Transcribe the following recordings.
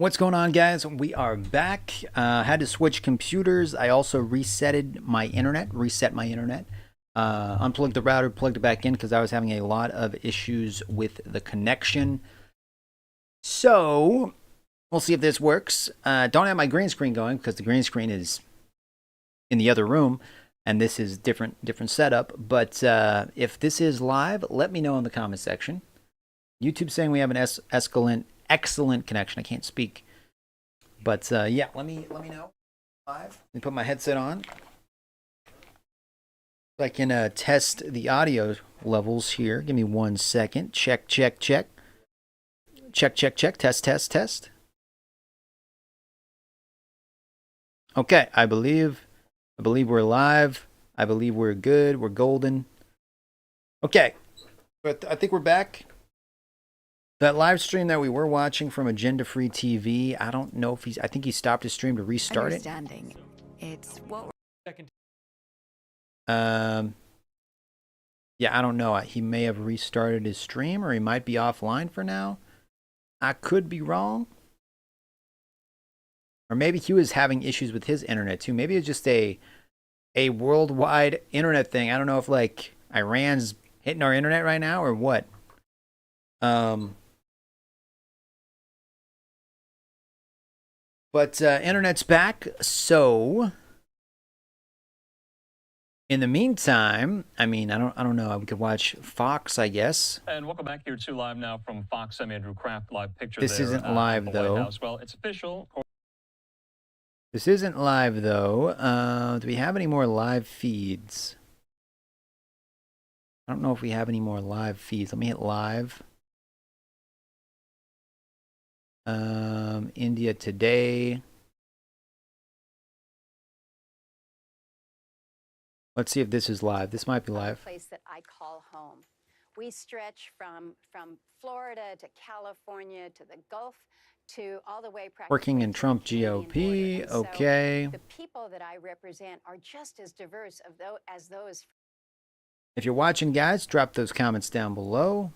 What's going on, guys? We are back. Had to switch computers. I also reset my internet. Unplugged the router, plugged it back in because I was having a lot of issues with the connection. So we'll see if this works. Don't have my green screen going because the green screen is in the other room, and this is different setup. But if this is live, let me know in the comment section. YouTube saying we have an excellent connection. I can't speak, but yeah, let me know live. Let me put my headset on so I can test the audio levels here. Give me 1 second. Check. Test. Okay, I believe we're live. I believe we're good. We're golden. Okay, but I think we're back. That live stream that we were watching from Agenda Free TV, I don't know if I think he stopped his stream to restart it. It's what yeah, I don't know. He may have restarted his stream, or he might be offline for now. I could be wrong. Or maybe he was having issues with his internet too. Maybe it's just a worldwide internet thing. I don't know if like Iran's hitting our internet right now or what. But internet's back, so in the meantime, I mean, I don't know. We could watch Fox, I guess. And welcome back here to Live Now from Fox. I'm Andrew Kraft. Live picture. This isn't live though. Well, it's official. This isn't live though. Do we have any more live feeds? I don't know if we have any more live feeds. Let me hit live. India Today. Let's see if this is live. This might be live. Place that I call home. We stretch from Florida to California to the Gulf to all the way working in Trump GOP. Okay. So the people that I represent are just as diverse as those. If you're watching, guys, drop those comments down below.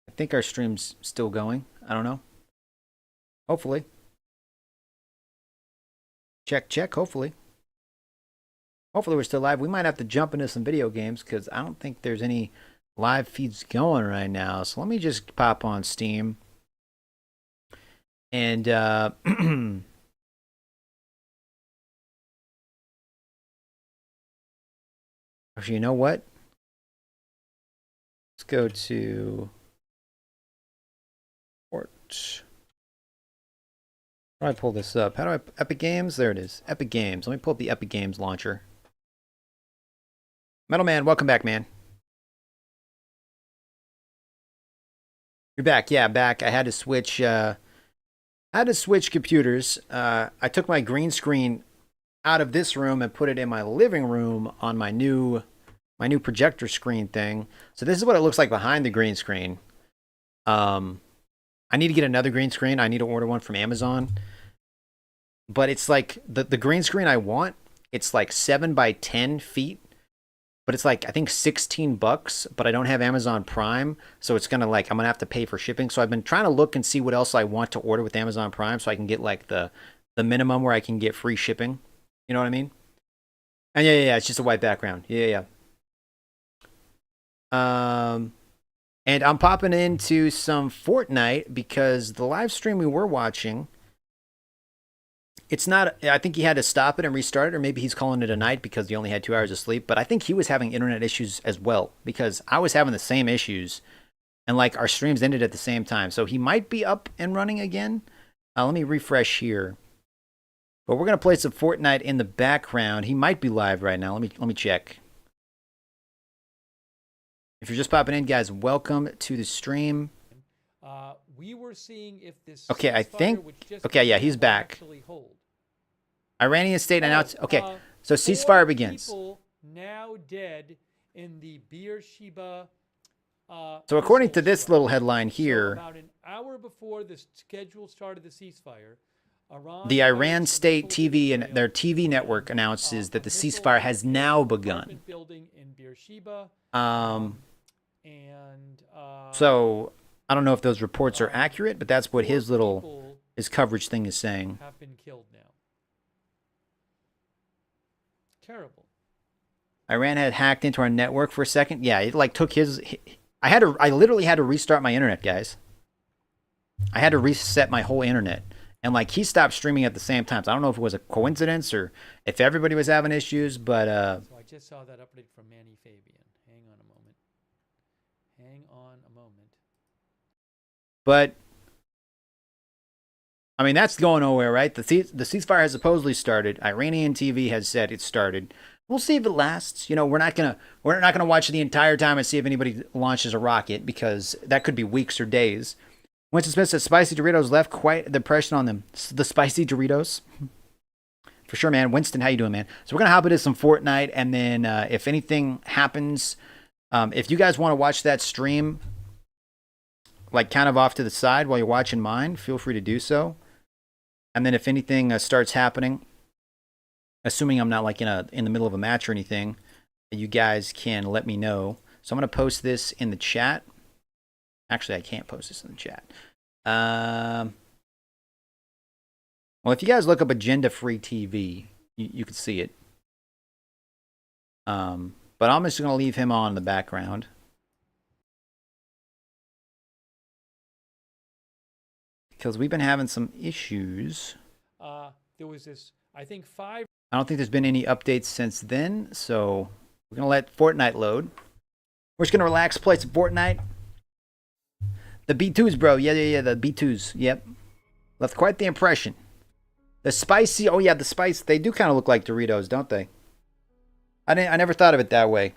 I think our stream's still going. I don't know. Hopefully. Check. Hopefully we're still live. We might have to jump into some video games because I don't think there's any live feeds going right now. So let me just pop on Steam. And actually, you know what? Let's go to How do I pull this up? Epic Games? There it is. Epic Games. Let me pull up the Epic Games launcher. Metal Man, welcome back, man. You're back. Yeah, back. I had to switch computers. I took my green screen out of this room and put it in my living room on my new projector screen thing. So this is what it looks like behind the green screen. I need to get another green screen. I need to order one from Amazon. But it's like the green screen I want, it's like 7 by 10 feet. But it's like, I think $16, but I don't have Amazon Prime. So it's gonna like, I'm gonna have to pay for shipping. So I've been trying to look and see what else I want to order with Amazon Prime so I can get like the minimum where I can get free shipping. You know what I mean? And yeah, it's just a white background. Yeah. And I'm popping into some Fortnite because the live stream we were watching, it's not, I think he had to stop it and restart it, or maybe he's calling it a night because he only had 2 hours of sleep. But I think he was having internet issues as well because I was having the same issues and like our streams ended at the same time. So he might be up and running again. Let me refresh here. But we're going to play some Fortnite in the background. He might be live right now. Let me check. If you're just popping in, guys, welcome to the stream. We were seeing if this. Okay, I think. Okay, yeah, he's back. Iranian state announced. Okay, so ceasefire begins. People now dead in the Beersheba. So according to this little headline here, about an hour before the scheduled start of the ceasefire, the Iran state TV and their TV network announces that the ceasefire has now begun. Building in Beersheba. So I don't know if those reports are accurate, but that's what his people coverage thing is saying. have been killed now. Terrible. Iran had hacked into our network for a second. Yeah, it like took his. I literally had to restart my internet, guys. I had to reset my whole internet, and like he stopped streaming at the same time. So I don't know if it was a coincidence or if everybody was having issues, but So I just saw that update from Manny Fabian. Hang on a moment. Hang on a moment. But I mean that's going nowhere, right? The ceasefire has supposedly started. Iranian TV has said it started. We'll see if it lasts. You know, we're not gonna watch the entire time and see if anybody launches a rocket because that could be weeks or days. Winston Smith says spicy Doritos left quite the impression on them. The spicy Doritos, for sure, man. Winston, how you doing, man? So we're gonna hop into some Fortnite, and then if anything happens, if you guys want to watch that stream, like kind of off to the side while you're watching mine, feel free to do so. And then if anything starts happening, assuming I'm not like in the middle of a match or anything, you guys can let me know. So I'm going to post this in the chat. Actually, I can't post this in the chat. Well, if you guys look up Agenda Free TV, you can see it. But I'm just going to leave him on in the background. Because we've been having some issues. There was this, I think, 5. I don't think there's been any updates since then, so we're going to let Fortnite load. We're just going to relax, play some Fortnite. The B2s, bro. Yeah, the B2s. Yep. Left quite the impression. The spicy, oh yeah, the spice, they do kind of look like Doritos, don't they? I never thought of it that way.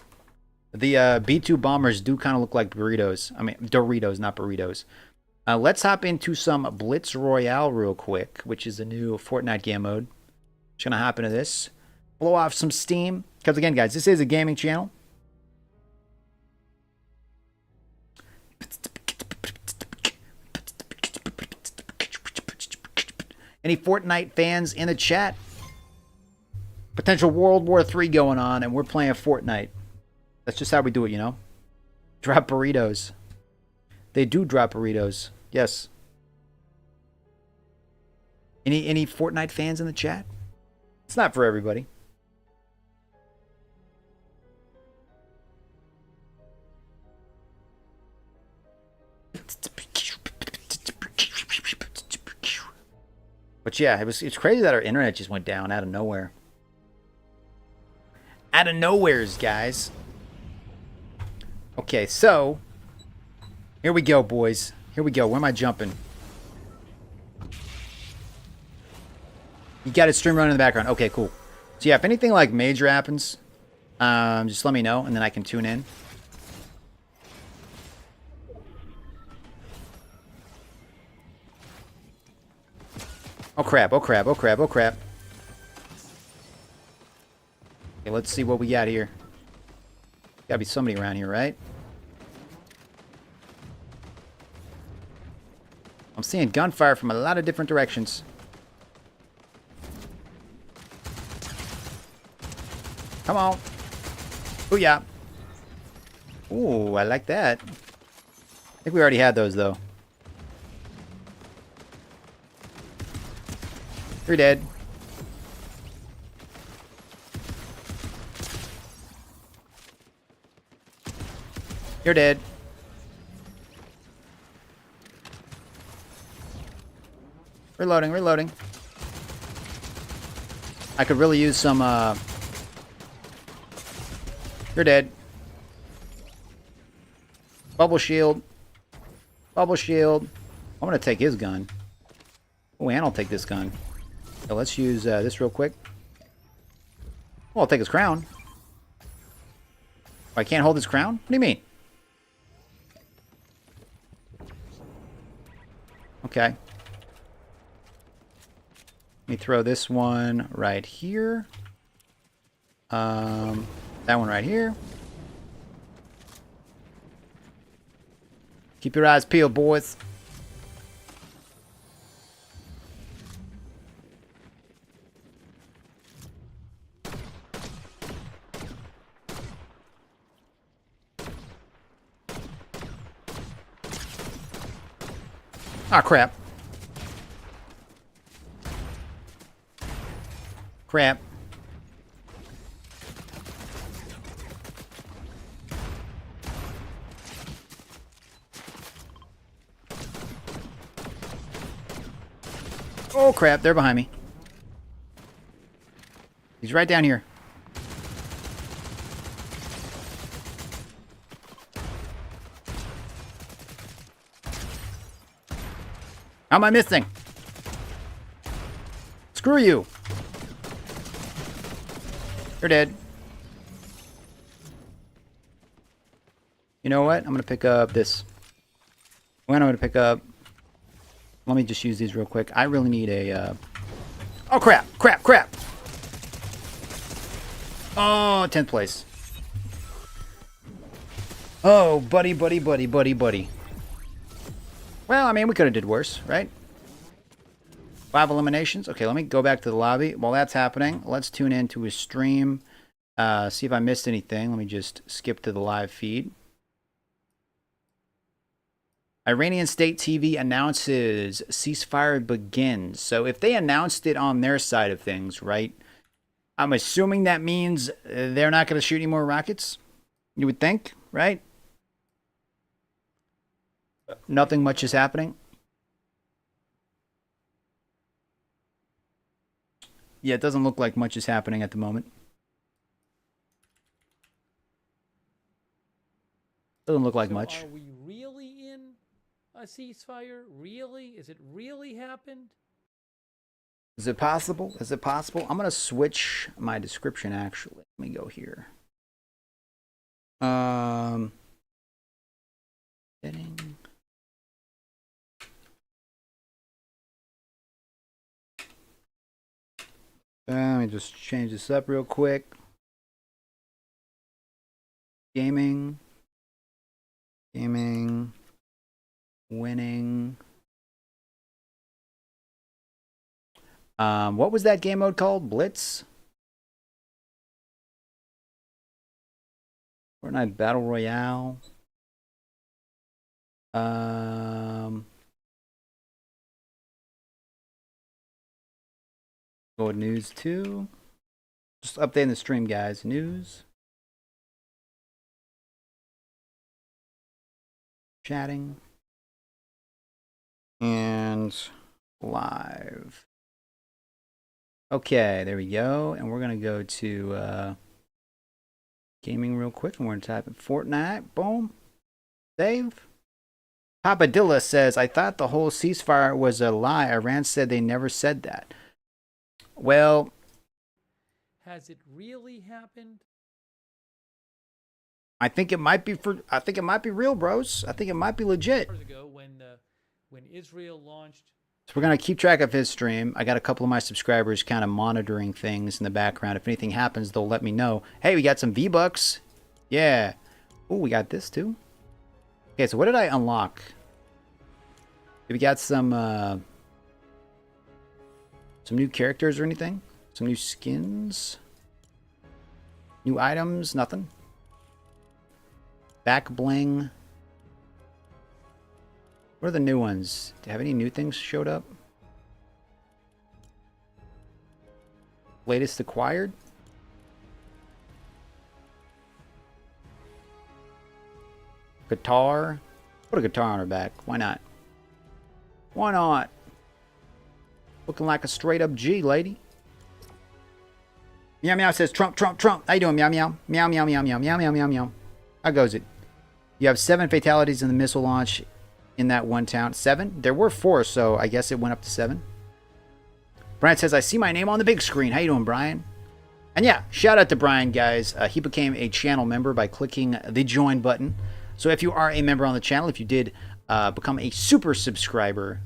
The B2 bombers do kind of look like burritos. I mean, Doritos, not burritos. Let's hop into some Blitz Royale real quick, which is a new Fortnite game mode. Just gonna hop into this, blow off some steam. Because again, guys, this is a gaming channel. Any Fortnite fans in the chat? Potential World War III going on, and we're playing Fortnite. That's just how we do it, you know? Drop burritos. They do drop burritos. Yes. Any Fortnite fans in the chat? It's not for everybody. But yeah, it's crazy that our internet just went down out of nowhere. Out of nowheres, guys. Okay, so here we go, boys. Here we go. Where am I jumping? You got a stream running in the background. Okay, cool. So yeah, if anything like major happens, just let me know, and then I can tune in. Oh crap, oh crap, oh crap, oh crap. Okay, let's see what we got here. Gotta be somebody around here, right? I'm seeing gunfire from a lot of different directions. Come on. Booyah. Ooh, I like that. I think we already had those, though. You're dead. You're dead. Reloading, reloading. I could really use some, You're dead. Bubble shield. Bubble shield. I'm gonna take his gun. Oh, and I'll take this gun. So let's use this real quick. Oh, I'll take his crown. I can't hold his crown? What do you mean? Okay. Let me throw this one right here. That one right here. Keep your eyes peeled, boys. Ah, crap. Crap. Oh, crap. They're behind me. He's right down here. How am I missing? Screw you. You're dead. You know what? I'm going to pick up this. What I'm going to pick up... Let me just use these real quick. I really need a... Oh, crap. Crap. Crap. Oh, 10th place. Oh, buddy, buddy, buddy, buddy, buddy. Well, I mean, we could have did worse, right? 5 eliminations. Okay, let me go back to the lobby. While that's happening, let's tune into his stream. See if I missed anything. Let me just skip to the live feed. Iranian state TV announces ceasefire begins. So if they announced it on their side of things, right? I'm assuming that means they're not going to shoot any more rockets. You would think, right? Nothing much is happening. Yeah, it doesn't look like much is happening at the moment. Doesn't look like So much. Are we really in a ceasefire? Really? Is it really happened? Is it possible? Is it possible? I'm going to switch my description, actually. Let me go here. Setting. Let me just change this up real quick. Gaming. Gaming. Winning. What was that game mode called? Blitz? Fortnite Battle Royale. Go with news 2. Just updating the stream, guys. News. Chatting. And live. Okay, there we go. And we're going to go to gaming real quick. And we're going to type in Fortnite. Boom. Save. Papadilla says, I thought the whole ceasefire was a lie. Iran said they never said that. Well, Has it really happened? I think it might be real, bros. I think it might be legit. Years ago, when Israel launched. So we're going to keep track of his stream. I got a couple of my subscribers kind of monitoring things in the background. If anything happens, they'll let me know. Hey, we got some V-Bucks. Yeah. Oh, we got this too. Okay, so what did I unlock? We got some new characters or anything? Some new skins? New items? Nothing. Back bling. What are the new ones? Do you have any new things showed up? Latest acquired? Guitar. Put a guitar on her back. Why not? Why not? Looking like a straight up G, lady. Meow meow says Trump, Trump, Trump. How you doing? Meow meow. Meow meow meow meow meow meow meow meow. How goes it? You have 7 fatalities in the missile launch in that one town. 7? There were 4, so I guess it went up to 7. Brian says, I see my name on the big screen. How you doing, Brian? And yeah, shout out to Brian, guys. He became a channel member by clicking the join button. So if you are a member on the channel, if you did become a super subscriber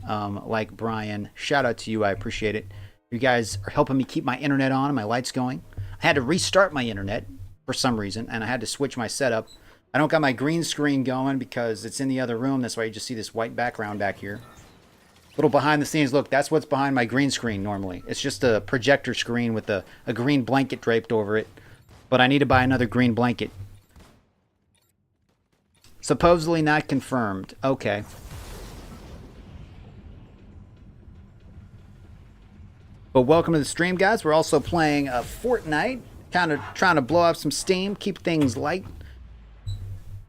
like Brian, shout out to you. I appreciate it. You guys are helping me keep my internet on and my lights going. I had to restart my internet for some reason, and I had to switch my setup. I don't got my green screen going because it's in the other room. That's why you just see this white background back here. Little behind the scenes look. That's what's behind my green screen normally. It's just a projector screen with a green blanket draped over it. But I need to buy another green blanket. Supposedly not confirmed. Okay. But welcome to the stream, guys. We're also playing Fortnite, kind of trying to blow off some steam, keep things light.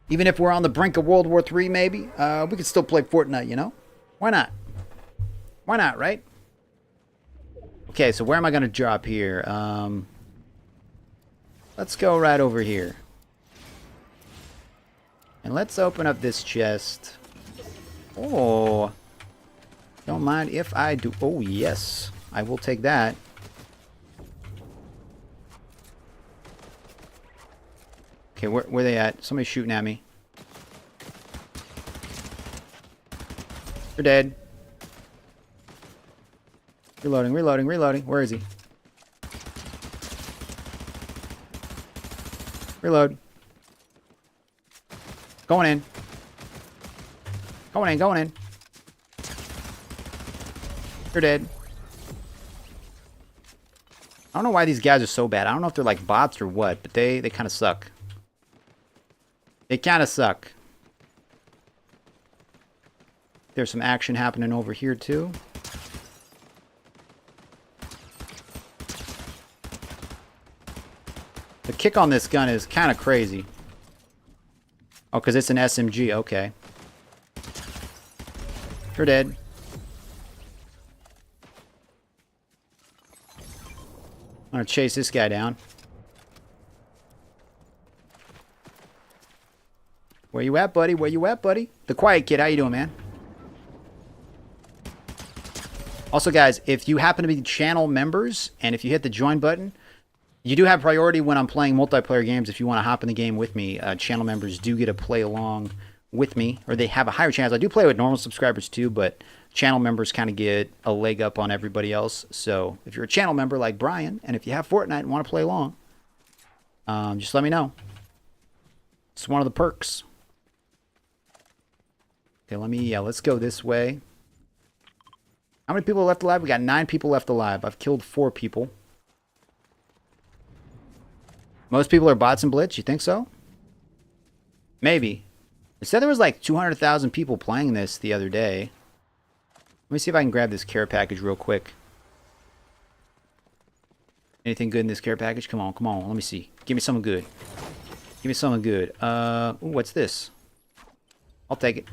Even if we're on the brink of World War III, maybe, we could still play Fortnite, you know? Why not? Why not, right? Okay, so where am I going to drop here? Let's go right over here. And let's open up this chest. Oh, don't mind if I do. Oh, yes. I will take that. Okay, where they at? Somebody's shooting at me. You're dead. Reloading, reloading, reloading. Where is he? Reload. Going in. Going in, going in. You're dead. I don't know why these guys are so bad. I don't know if they're like bots or what, but they kind of suck. They kind of suck. There's some action happening over here too. The kick on this gun is kind of crazy. Oh, because it's an SMG. Okay. You're dead. I'm gonna chase this guy down. Where you at, buddy? Where you at, buddy? The quiet kid, how you doing, man? Also, guys, if you happen to be channel members, and if you hit the join button, you do have priority when I'm playing multiplayer games. If you want to hop in the game with me, channel members do get to play along with me, or they have a higher chance. I do play with normal subscribers too, but channel members kind of get a leg up on everybody else. So if you're a channel member like Brian, and if you have Fortnite and want to play along, just let me know. It's one of the perks. Okay, let's go this way. How many people are left alive? We got 9 people left alive. I've killed 4 people. Most people are bots and Blitz. You think so? Maybe. It said there was like 200,000 people playing this the other day. Let me see if I can grab this care package real quick. Anything good in this care package? Come on, come on. Let me see. Give me something good. Give me something good. Ooh, what's this? I'll take it.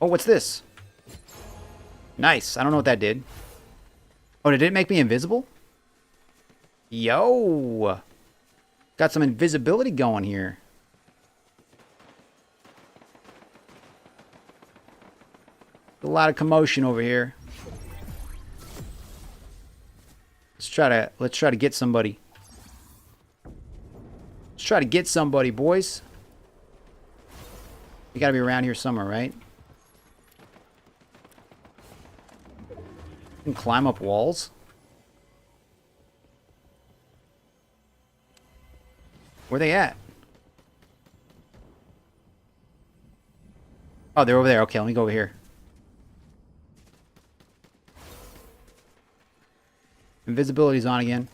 Oh, what's this? Nice. I don't know what that did. Oh, did it make me invisible? Yo! Got some invisibility going here. A lot of commotion over here. Let's try to get somebody. Let's try to get somebody, boys. You gotta be around here somewhere, right? You can climb up walls. Where they at? Oh, they're over there. Okay, let me go over here. Invisibility's on again.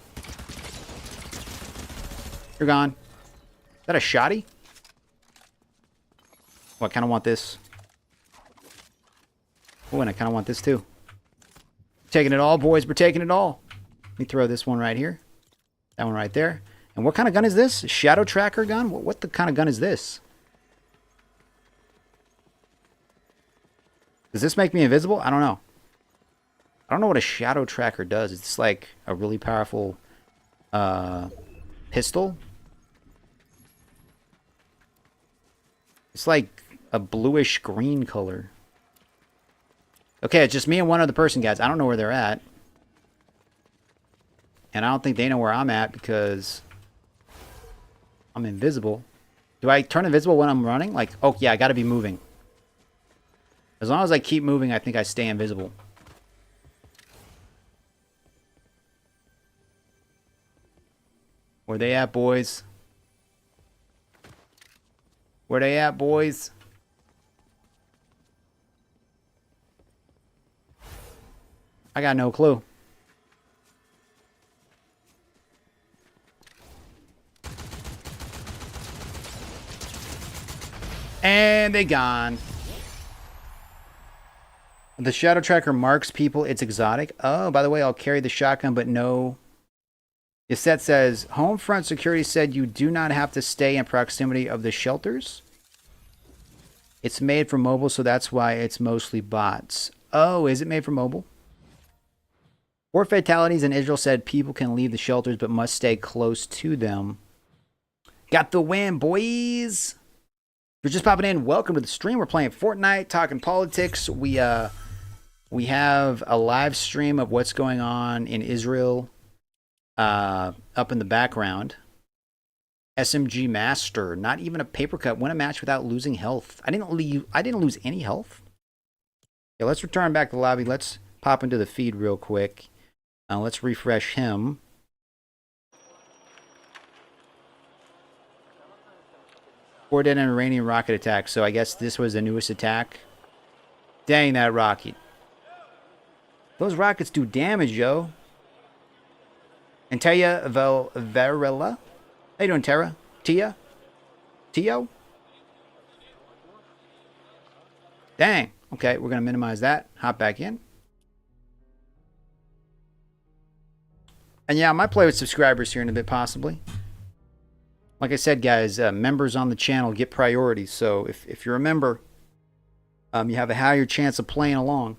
You're gone. Is that a shotty? Oh, I kind of want this. Oh, and I kind of want this too. Taking it all, boys. We're taking it all. Let me throw this one right here. That one right there. And what kind of gun is this? Shadow tracker gun? What the kind of gun is this? Does this make me invisible? I don't know. I don't know what a shadow tracker does. It's like a really powerful pistol. It's like a bluish green color. Okay, it's just me and one other person, guys. I don't know where they're at. And I don't think they know where I'm at because I'm invisible. Do I turn invisible when I'm running? Like, oh yeah, I gotta be moving. As long as I keep moving, I think I stay invisible. Where they at, boys? Where they at, boys? I got no clue. And they gone. The shadow tracker marks people. It's exotic. Oh, by the way, I'll carry the shotgun, but no. The set says, home front security said you do not have to stay in proximity of the shelters. It's made for mobile, so that's why it's mostly bots. Oh, is it made for mobile? 4 fatalities in Israel said people can leave the shelters but must stay close to them. Got the win, boys! If you're just popping in, welcome to the stream. We're playing Fortnite, talking politics. We have a live stream of what's going on in Israel up in the background. SMG Master, not even a paper cut. Win a match without losing health. I didn't lose any health. Okay, let's return back to the lobby. Let's pop into the feed real quick. Let's refresh him. Four dead and Iranian rocket attack. So I guess this was the newest attack. Dang, that rocket. Those rockets do damage, yo. And Taya Varela. How you doing, Tara? Tia? Tio? Dang. Okay, we're going to minimize that. Hop back in. And yeah, I might play with subscribers here in a bit, possibly. Like I said, guys, members on the channel get priority. So if you're a member, you have a higher chance of playing along.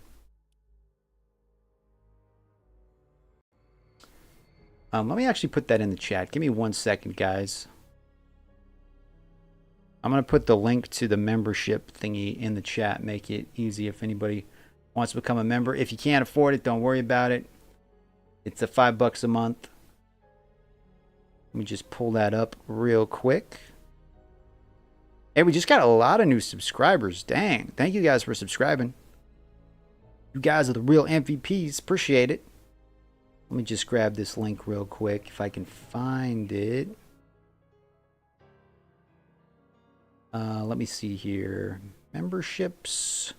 Let me actually put that in the chat. Give me 1 second, guys. I'm going to put the link to the membership thingy in the chat. Make it easy if anybody wants to become a member. If you can't afford it, don't worry about it. It's a $5 a month. Let me just pull that up real quick. Hey, we just got a lot of new subscribers. Dang. Thank you guys for subscribing. You guys are the real MVPs. Appreciate it. Let me just grab this link real quick if I can find it. Let me see here. Memberships.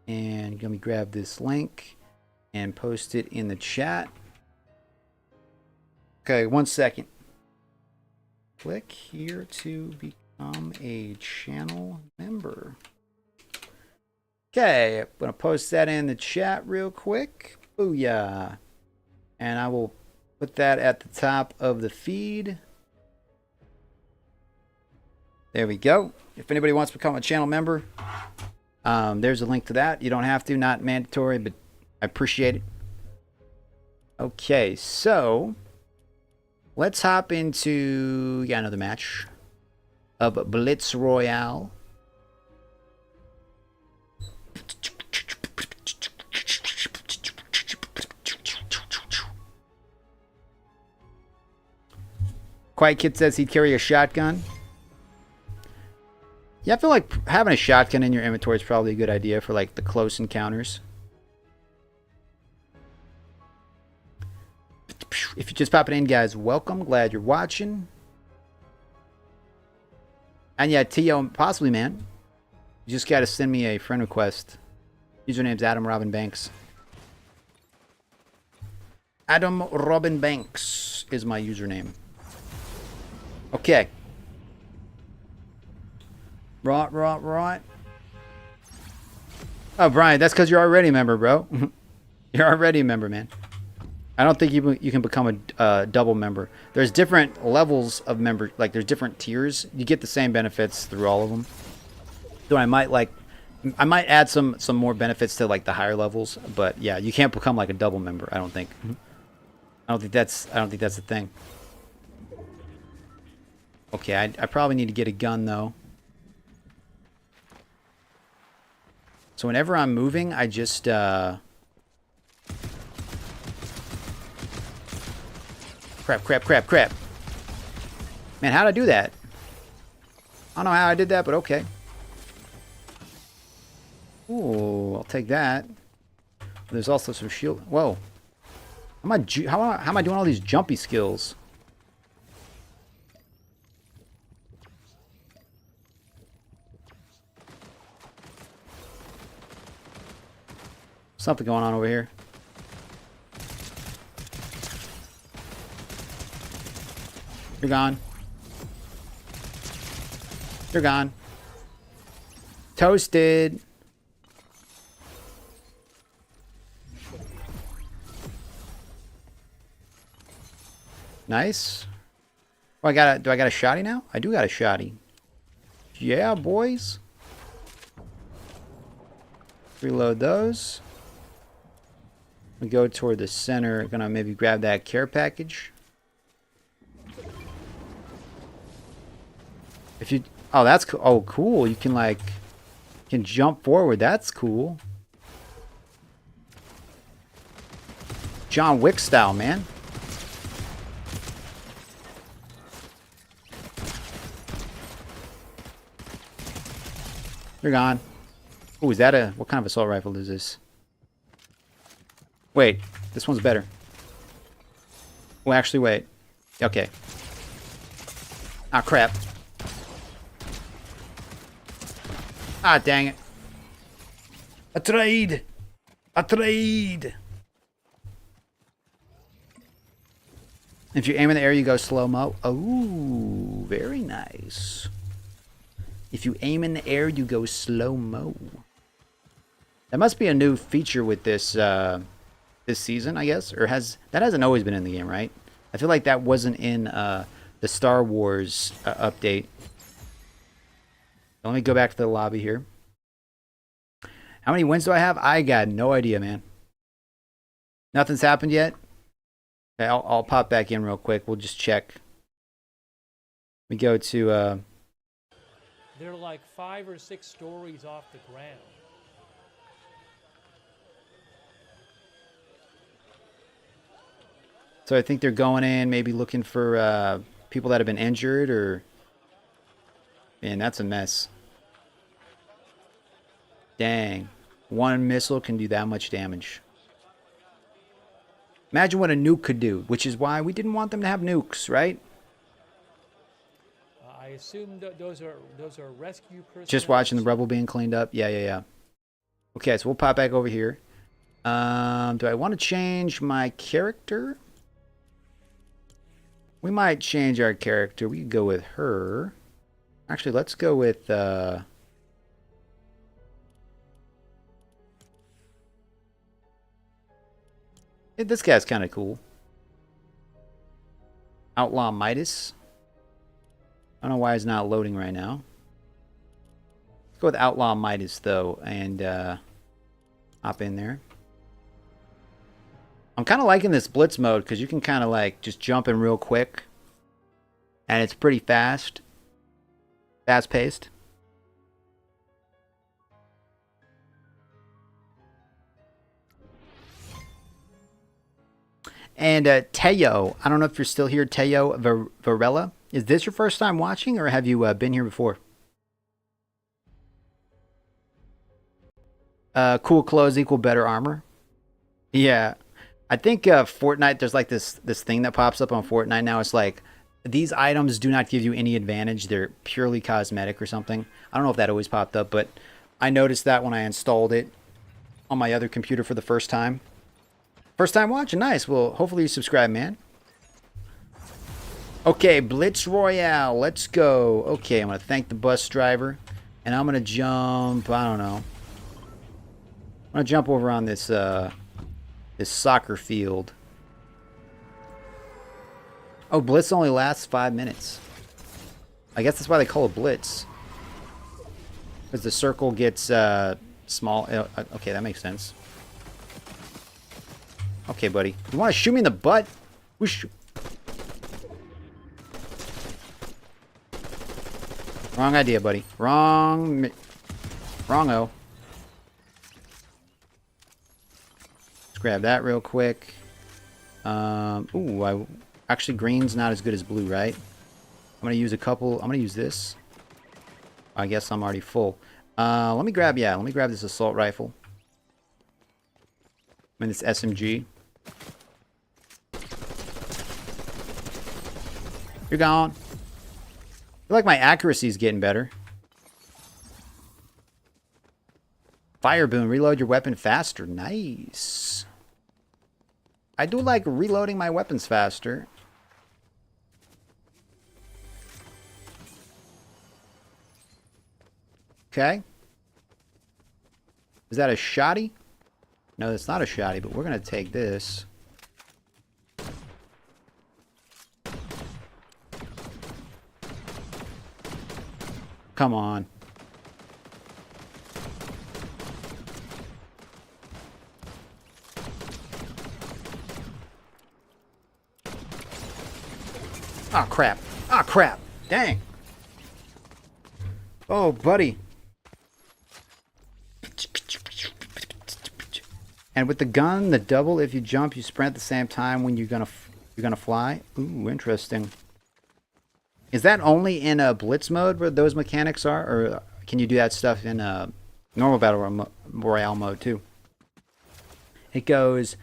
And let me grab this link and post it in the chat. Okay, 1 second. Click here to become a channel member. Okay, I'm going to post that in the chat real quick. Booyah. And I will put that at the top of the feed. There we go. If anybody wants to become a channel member, there's a link to that. You don't have to, not mandatory, but I appreciate it. Okay, so let's hop into another match of Blitz Royale. Quiet Kid says he'd carry a shotgun. Yeah, I feel like having a shotgun in your inventory is probably a good idea for like the close encounters. If you're just popping in, guys, welcome. Glad you're watching. And yeah, Tio, possibly, man. You just got to send me a friend request. Username's Adam Robin Banks. Adam Robin Banks is my username. Okay. Right. Oh, Brian, that's because you're already a member, bro. You're already a member, man. I don't think you can become a double member. There's different levels of member, like there's different tiers. You get the same benefits through all of them. So I might add some more benefits to like the higher levels, but yeah, you can't become like a double member. I don't think. I don't think that's the thing. Okay, I probably need to get a gun though. So whenever I'm moving, I just crap. Man, how'd I do that? I don't know how I did that, but okay. Ooh, I'll take that. There's also some shield. Whoa. How am I doing all these jumpy skills? Something going on over here. You're gone. You're gone. Toasted. Nice. Oh, do I got a shotty now? I do got a shotty. Yeah, boys. Reload those. We go toward the center. Gonna maybe grab that care package. If you, oh, that's cool. Oh, cool. You can like, jump forward. That's cool. John Wick style, man. You're gone. Oh, is that what kind of assault rifle is this? Wait, this one's better. Oh, actually, wait. Okay. Ah, crap. Ah, dang it. I tried. I tried. If you aim in the air, you go slow-mo. Oh, very nice. If you aim in the air, you go slow-mo. That must be a new feature with this this season, I guess, or that hasn't always been in the game, right? I feel like that wasn't in the Star Wars update. Let me go back to the lobby here. How many wins do I have? I got no idea, man. Nothing's happened yet. Okay, I'll pop back in real quick. We'll just check. We go to They're like 5 or 6 stories off the ground. so I think they're going in, maybe looking for people that have been injured, or man, that's a mess. Dang, one missile can do that much damage. Imagine what a nuke could do, which is why we didn't want them to have nukes, right? I assume those are rescue personnel. Just watching the rubble being cleaned up. Yeah. Okay, so we'll pop back over here. Do I want to change my character? We might change our character. We could go with her. Actually, let's go with this guy's kind of cool. Outlaw Midas. I don't know why it's not loading right now. Let's go with Outlaw Midas, though, and hop in there. I'm kind of liking this Blitz mode because you can kind of like just jump in real quick. And it's pretty fast. Fast-paced. And Teo, I don't know if you're still here, Teo Varela. Is this your first time watching, or have you been here before? Cool clothes equal better armor. Yeah. I think Fortnite, there's like this thing that pops up on Fortnite now. It's like, these items do not give you any advantage. They're purely cosmetic or something. I don't know if that always popped up, but I noticed that when I installed it on my other computer for the first time. First time watching, nice. Well, hopefully you subscribe, man. Okay, Blitz Royale, let's go. Okay, I'm going to thank the bus driver. And I'm going to jump, I don't know. I'm going to jump over on this this soccer field. Oh, Blitz only lasts 5 minutes. I guess that's why they call it Blitz. Because the circle gets small. Okay, that makes sense. Okay, buddy. You want to shoot me in the butt? Whoosh. Wrong idea, buddy. Wrong-o. Let's grab that real quick. Actually, green's not as good as blue, right? I'm going to use a couple. I'm going to use this. I guess I'm already full. Let me grab this assault rifle. And this SMG. You're gone. I feel like my accuracy is getting better. Fire boom. Reload your weapon faster. Nice. I do like reloading my weapons faster. Okay. Is that a shotty? No, that's not a shotty, but we're going to take this. Come on. Oh, crap. Oh, crap. Dang. Oh, buddy. And with the gun, the double, if you jump, you sprint at the same time when you're gonna fly. Ooh, interesting. Is that only in a Blitz mode where those mechanics are, or can you do that stuff in a normal battle royale mode too? It goes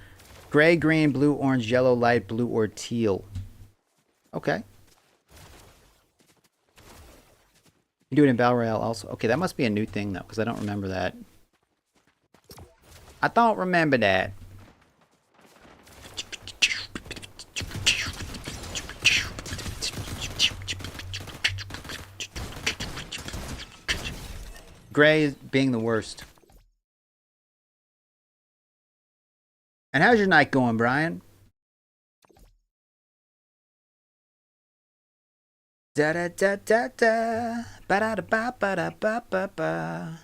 gray, green, blue, orange, yellow, light blue, or teal. Okay. You do it in battle royale also. Okay, that must be a new thing though, because I don't remember that. I don't remember that. Gray is being the worst. And how's your night going, Brian? Da da da da da ba da da ba ba da ba ba ba.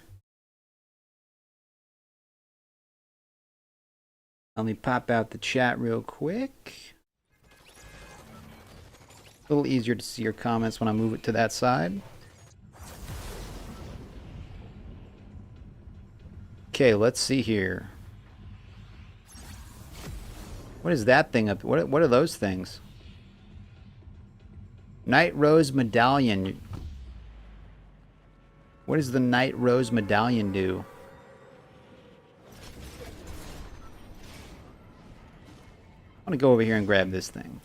Let me pop out the chat real quick. A little easier to see your comments when I move it to that side. Okay, let's see here. What is that thing up? What are those things? Night Rose Medallion. What does the Night Rose Medallion do? I'm gonna go over here and grab this thing.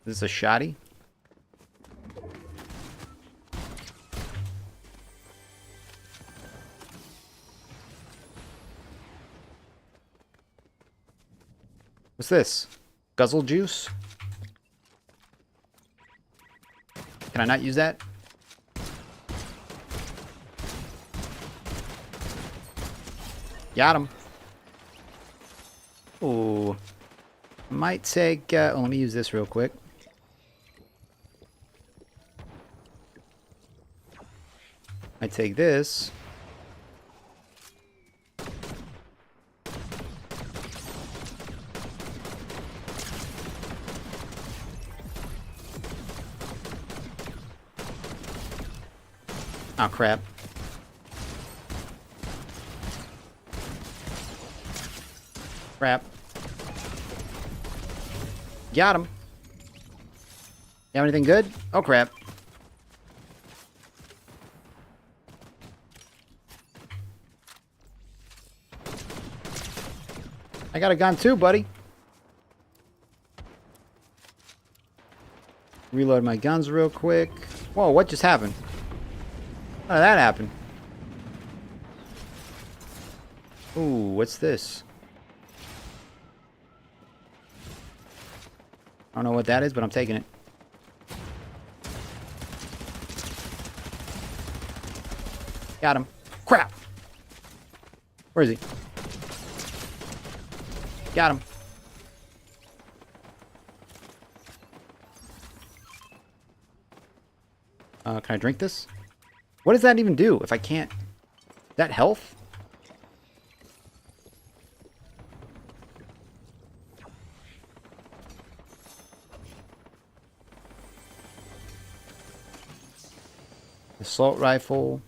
Is this a shotty? What's this? Guzzle juice? Can I not use that? Got him. Ooh. Might take... oh, let me use this real quick. Might take this. Oh, crap. Crap. Got him. You have anything good? Oh, crap. I got a gun too, buddy. Reload my guns real quick. Whoa, what just happened? How did that happen? Ooh, what's this? I don't know what that is, but I'm taking it. Got him. Crap! Where is he? Got him. Can I drink this? What does that even do if I can't? Is that health? Assault rifle.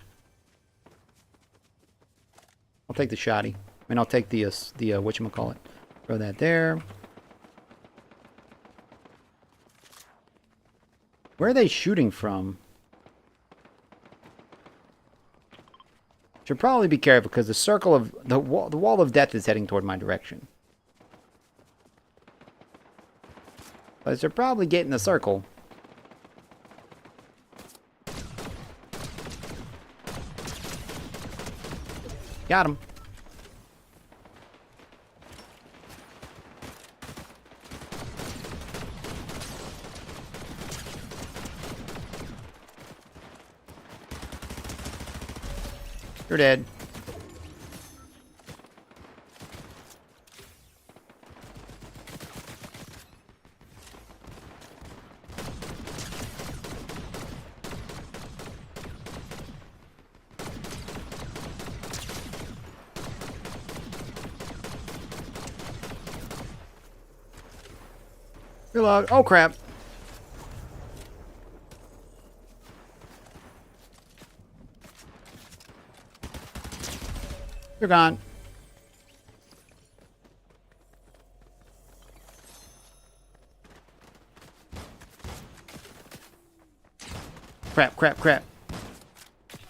I'll take the shotty. I mean, I'll take the whatchamacallit. Throw that there. Where are they shooting from? Should probably be careful because the circle of the wall of death is heading toward my direction. But they're probably getting the circle. Got him. You're dead. Reload. Oh, crap. You're gone. Crap, crap, crap.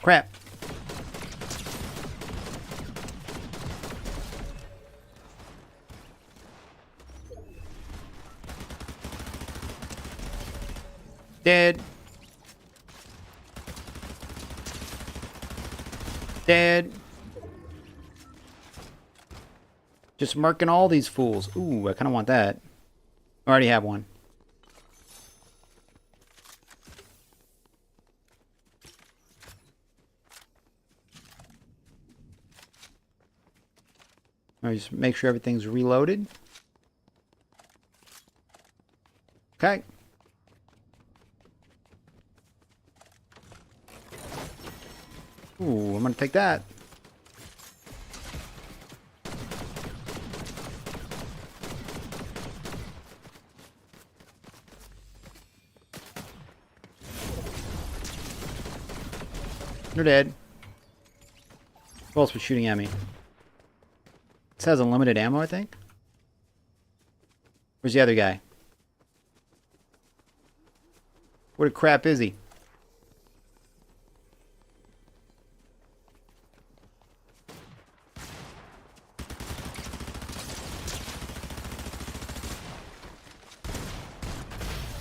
Crap. Dead. Dead. Just marking all these fools. Ooh, I kind of want that. I already have one. I'll just make sure everything's reloaded. Okay. Ooh, I'm gonna take that. They're dead. Who else was shooting at me? This has unlimited ammo, I think. Where's the other guy? Where the crap is he?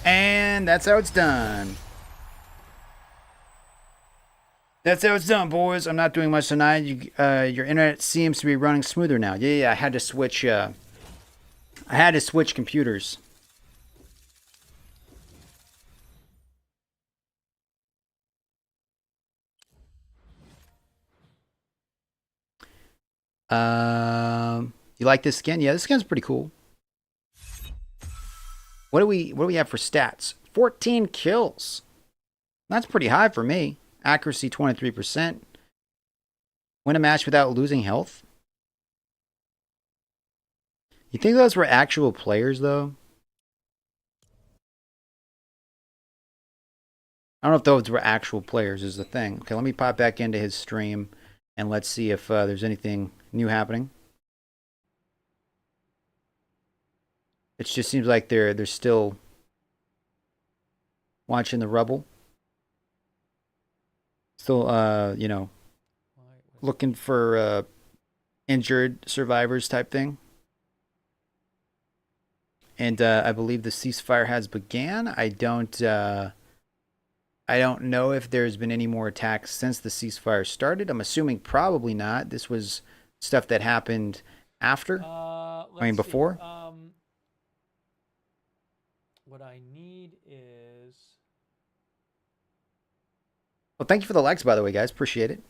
And that's how it's done. That's how it's done, boys. I'm not doing much tonight. Your internet seems to be running smoother now. Yeah, I had to switch. I had to switch computers. You like this skin? Yeah, this skin's pretty cool. What do we have for stats? 14 kills. That's pretty high for me. Accuracy 23%. Win a match without losing health. You think those were actual players though? I don't know if those were actual players is the thing. Okay, let me pop back into his stream and let's see if there's anything new happening. It just seems like they're still watching the rubble. Still, you know, looking for injured survivors type thing. And I believe the ceasefire has began. I don't know if there's been any more attacks since the ceasefire started. I'm assuming probably not. This was stuff that happened after. Before. What I need is... Well, thank you for the likes, by the way, guys. Appreciate it.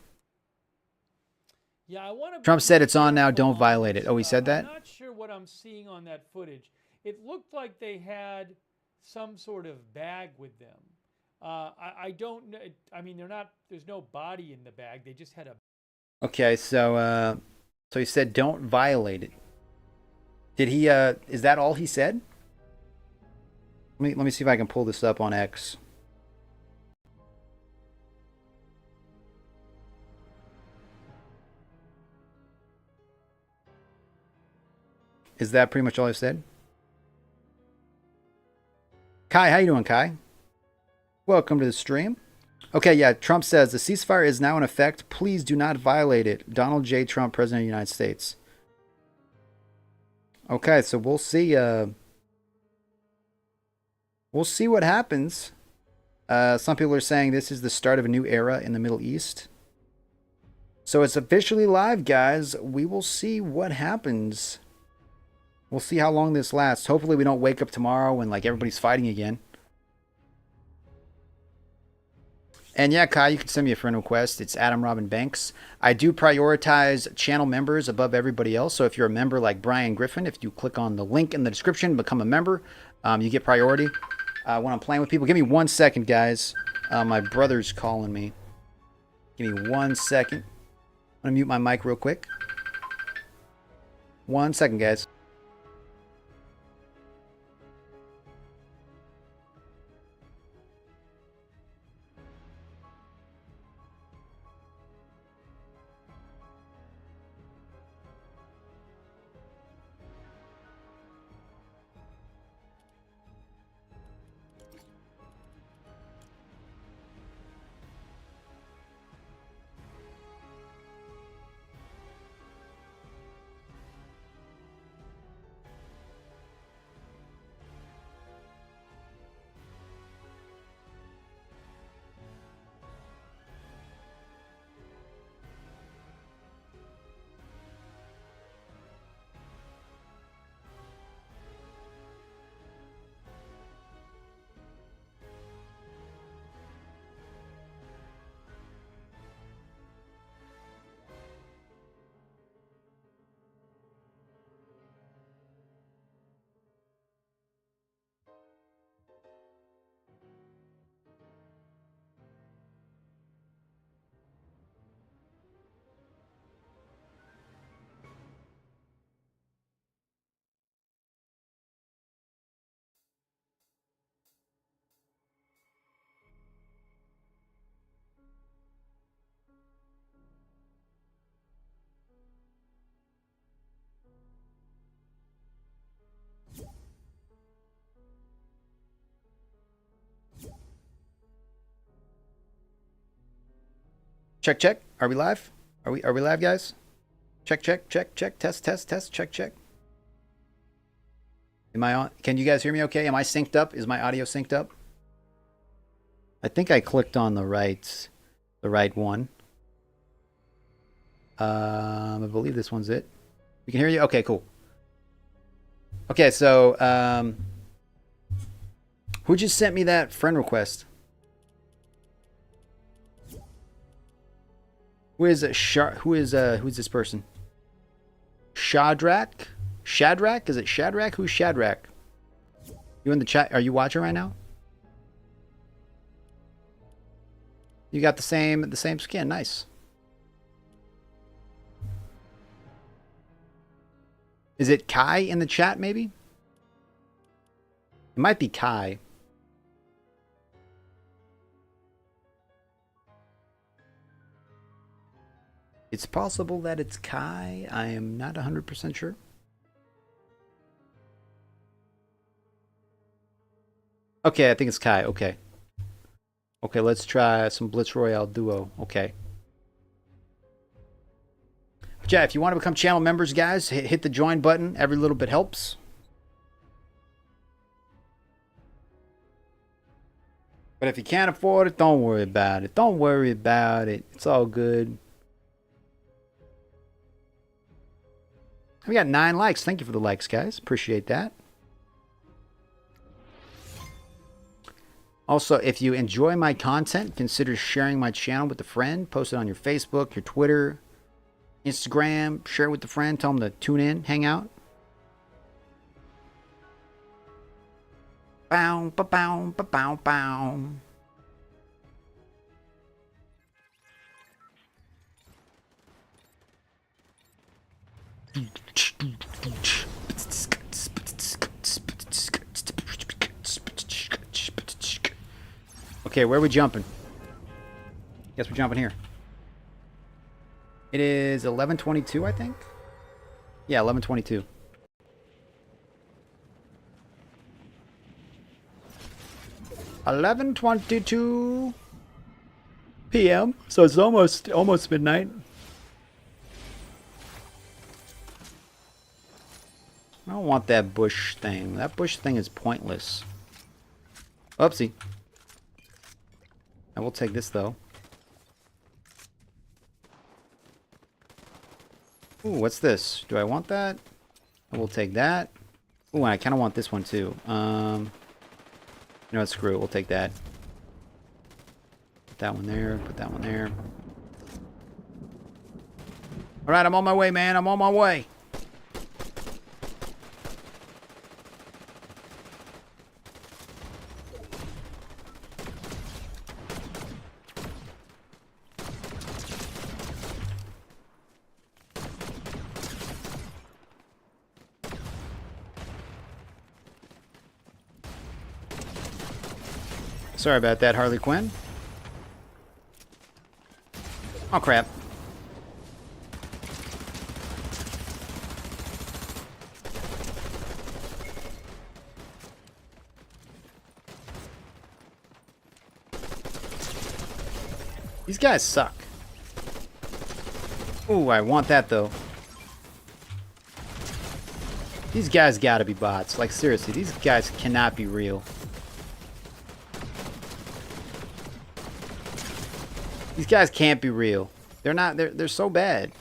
Yeah, I want to... Trump said it's on now. Don't violate it. Oh, he said that? I'm not sure what I'm seeing on that footage. It looked like they had some sort of bag with them. I don't know. I mean, they're not... There's no body in the bag. They just had a... Okay, so he said don't violate it. Did he... is that all he said? Let me see if I can pull this up on X. Is that pretty much all I said? Kai, how you doing, Kai? Welcome to the stream. Okay, yeah, Trump says the ceasefire is now in effect. Please do not violate it. Donald J. Trump, President of the United States. Okay, so we'll see. We'll see what happens. Some people are saying this is the start of a new era in the Middle East. So it's officially live, guys. We will see what happens. We'll see how long this lasts. Hopefully we don't wake up tomorrow and like everybody's fighting again. And yeah, Kai, you can send me a friend request. It's Adam Robin Banks. I do prioritize channel members above everybody else. So if you're a member like Brian Griffin, if you click on the link in the description, become a member, you get priority. When I'm playing with people, give me 1 second, guys. My brother's calling me. Give me 1 second. I'm going to mute my mic real quick. 1 second, guys. Check, check. Are we live? Are we live, guys? Check, check, check, check. Test, test, test. Check, check. Am I on? Can you guys hear me okay? Am I synced up? Is my audio synced up? I think I clicked on the right one. I believe this one's it. We can hear you? Okay, cool. Okay, so who just sent me that friend request? Who is this person? Shadrach? Shadrach? Is it Shadrach? Who's Shadrach? You in the chat? Are you watching right now? You got the same skin. Nice. Is it Kai in the chat, maybe? It might be Kai. It's possible that it's Kai. I am not 100% sure. Okay, I think it's Kai. Okay. Okay, let's try some Blitz Royale duo. Okay. But yeah, if you want to become channel members, guys, hit the join button. Every little bit helps. But if you can't afford it, don't worry about it. Don't worry about it. It's all good. We got 9 likes. Thank you for the likes, guys. Appreciate that. Also, if you enjoy my content, consider sharing my channel with a friend. Post it on your Facebook, your Twitter, Instagram. Share it with a friend. Tell them to tune in, hang out. Bow, ba bow, ba bow, bow. Okay, where are we jumping? Guess we're jumping here. It is 11:22, I think. Yeah, 11:22. $11:22 p.m. So it's almost midnight. I don't want that bush thing. That bush thing is pointless. Oopsie. I will take this though. Ooh, what's this? Do I want that? I will take that. Ooh, and I kind of want this one too. You know what? Screw it. We'll take that. Put that one there. Put that one there. All right, I'm on my way, man. I'm on my way. Sorry about that, Harley Quinn. Oh, crap. These guys suck. Ooh, I want that, though. These guys gotta be bots. Like, seriously, these guys cannot be real. These guys can't be real. They're not, they're so bad.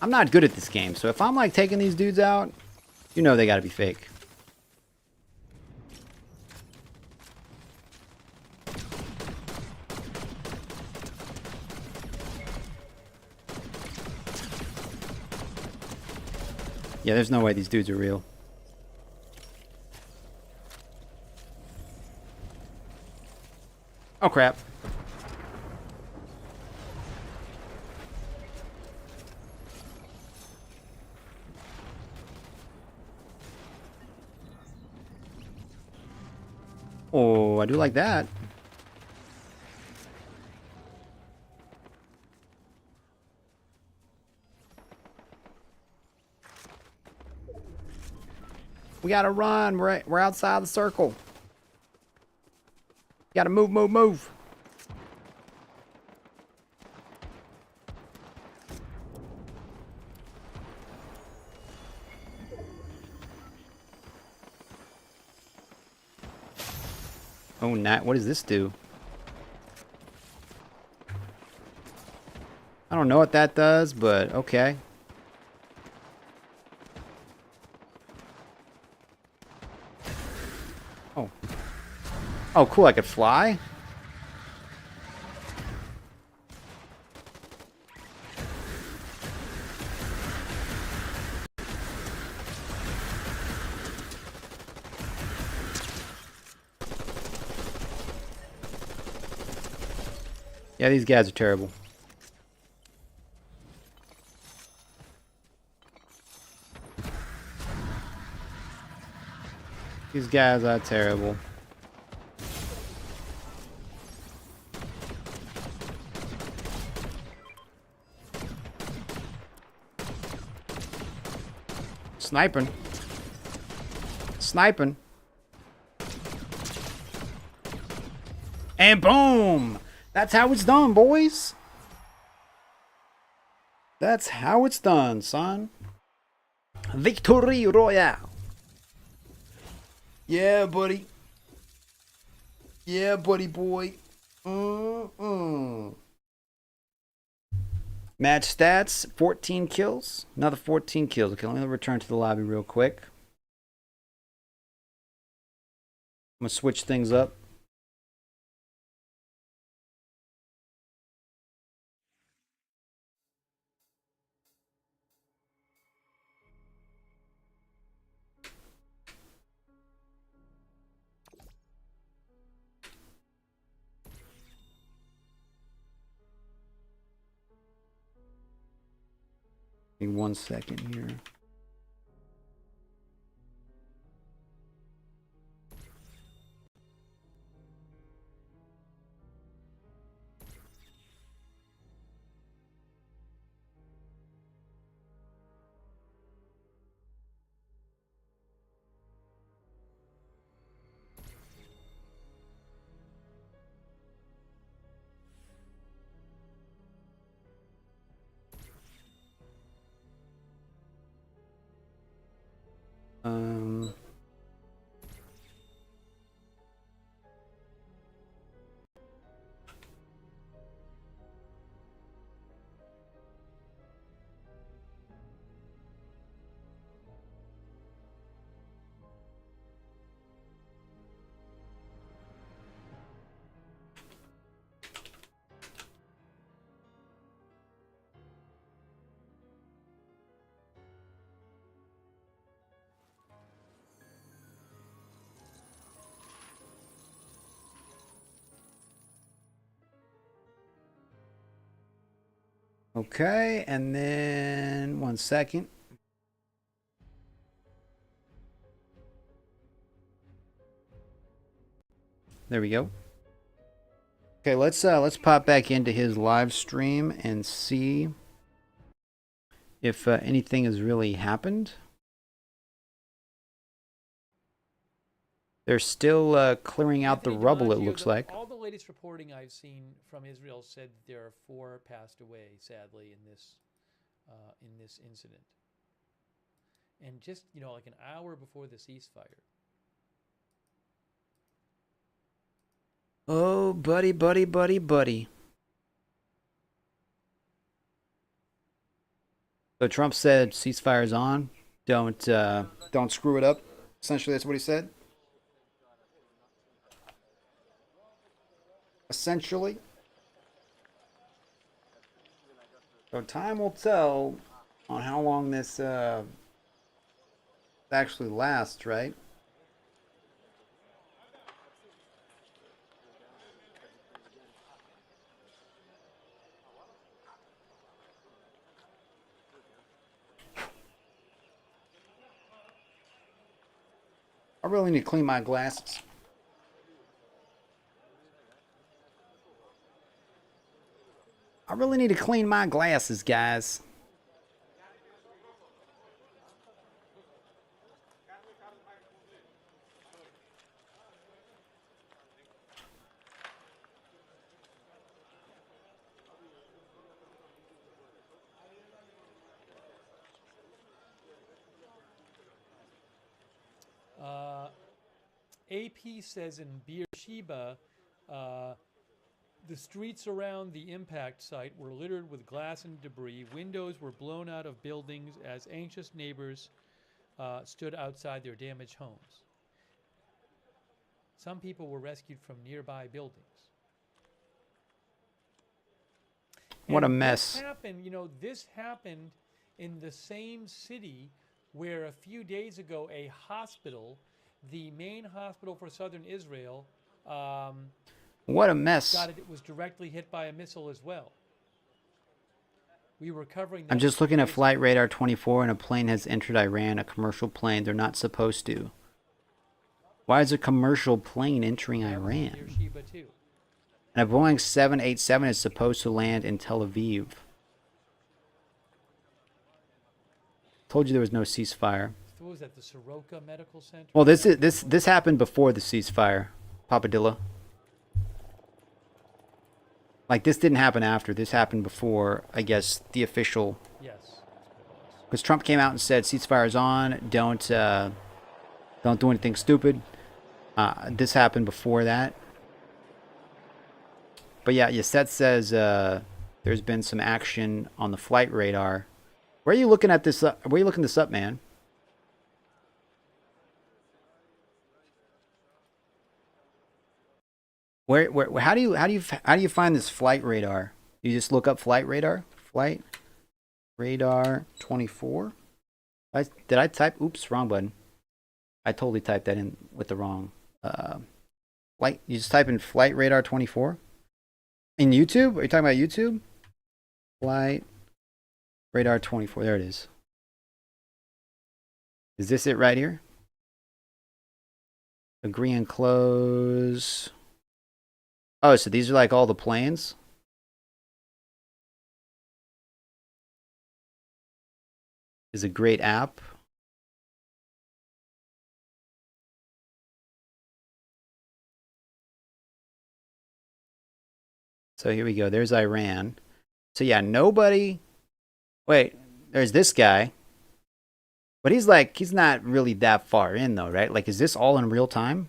I'm not good at this game, so if I'm like taking these dudes out, you know they gotta be fake. Yeah, there's no way these dudes are real. Oh crap. Oh, I do like that. We gotta run. We're outside the circle. Gotta move, move, move. Oh, not. What does this do? I don't know what that does, but okay. Oh. Oh, cool. I could fly? Yeah, these guys are terrible. These guys are terrible. Sniping. Sniping. And boom! That's how it's done, boys. That's how it's done, son. Victory Royale. Yeah, buddy. Yeah, buddy boy. Match stats, 14 kills. Another 14 kills. Okay, let me return to the lobby real quick. I'm going to switch things up. Give me 1 second here. Um, okay, and then 1 second. There we go. Okay, let's pop back into his live stream and see if anything has really happened. They're still clearing out the Anthony rubble, it DiMaggio, looks like. all the latest reporting I've seen from Israel said there are 4 passed away, sadly, in this incident. And just like an hour before the ceasefire. Oh, buddy, buddy, buddy, buddy. So Trump said ceasefire's on. Don't screw it up. Essentially, that's what he said. Essentially. So time will tell on how long this actually lasts, right? I really need to clean my glasses. I really need to clean my glasses, guys. AP says in Beersheba, the streets around the impact site were littered with glass and debris. Windows were blown out of buildings as anxious neighbors stood outside their damaged homes. Some people were rescued from nearby buildings. What a And mess. this happened in the same city where a few days ago a hospital, the main hospital for southern Israel, What a mess. it was directly hit by a missile as well. We were covering that. I'm just looking at flight radar 24 and a plane has entered Iran, a commercial plane. They're not supposed to. Why is a commercial plane entering Iran? Beersheba too. And a Boeing 787 is supposed to land in Tel Aviv. Told you there was no ceasefire. What was that, the Soroka Medical Center? Well, this happened before the ceasefire, Papadilla. Like, this didn't happen after. This happened before, I guess, the official. Yes. Because Trump came out and said ceasefire's on. Don't do anything stupid. This happened before that. But yeah, Yasset says there's been some action on the flight radar. Where are you looking at this? Where are you looking this up, man? Where how do you find this flight radar? You just look up flight radar? Flight radar 24? Did I type? Oops, wrong button. I totally typed that in with the wrong flight. You just type in flight radar 24 in YouTube. Are you talking about YouTube? Flight radar 24. There it is. Is this it right here? Agree and close. Oh, so these are like all the planes? Is a great app. So here we go. There's Iran. So yeah, nobody. Wait, there's this guy. But he's not really that far in though, right? Like, is this all in real time?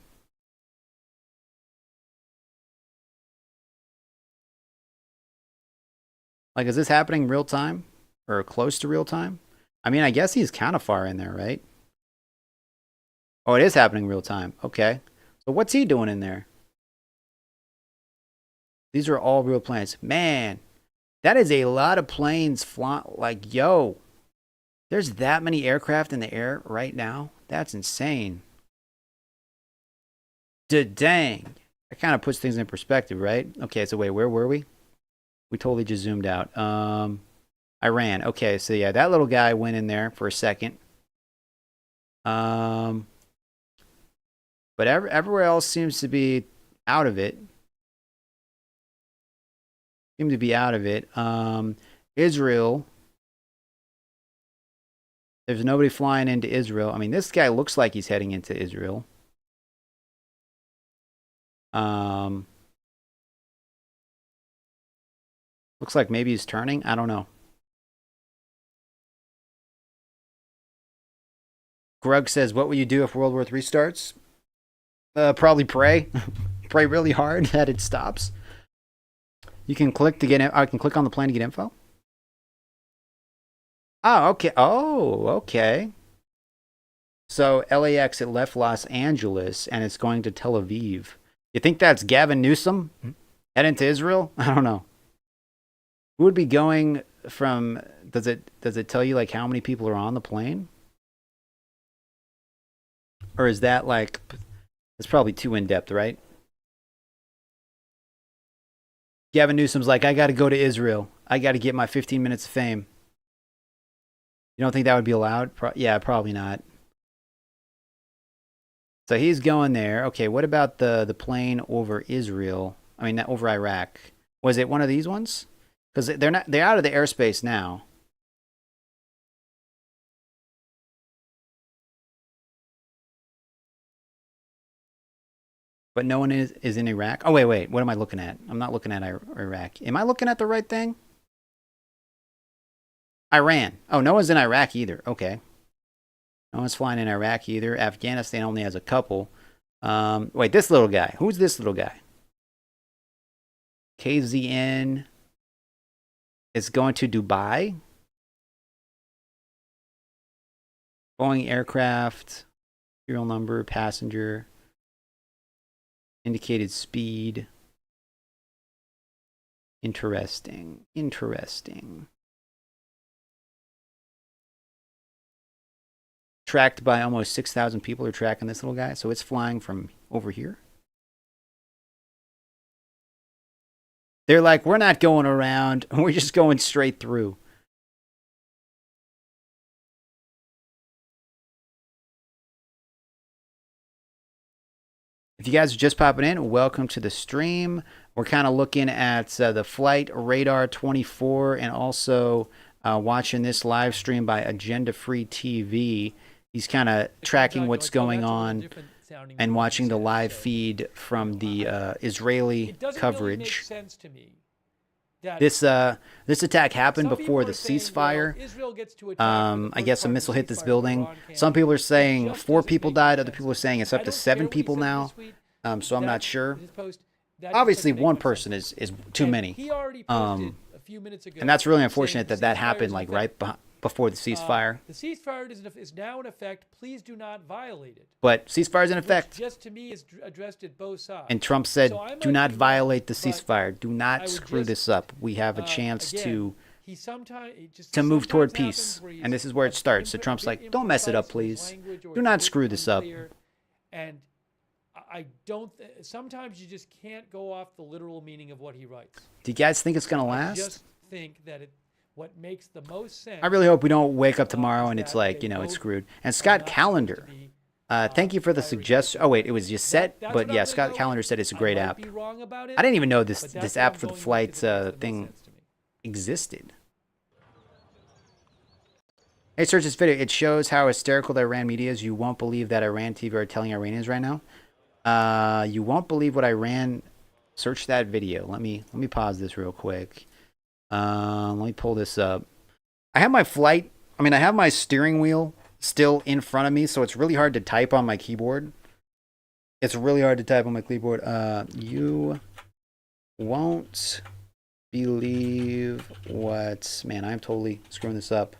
Like, is this happening real time? Or close to real time? I mean, I guess he's kind of far in there, right? Oh, it is happening real time. Okay. So what's he doing in there? These are all real planes. Man, that is a lot of planes flying. Like, yo, there's that many aircraft in the air right now. That's insane. Dang. That kind of puts things in perspective, right? Okay, so wait, where were we? We totally just zoomed out. Iran. Okay, so yeah, that little guy went in there for a second. But everywhere else seems to be out of it. Israel. There's nobody flying into Israel. I mean, this guy looks like he's heading into Israel. Looks like maybe he's turning. I don't know. Grug says, what will you do if World War III starts? Probably pray. Pray really hard that it stops. You can click to get. I can click on the plane to get info. Oh, okay. Oh, okay. So LAX, it left Los Angeles and it's going to Tel Aviv. You think that's Gavin Newsom heading to Israel? I don't know. Who would be going from? Does it tell you like how many people are on the plane? Or is that like? It's probably too in depth, right? Gavin Newsom's like, I got to go to Israel. I got to get my 15 minutes of fame. You don't think that would be allowed? Yeah, probably not. So he's going there. Okay, what about the plane over Israel? I mean, over Iraq. Was it one of these ones? Because they're out of the airspace now. But no one is in Iraq. Oh, wait. What am I looking at? I'm not looking at Iraq. Am I looking at the right thing? Iran. Oh, no one's in Iraq either. Okay. No one's flying in Iraq either. Afghanistan only has a couple. Wait, this little guy. Who's this little guy? KZN is going to Dubai. Boeing aircraft, serial number, passenger, indicated speed. Interesting. Interesting. Tracked by almost 6,000 people are tracking this little guy. So it's flying from over here. They're like, we're not going around. We're just going straight through. If you guys are just popping in, welcome to the stream. We're kind of looking at the Flight Radar 24 and also watching this live stream by Agenda Free TV. He's kind of tracking what's going on and watching the live feed from the Israeli coverage. This attack happened before the ceasefire. I guess a missile hit this building. Some people are saying 4 people died. Other people are saying it's up to 7 people now. So I'm not sure. Obviously, one person is too many. And that's really unfortunate that happened like right before the ceasefire. The ceasefire is now in effect. Please do not violate it. But ceasefire is in effect. Just to me is addressed at both sides. And Trump said, do not violate the ceasefire. Do not screw this up. We have a chance to move toward peace. And this is where it starts. So Trump's like, don't mess it up, please. Do not screw this up. And I don't. Sometimes you just can't go off the literal meaning of what he writes. Do you guys think it's going to last? I just think that what makes the most sense. I really hope we don't wake up tomorrow and it's like, it's screwed. And Scott Callender, thank you for the suggestion. Oh, wait, it was just set. But yeah, Scott Callender said it's a great app. I didn't even know this app for the flight thing existed. Hey, search this video. It shows how hysterical the Iran media is. You won't believe that Iran TV are telling Iranians right now. You won't believe what Iran. Search that video. Let me pause this real quick. Let me pull this up. I have my I have my steering wheel still in front of me, so it's really hard to type on my keyboard. You won't believe what... Man, I'm totally screwing this up.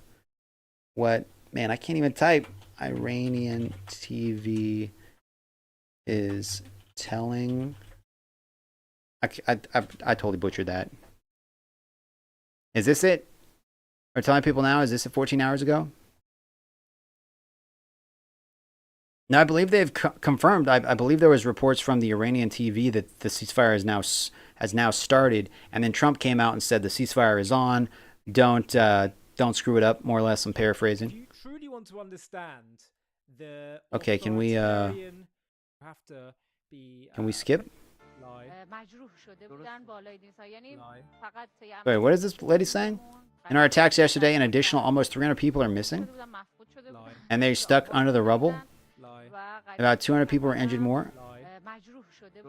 What? Man, I can't even type. Iranian TV is telling... I totally butchered that. Is this it? Or telling people now, is this it 14 hours ago? No, I believe they've confirmed. I believe there was reports from the Iranian TV that the ceasefire has now started, and then Trump came out and said the ceasefire is on. Don't screw it up. More or less, I'm paraphrasing. If you truly want to understand the okay, can we skip? Wait, what is this lady saying? In our attacks yesterday, an additional almost 300 people are missing, and they're stuck under the rubble. About 200 people were injured more.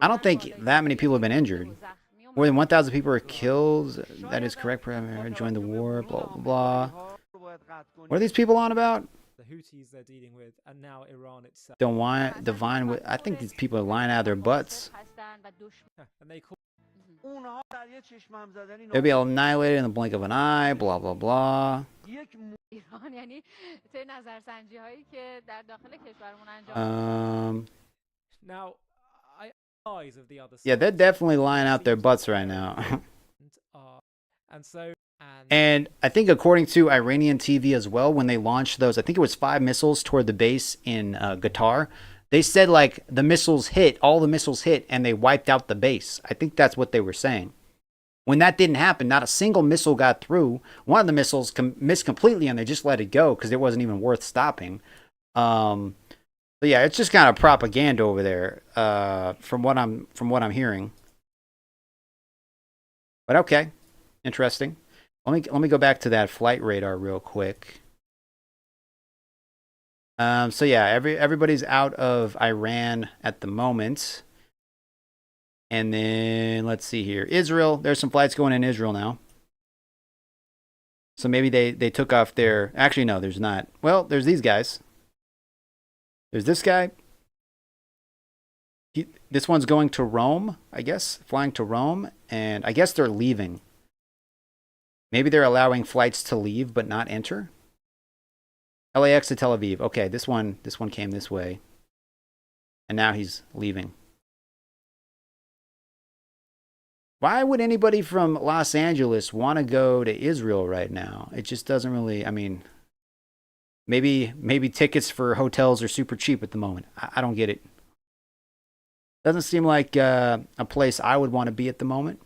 I don't think that many people have been injured. More than 1,000 people were killed. That is correct. Joined the war. Blah blah blah. What are these people on about? The Houthis they're dealing with, and now Iran itself. Divine. I think these people are lying out of their butts. And they call They'll be annihilated in the blink of an eye. Blah blah blah. Now, eyes of the other side. Yeah, they're definitely lying out their butts right now. And I think according to Iranian TV as well, when they launched those, I think it was 5 missiles toward the base in Qatar. They said like all the missiles hit, and they wiped out the base. I think that's what they were saying. When that didn't happen, not a single missile got through. One of the missiles missed completely, and they just let it go because it wasn't even worth stopping. But yeah, it's just kind of propaganda over there, from what I'm hearing. But okay, interesting. Let me go back to that flight radar real quick. So yeah, everybody's out of Iran at the moment. And then let's see here. Israel, there's some flights going in Israel now. So maybe they took off their... Actually, no, there's not. Well, there's these guys. There's this guy. This one's going to Rome, I guess, flying to Rome, and I guess they're leaving. Maybe they're allowing flights to leave but not enter. LAX to Tel Aviv. Okay, this one came this way, and now he's leaving. Why would anybody from Los Angeles want to go to Israel right now? It just doesn't really. I mean, maybe tickets for hotels are super cheap at the moment. I don't get it. Doesn't seem like a place I would want to be at the moment.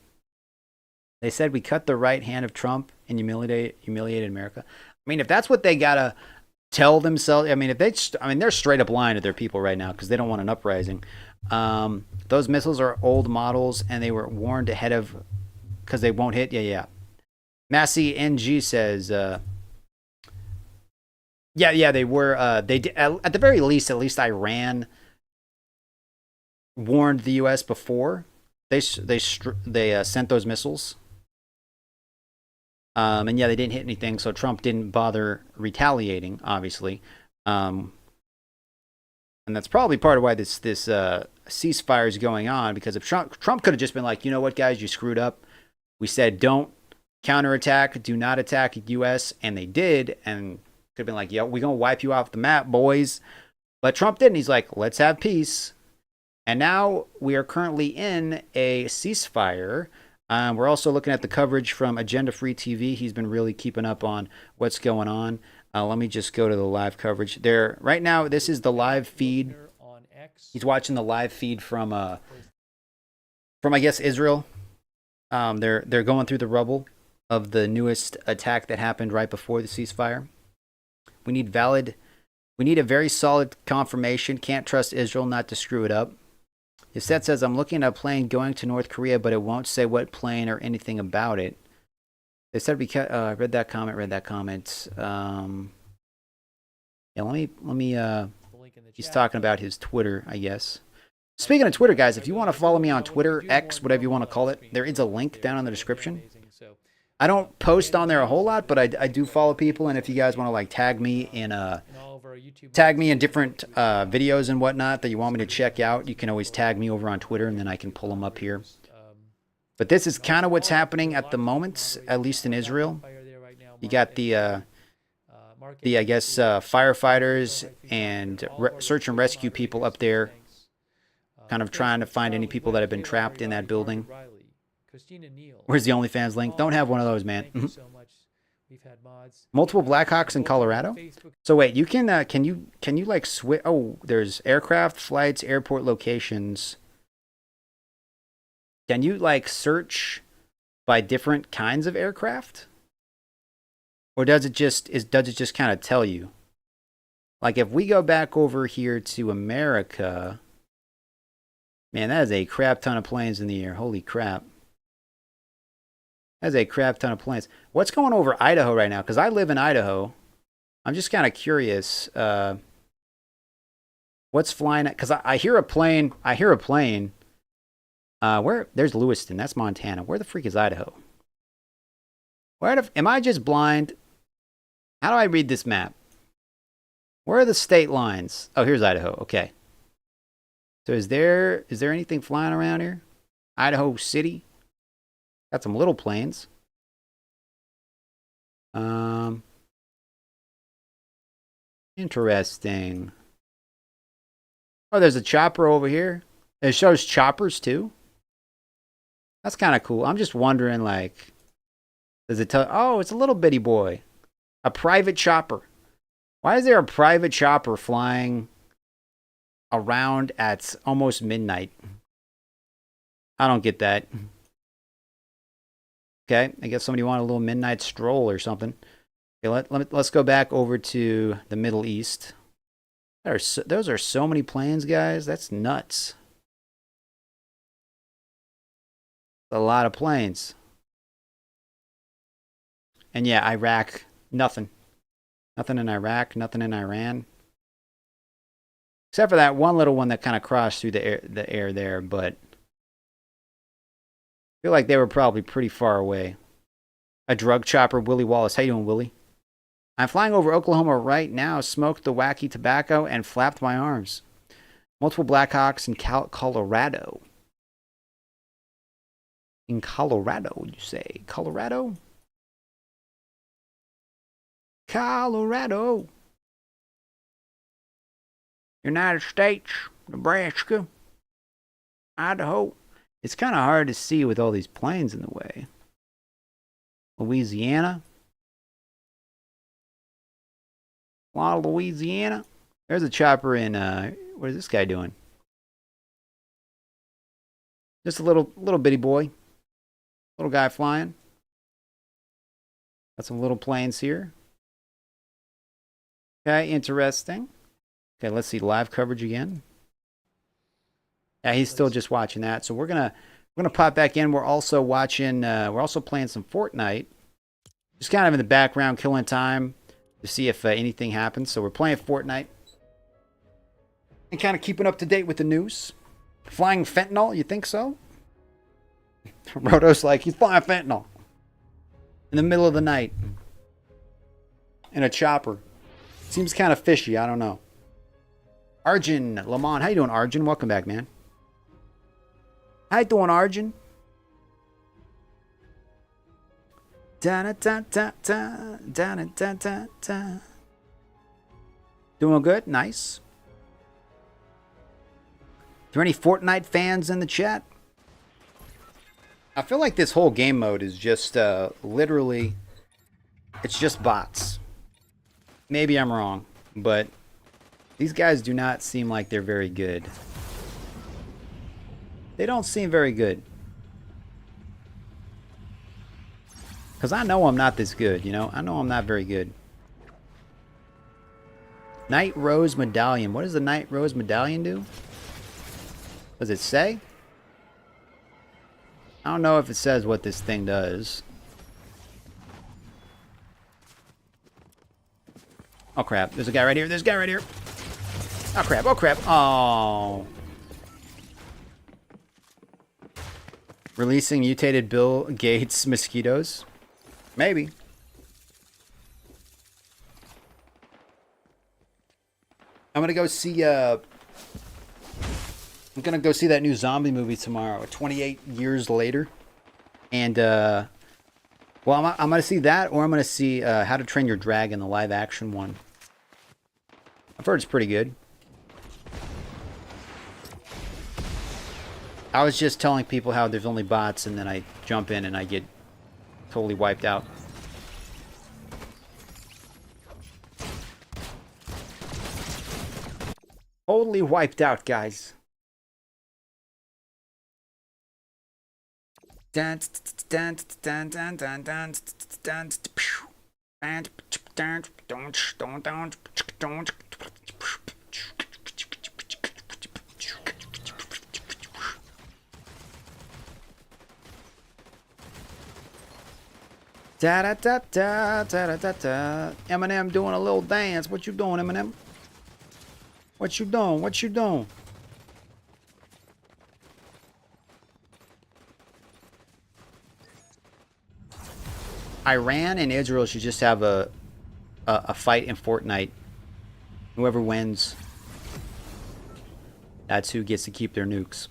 They said we cut the right hand of Trump and humiliated America. I mean, if that's what they gotta tell themselves, I mean, they're straight up lying to their people right now because they don't want an uprising. Those missiles are old models and they were warned ahead of because they won't hit. Yeah. Massey NG says, yeah, they were. They did, at the very least, Iran warned the U.S. before they sent those missiles. And yeah, they didn't hit anything, so Trump didn't bother retaliating, obviously. And that's probably part of why this ceasefire is going on, because if Trump could have just been like, you know what, guys, you screwed up. We said don't counterattack, do not attack U.S., and they did, and could have been like, yo, we're going to wipe you off the map, boys. But Trump didn't. He's like, let's have peace. And now we are currently in a ceasefire. We're also looking at the coverage from Agenda Free TV. He's been really keeping up on what's going on. Let me just go to the live coverage. There, right now, this is the live feed. He's watching the live feed from I guess Israel. They're going through the rubble of the newest attack that happened right before the ceasefire. We need a very solid confirmation. Can't trust Israel not to screw it up. His set says, I'm looking at a plane going to North Korea, but it won't say what plane or anything about it. They said I read that comment. Yeah, let me he's talking about his Twitter, I guess. Speaking of Twitter, guys, if you want to follow me on Twitter, X, whatever you want to call it, there is a link down in the description. I don't post on there a whole lot, but I do follow people, and if you guys want to like tag me in different videos and whatnot that you want me to check out, you can always tag me over on Twitter, and then I can pull them up here. But this is kind of what's happening at the moment, at least in Israel. You got the I guess firefighters and search and rescue people up there, kind of trying to find any people that have been trapped in that building. Where's the OnlyFans link? Don't have one of those, man. Multiple Blackhawks in Colorado. So wait, you can you like switch? Oh, there's aircraft, flights, airport locations. Can you like search by different kinds of aircraft, or does it just kind of tell you? Like if we go back over here to America, man, that is a crap ton of planes in the air. Holy crap. That's a crap ton of planes. What's going over Idaho right now? Because I live in Idaho. I'm just kind of curious. What's flying? Because I hear a plane. Where? There's Lewiston. That's Montana. Where the freak is Idaho? Am I just blind? How do I read this map? Where are the state lines? Oh, here's Idaho. Okay. So is there anything flying around here? Idaho City. Got some little planes. Interesting. Oh, there's a chopper over here. It shows choppers too. That's kind of cool. I'm just wondering, like, does it tell? Oh, it's a little bitty boy. A private chopper. Why is there a private chopper flying around at almost midnight? I don't get that. Okay, I guess somebody wanted a little midnight stroll or something. Okay, let's go back over to the Middle East. Those are so many planes, guys. That's nuts. A lot of planes. And yeah, Iraq, nothing. Nothing in Iraq, nothing in Iran. Except for that one little one that kind of crossed through the air there, but I feel like they were probably pretty far away. A drug chopper, Willie Wallace. How you doing, Willie? I'm flying over Oklahoma right now, smoked the wacky tobacco, and flapped my arms. Multiple Blackhawks in Colorado. In Colorado, you say? Colorado? Colorado. United States. Nebraska. Idaho. It's kind of hard to see with all these planes in the way. Louisiana. A lot of Louisiana. There's a chopper in, what is this guy doing? Just a little bitty boy. Little guy flying. Got some little planes here. Okay, interesting. Okay, let's see live coverage again. Yeah, he's still just watching that. So we're gonna pop back in. We're also watching. We're also playing some Fortnite. Just kind of in the background, killing time to see if anything happens. So we're playing Fortnite and kind of keeping up to date with the news. Flying fentanyl? You think so? Roto's like, he's flying fentanyl in the middle of the night in a chopper. Seems kind of fishy. I don't know. Arjun Lamont, how you doing, Arjun? Welcome back, man. How you doing, Arjun? Doing good? Nice. Are there any Fortnite fans in the chat? I feel like this whole game mode is just literally, it's just bots. Maybe I'm wrong, but these guys do not seem like they're very good. They don't seem very good. Because I know I'm not this good, you know? I know I'm not very good. Night Rose Medallion. What does the Night Rose Medallion do? Does it say? I don't know if it says what this thing does. Oh crap, there's a guy right here, there's a guy right here. Oh crap, oh crap, oh. Releasing mutated Bill Gates mosquitoes? Maybe. I'm gonna go see that new zombie movie tomorrow, 28 years later. And well, I'm gonna see that, or I'm gonna see How to Train Your Dragon, the live action one. I've heard it's pretty good. I was just telling people how there's only bots, and then I jump in and I get totally wiped out. Totally wiped out, guys. Da da da da da da da. Eminem doing a little dance. What you doing, Eminem? What you doing? What you doing? Iran and Israel should just have a fight in Fortnite. Whoever wins, that's who gets to keep their nukes.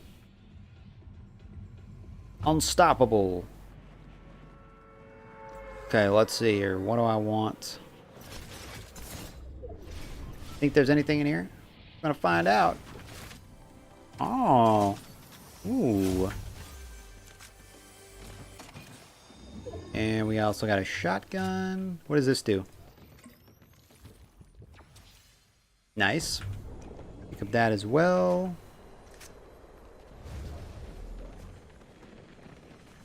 Unstoppable. Okay, let's see here. What do I want? Think there's anything in here? I'm gonna find out. Oh. Ooh. And we also got a shotgun. What does this do? Nice. Pick up that as well.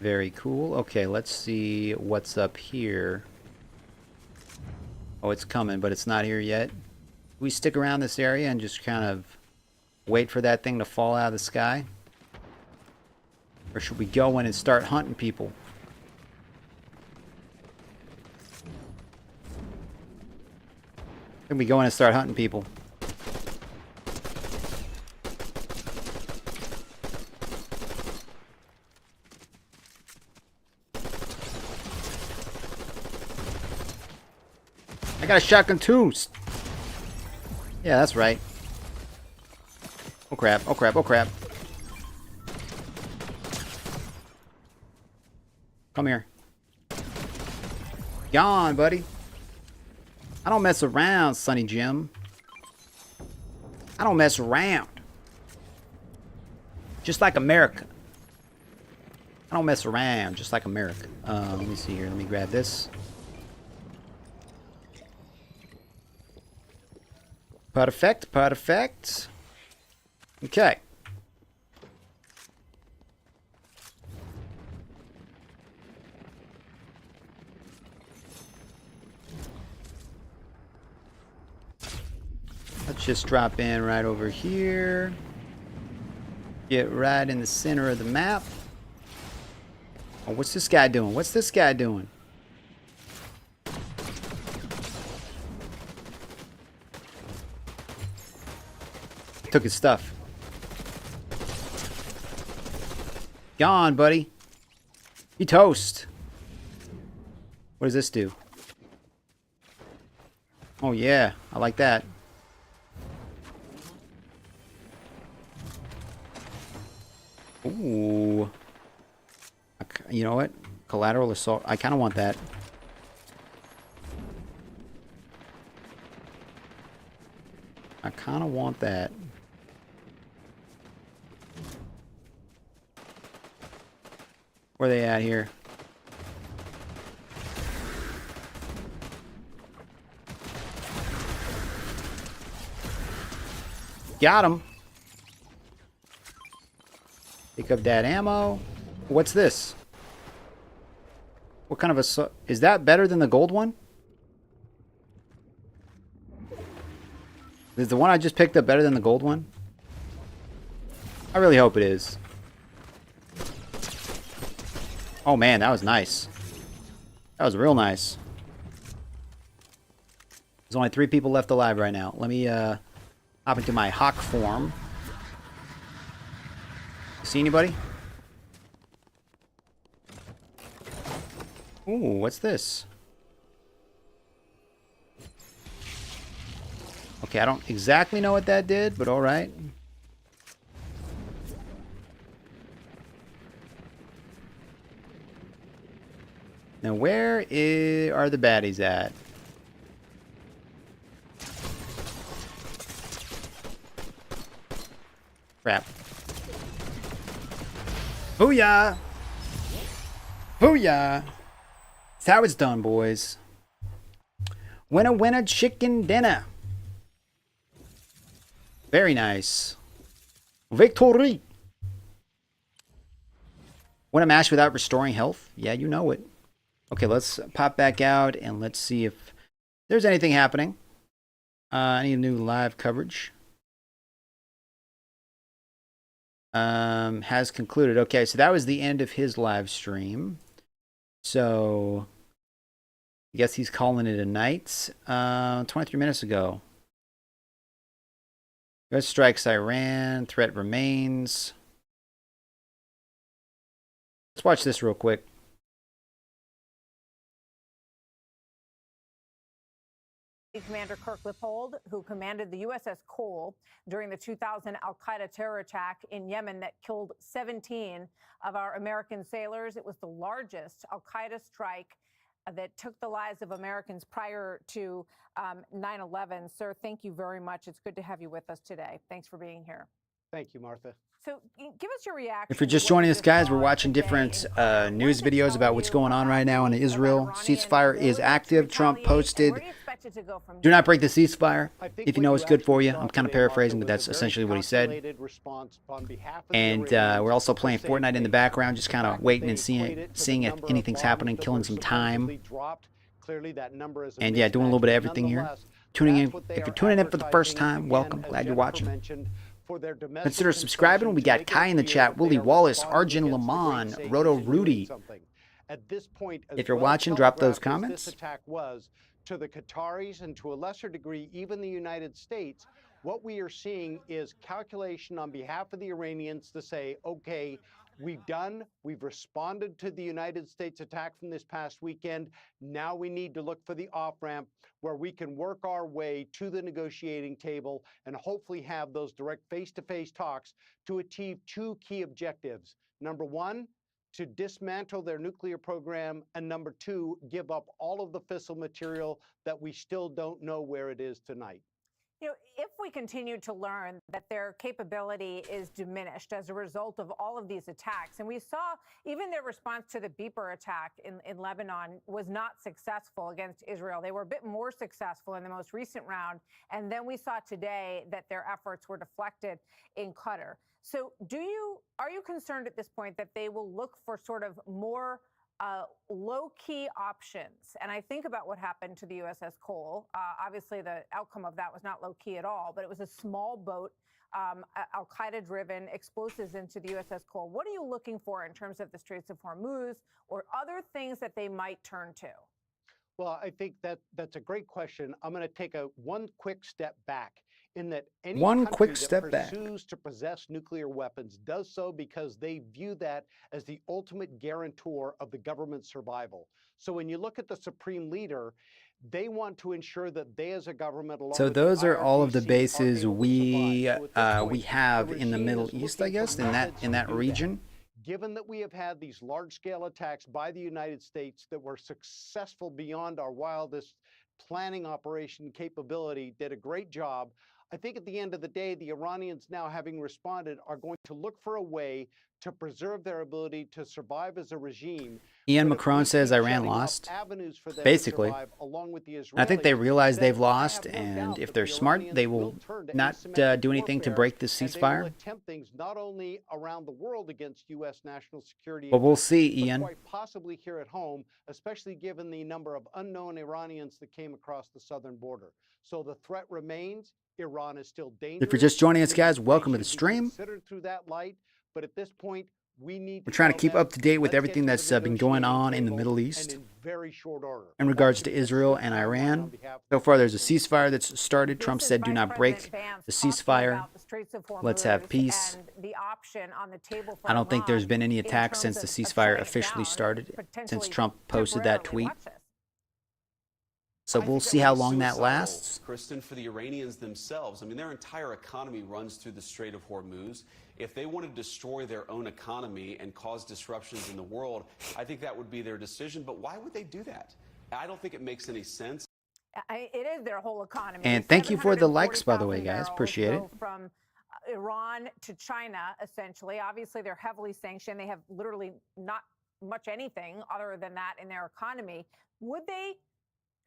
Very cool. Okay, let's see what's up here. Oh, it's coming, but it's not here yet. We stick around this area and just kind of wait for that thing to fall out of the sky? Or should we go in and start hunting people? Should we go in and start hunting people? I got a shotgun too. Yeah, that's right. Oh crap, oh crap, oh crap. Come here. Gone, buddy. I don't mess around, Sonny Jim. I don't mess around. Just like America. I don't mess around, just like America. Let me see here. Let me grab this. Perfect, perfect. Okay. Let's just drop in right over here. Get right in the center of the map. Oh, what's this guy doing? What's this guy doing? Took his stuff. Gone, buddy. You toast. What does this do? Oh, yeah. I like that. Ooh. You know what? Collateral assault. I kind of want that. I kind of want that. Where are they at here? Got him. Pick up that ammo. What's this? What kind of a... Is that better than the gold one? Is the one I just picked up better than the gold one? I really hope it is. Oh man, that was nice. That was real nice. There's only 3 people left alive right now. Let me hop into my hawk form. See anybody? Ooh, what's this? Okay, I don't exactly know what that did, but alright. Now, where are the baddies at? Crap. Booyah! Booyah! That's how it's done, boys. Winner, winner, chicken dinner. Very nice. Victory! Win a match without restoring health? Yeah, you know it. Okay, let's pop back out and let's see if there's anything happening. Any new live coverage? Has concluded. Okay, so that was the end of his live stream. So, I guess he's calling it a night. 23 minutes ago. US strikes Iran. Threat remains. Let's watch this real quick. Commander Kirk Lippold, who commanded the USS Cole during the 2000 al-Qaeda terror attack in Yemen that killed 17 of our American sailors. It was the largest al-Qaeda strike that took the lives of Americans prior to 9/11. Sir, thank you very much. It's good to have you with us today. Thanks for being here. Thank you, Martha. So give us your reaction. If you're just joining us, guys, we're watching different news videos about what's going on right now in Israel. Ceasefire is active. Trump posted, "Do not break the ceasefire if you know it's good for you." I'm kind of paraphrasing, but that's essentially what he said. And we're also playing Fortnite in the background, just kind of waiting and seeing if anything's happening, killing some time. And yeah, doing a little bit of everything here. Tuning in. If you're tuning in for the first time, welcome. Glad you're watching. Consider subscribing. We got Kai in the chat, Willie Wallace, Arjun Lamont, Roto Rudy. If you're watching, drop those comments. To the Qataris and to a lesser degree, even the United States, what we are seeing is calculation on behalf of the Iranians to say, okay, We've responded to the United States attack from this past weekend. Now we need to look for the off-ramp where we can work our way to the negotiating table and hopefully have those direct face-to-face talks to achieve two key objectives. Number one, to dismantle their nuclear program, and number two, give up all of the fissile material that we still don't know where it is tonight. You know, if we continue to learn that their capability is diminished as a result of all of these attacks, and we saw even their response to the Beeper attack in Lebanon was not successful against Israel. They were a bit more successful in the most recent round. And then we saw today that their efforts were deflected in Qatar. So are you concerned at this point that they will look for sort of more low-key options? And I think about what happened to the USS Cole. Obviously, the outcome of that was not low-key at all, but it was a small boat, Al-Qaeda-driven, explosives into the USS Cole. What are you looking for in terms of the Straits of Hormuz or other things that they might turn to? Well, I think that's a great question. I'm going to take one quick step back. In that any country that pursues to possess nuclear weapons does so because they view that as the ultimate guarantor of the government's survival. So when you look at the supreme leader, they want to ensure that they as a government, along so with those the are all of the IRGC, bases are able to we survive. So at this we point, have the in the regime Middle is East, I looking guess, for in methods that to do region. Given that we have had these large-scale attacks by the United States that were successful beyond our wildest planning operation capability, did a great job. I think at the end of the day, the Iranians now, having responded, are going to look for a way to preserve their ability to survive as a regime. Ian But if Macron we says keep Iran shutting up lost, avenues for them basically. to survive, along with the Israelis, I think they realize then they've I lost, have no and doubt if that they're the smart, Iranians they will turn to not asymmetric do anything to warfare, break the and they will ceasefire. attempt things not only around the world against U.S. national security But we'll interests, see, but Ian. quite possibly here at home, especially given the number of unknown Iranians that came across the southern border. So the threat remains. Iran is still dangerous. If you're just joining us, guys, They welcome to the should be stream. considered through that light, but at this point, we need We're trying to tell keep them, up to date with let's everything get to that's the been going negotiating on in the table, Middle and East in very short order. in regards to Israel and Iran. So far, there's a ceasefire that's started. Trump said, "Do not break the ceasefire. Let's have peace." The option on the table for I don't think there's Iran been any in attacks terms since the of ceasefire shutting officially down, started, since potentially Trump posted that temporarily. tweet. Watch this. So I we'll think that see would how be long that suicidal, lasts. Kristen, for the Iranians themselves. I mean, their entire economy runs through the Strait of Hormuz. If they want to destroy their own economy and cause disruptions in the world, I think that would be their decision. But why would they do that? I don't think it makes any sense. It is their whole economy. And thank you for the likes, by the way, guys. Appreciate it. From Iran to China, essentially. Obviously, they're heavily sanctioned. They have literally not much anything other than that in their economy. Would they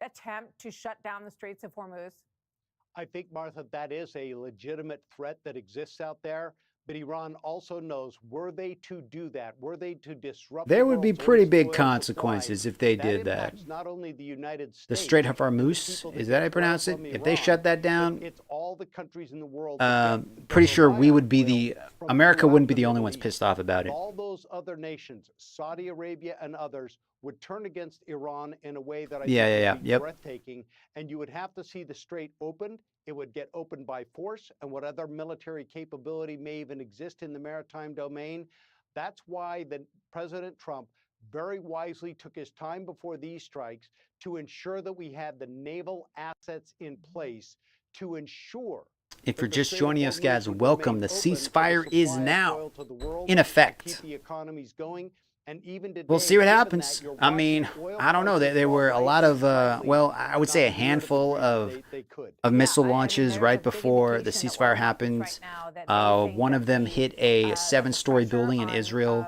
attempt to shut down the Straits of Hormuz? I think, Martha, that is a legitimate threat that exists out there. But Iran also knows, were they to do that, were they to disrupt There the would be world's pretty oil big supply, consequences if they did that. impacts not only the United States, The Strait of the Hormuz, people is that how you get pronounce oil it? from If they Iran, shut that but down, it's all the countries in the world. that pretty sure we rely would on be oil the from America throughout wouldn't be the the only Middle ones East. pissed off about it. All those other nations, Saudi Arabia and others, would turn against Iran in a way that I think would be breathtaking. And you would have to see the strait opened. It would get opened by force, and what other military capability may even exist in the maritime domain. That's why President Trump very wisely took his time before these strikes to ensure that we had the naval assets in place to ensure. If you're just joining us, guys, welcome. The ceasefire is now in effect. Keep the economies going. And even today, We'll see what given happens. that, you're I mean, watching oil I don't know. prices There were a fall lot of, slightly, well, I would say a not to the handful degree they could. of missile I mean, launches there's right a big before the indication that ceasefire oil markets happened. right now that they think One that of them the, hit a that the 7-story pressure building in on, Israel,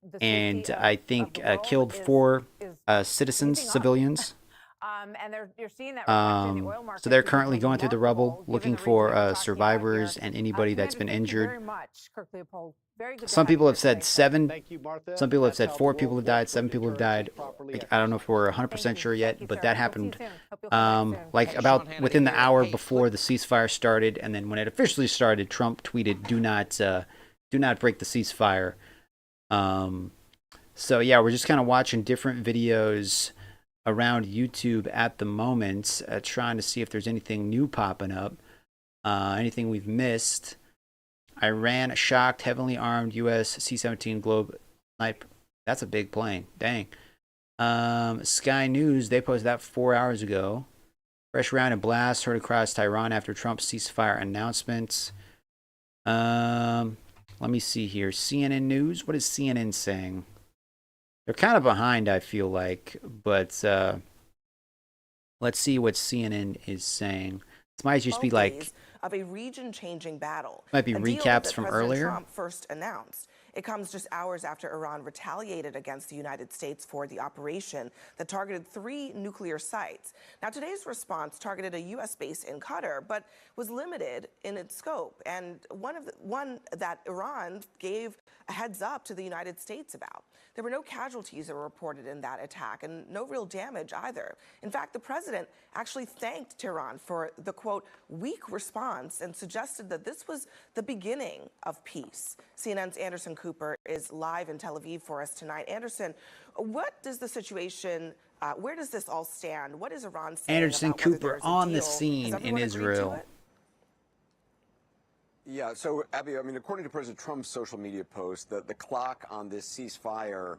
the safety and of I think the world killed is 4 is citizens, heating up. civilians. And you're seeing that reflected in the oil market. So they're which is currently going through the rubble, remarkable, looking given the region for we're talking about survivors here. and anybody that's been Commander, thank you injured. very much, Kirk Leopold. Very good to Some have you people here have said today, sir. 7. Thank you, Martha. Some people have That's said how 4 the people world have died. works 7 when people have deterrence died. is properly I don't know if we're Thank 100% you. sure Thank yet, you, but sir. that We'll see you happened soon. Hope you'll come back soon. like Thank you. about within the hour before the ceasefire started, and then when it officially started, Trump tweeted, "Do not break the ceasefire." So yeah, we're just kind of watching different videos around YouTube at the moment, trying to see if there's anything new popping up, anything we've missed. Iran shocked heavily armed U.S. C-17 Globe sniper. That's a big plane. Dang. Sky News, they posted that 4 hours ago. Fresh round of blasts heard across Tehran after Trump's ceasefire announcements. Let me see here. CNN News. What is CNN saying? They're kind of behind, I feel like. But let's see what CNN is saying. This might just be like of a region-changing battle. Might be recaps from earlier. Trump first announced. It comes just hours after Iran retaliated against the United States for the operation that targeted 3 nuclear sites. Now, today's response targeted a U.S. base in Qatar, but was limited in its scope, and one that Iran gave a heads up to the United States about. There were no casualties that were reported in that attack, and no real damage either. In fact, the president actually thanked Tehran for the, quote, weak response and suggested that this was the beginning of peace. CNN's Anderson Cooper is live in Tel Aviv for us tonight. Anderson, what does the situation, where does this all stand? What is Iran saying Anderson about whether Cooper there's a on the deal? scene Has in everyone agreed to Israel. it? Yeah, so, Abby, I mean, according to President Trump's social media post, the clock on this ceasefire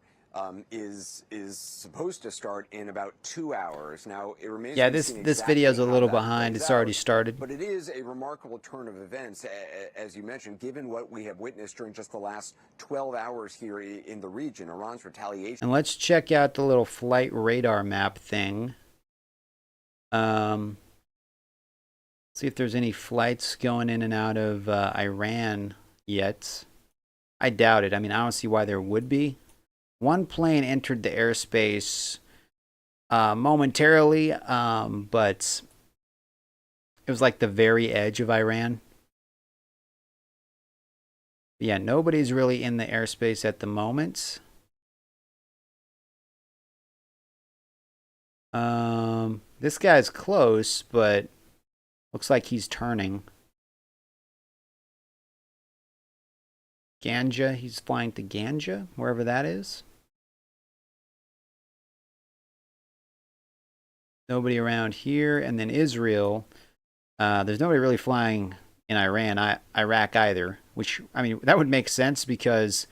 is supposed to start in about 2 hours. Now, it remains Yeah, to be this seen this exactly video's a how little that behind. plays It's already out. started. But it is a remarkable turn of events, as you mentioned, given what we have witnessed during just the last 12 hours here in the region, Iran's retaliation. And let's check out the little flight radar map thing. See if there's any flights going in and out of Iran yet. I doubt it. I mean, I don't see why there would be. One plane entered the airspace momentarily, but it was like the very edge of Iran. Yeah, nobody's really in the airspace at the moment. This guy's close, but looks like he's turning. Ganja, he's flying to Ganja, wherever that is. Nobody around here. And then Israel, there's nobody really flying in Iraq either, which, I mean, that would make sense because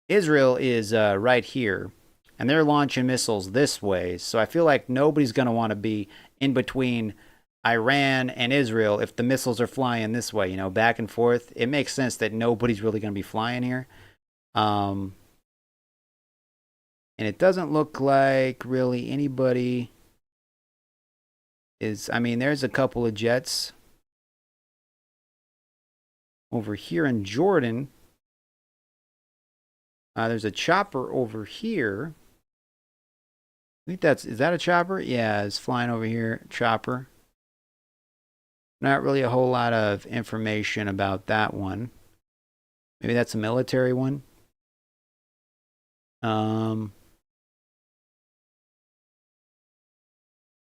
Israel is right here, and they're launching missiles this way. So I feel like nobody's going to want to be in between Iran and Israel if the missiles are flying this way, you know, back and forth. It makes sense that nobody's really going to be flying here. And it doesn't look like really anybody is, I mean, there's a couple of jets over here in Jordan. There's a chopper over here. I think is that a chopper? Yeah, it's flying over here, chopper. Not really a whole lot of information about that one. Maybe that's a military one.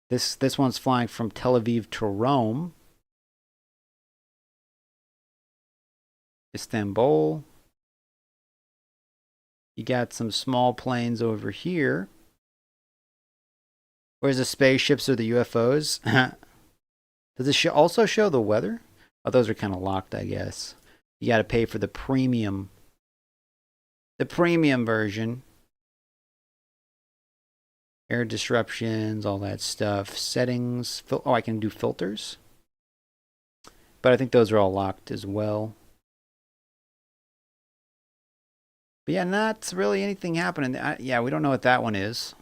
This one's flying from Tel Aviv to Rome. Istanbul. You got some small planes over here. Where's the spaceships or the UFOs? Does it also show the weather? Oh, those are kind of locked, I guess. You got to pay for the premium. The premium version. Air disruptions, all that stuff. Settings. Oh, I can do filters. But I think those are all locked as well. But yeah, not really anything happening. Yeah, we don't know what that one is.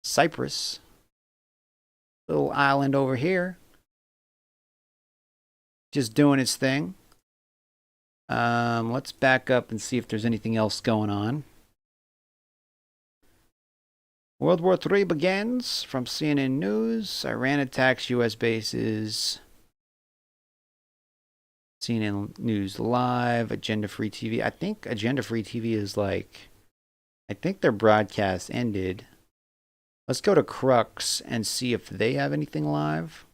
Cyprus. Little island over here. Just doing its thing. Let's back up and see if there's anything else going on. World War III begins from CNN News. Iran attacks U.S. bases. CNN News Live. Agenda Free TV. I think Agenda Free TV is like, I think their broadcast ended. Let's go to Crux and see if they have anything live.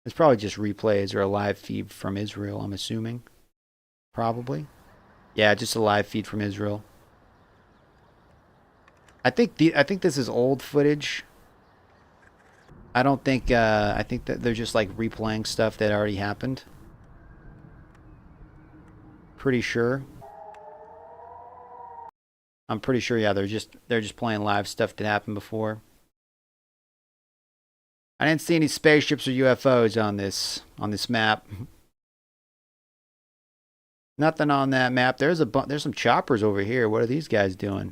It's probably just replays or a live feed from Israel, I'm assuming. Probably. Yeah, just a live feed from Israel. I think this is old footage. I don't think, I think that they're just like replaying stuff that already happened. Pretty sure. I'm pretty sure, yeah, they're just playing live stuff that happened before. I didn't see any spaceships or UFOs on this map. Nothing on that map. There's some choppers over here. What are these guys doing?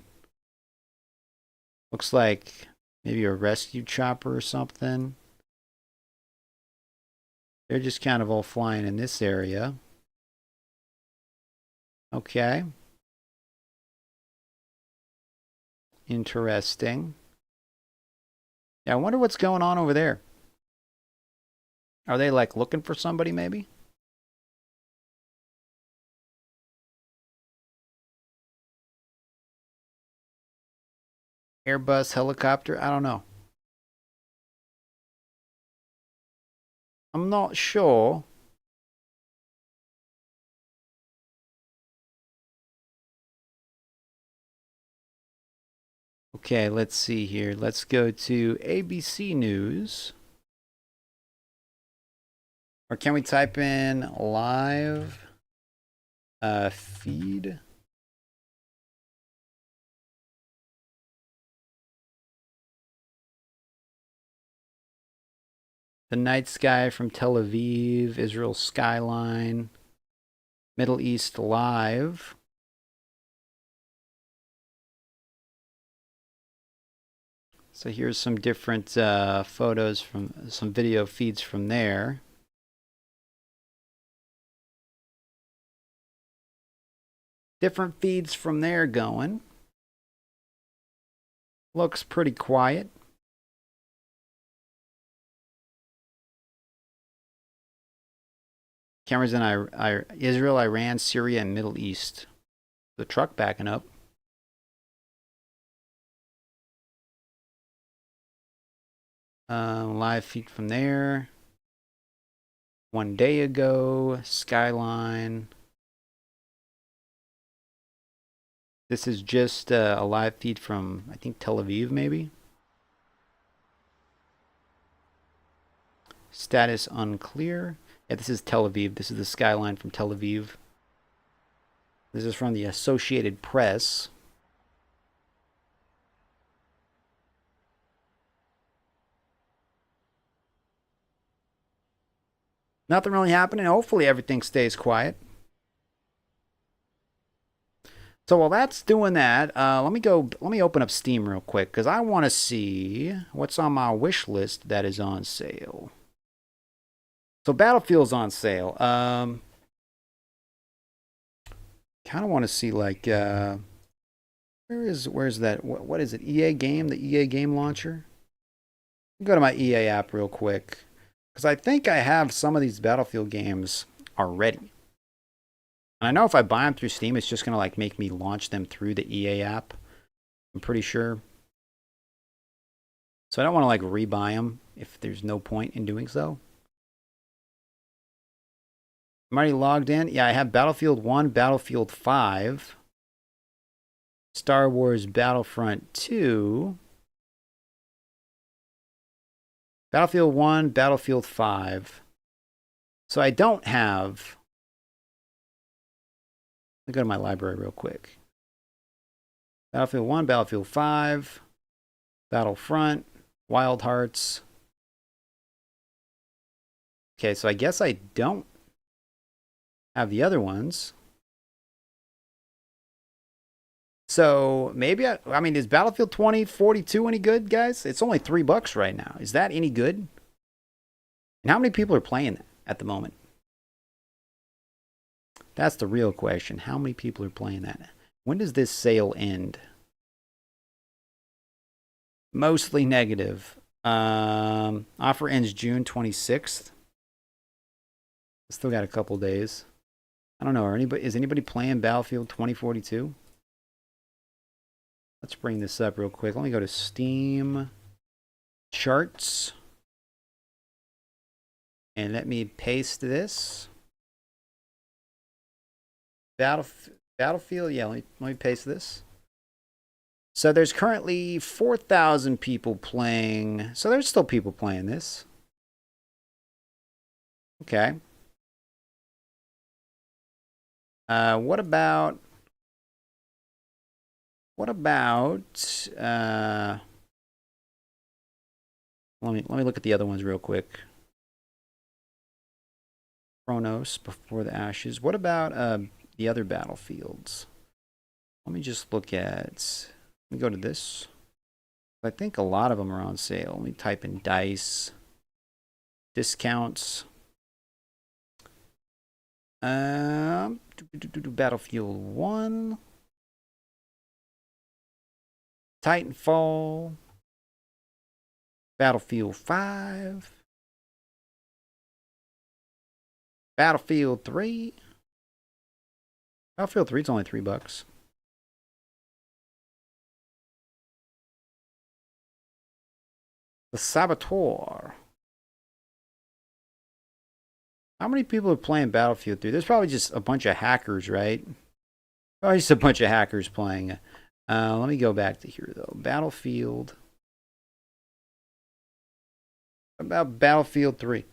Looks like maybe a rescue chopper or something. They're just kind of all flying in this area. Okay. Interesting. Yeah, I wonder what's going on over there. Are they like looking for somebody maybe? Airbus, helicopter? I don't know. I'm not sure. Okay, let's see here. Let's go to ABC News. Or can we type in live feed? The night sky from Tel Aviv, Israel skyline, Middle East live. So here's some different photos from some video feeds from there. Different feeds from there going. Looks pretty quiet. Cameras in Israel, Iran, Syria, and Middle East. The truck backing up. Live feed from there. 1 day ago, skyline. This is just a live feed from, I think, Tel Aviv, maybe. Status unclear. Yeah, this is Tel Aviv. This is the skyline from Tel Aviv. This is from the Associated Press. Nothing really happening. Hopefully everything stays quiet. So while that's doing that, let me open up Steam real quick because I want to see what's on my wish list that is on sale. So Battlefield's on sale. Kind of want to see like where's that? What is it? EA game, the EA game launcher. Go to my EA app real quick because I think I have some of these Battlefield games already. And I know if I buy them through Steam, it's just going to like make me launch them through the EA app. I'm pretty sure. So I don't want to like rebuy them if there's no point in doing so. I'm already logged in. Yeah, I have Battlefield 1, Battlefield 5, Star Wars Battlefront 2, Battlefield 1, Battlefield 5. So I don't have... Let me go to my library real quick. Battlefield 1, Battlefield 5, Battlefront, Wild Hearts. Okay, so I guess I don't have the other ones. So maybe I mean, is Battlefield 2042 any good, guys? It's only $3 right now. Is that any good? And how many people are playing that at the moment? That's the real question. How many people are playing that? When does this sale end? Mostly negative. Offer ends June 26th. Still got a couple days. I don't know. Is anybody playing Battlefield 2042? Let's bring this up real quick. Let me go to Steam charts. And let me paste this. Battlefield, yeah, let me paste this. So there's currently 4,000 people playing. So there's still people playing this. Okay. What about let me look at the other ones real quick. Chronos, Before the Ashes. What about the other battlefields? Let me just look at. Let me go to this. I think a lot of them are on sale. Let me type in dice discounts. Battlefield 1, Titanfall, Battlefield 5, Battlefield 3. Battlefield 3 is only $3. The Saboteur. How many people are playing Battlefield 3? There's probably just a bunch of hackers, right? Probably just a bunch of hackers playing. Let me go back to here, though. Battlefield. What about Battlefield 3?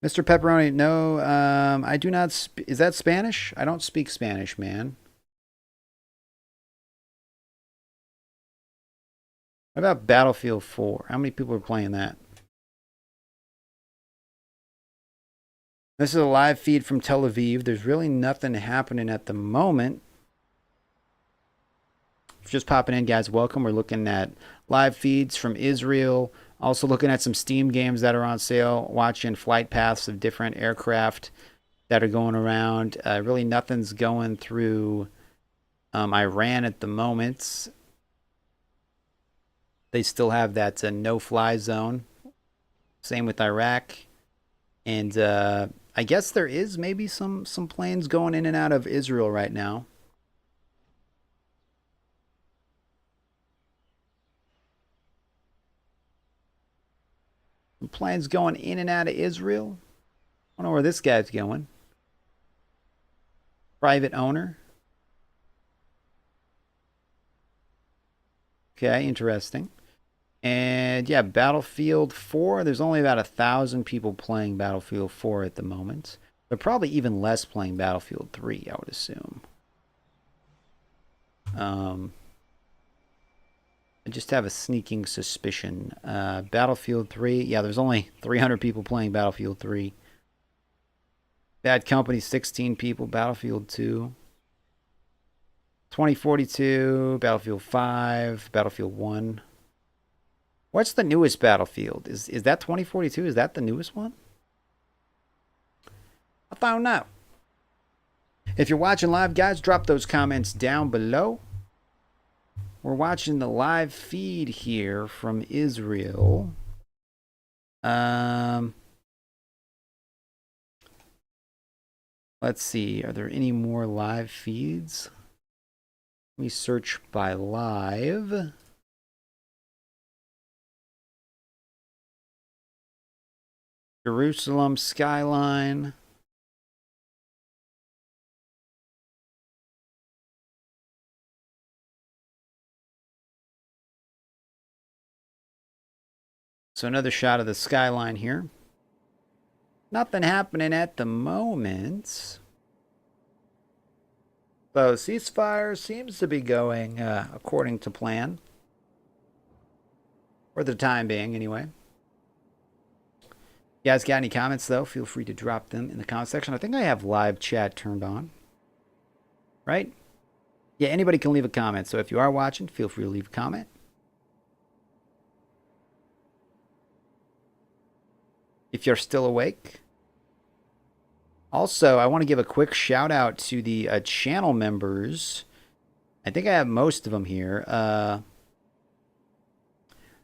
Mr. Pepperoni, no, I do not. Is that Spanish? I don't speak Spanish, man. What about Battlefield 4? How many people are playing that? This is a live feed from Tel Aviv. There's really nothing happening at the moment. Just popping in, guys, welcome. We're looking at live feeds from Israel. Also looking at some Steam games that are on sale. Watching flight paths of different aircraft that are going around. Really nothing's going through Iran at the moment. They still have that no-fly zone. Same with Iraq. And I guess there is maybe some planes going in and out of Israel right now. Some planes going in and out of Israel. I don't know where this guy's going. Private owner. Okay, interesting. And yeah, Battlefield 4, there's only about 1,000 people playing Battlefield 4 at the moment. They're probably even less playing Battlefield 3, I would assume. I just have a sneaking suspicion. Battlefield 3, yeah, there's only 300 people playing Battlefield 3. Bad Company, 16 people. Battlefield 2. 2042, Battlefield 5, Battlefield 1. What's the newest Battlefield? Is that 2042? Is that the newest one? I found out. If you're watching live, guys, drop those comments down below. We're watching the live feed here from Israel. Let's see. Are there any more live feeds? Let me search by live. Jerusalem skyline. So another shot of the skyline here. Nothing happening at the moment. So ceasefire seems to be going according to plan. For the time being, anyway. You guys got any comments, though? Feel free to drop them in the comment section. I think I have live chat turned on. Right? Yeah, anybody can leave a comment. So if you are watching, feel free to leave a comment. If you're still awake. Also, I want to give a quick shout out to the channel members. I think I have most of them here.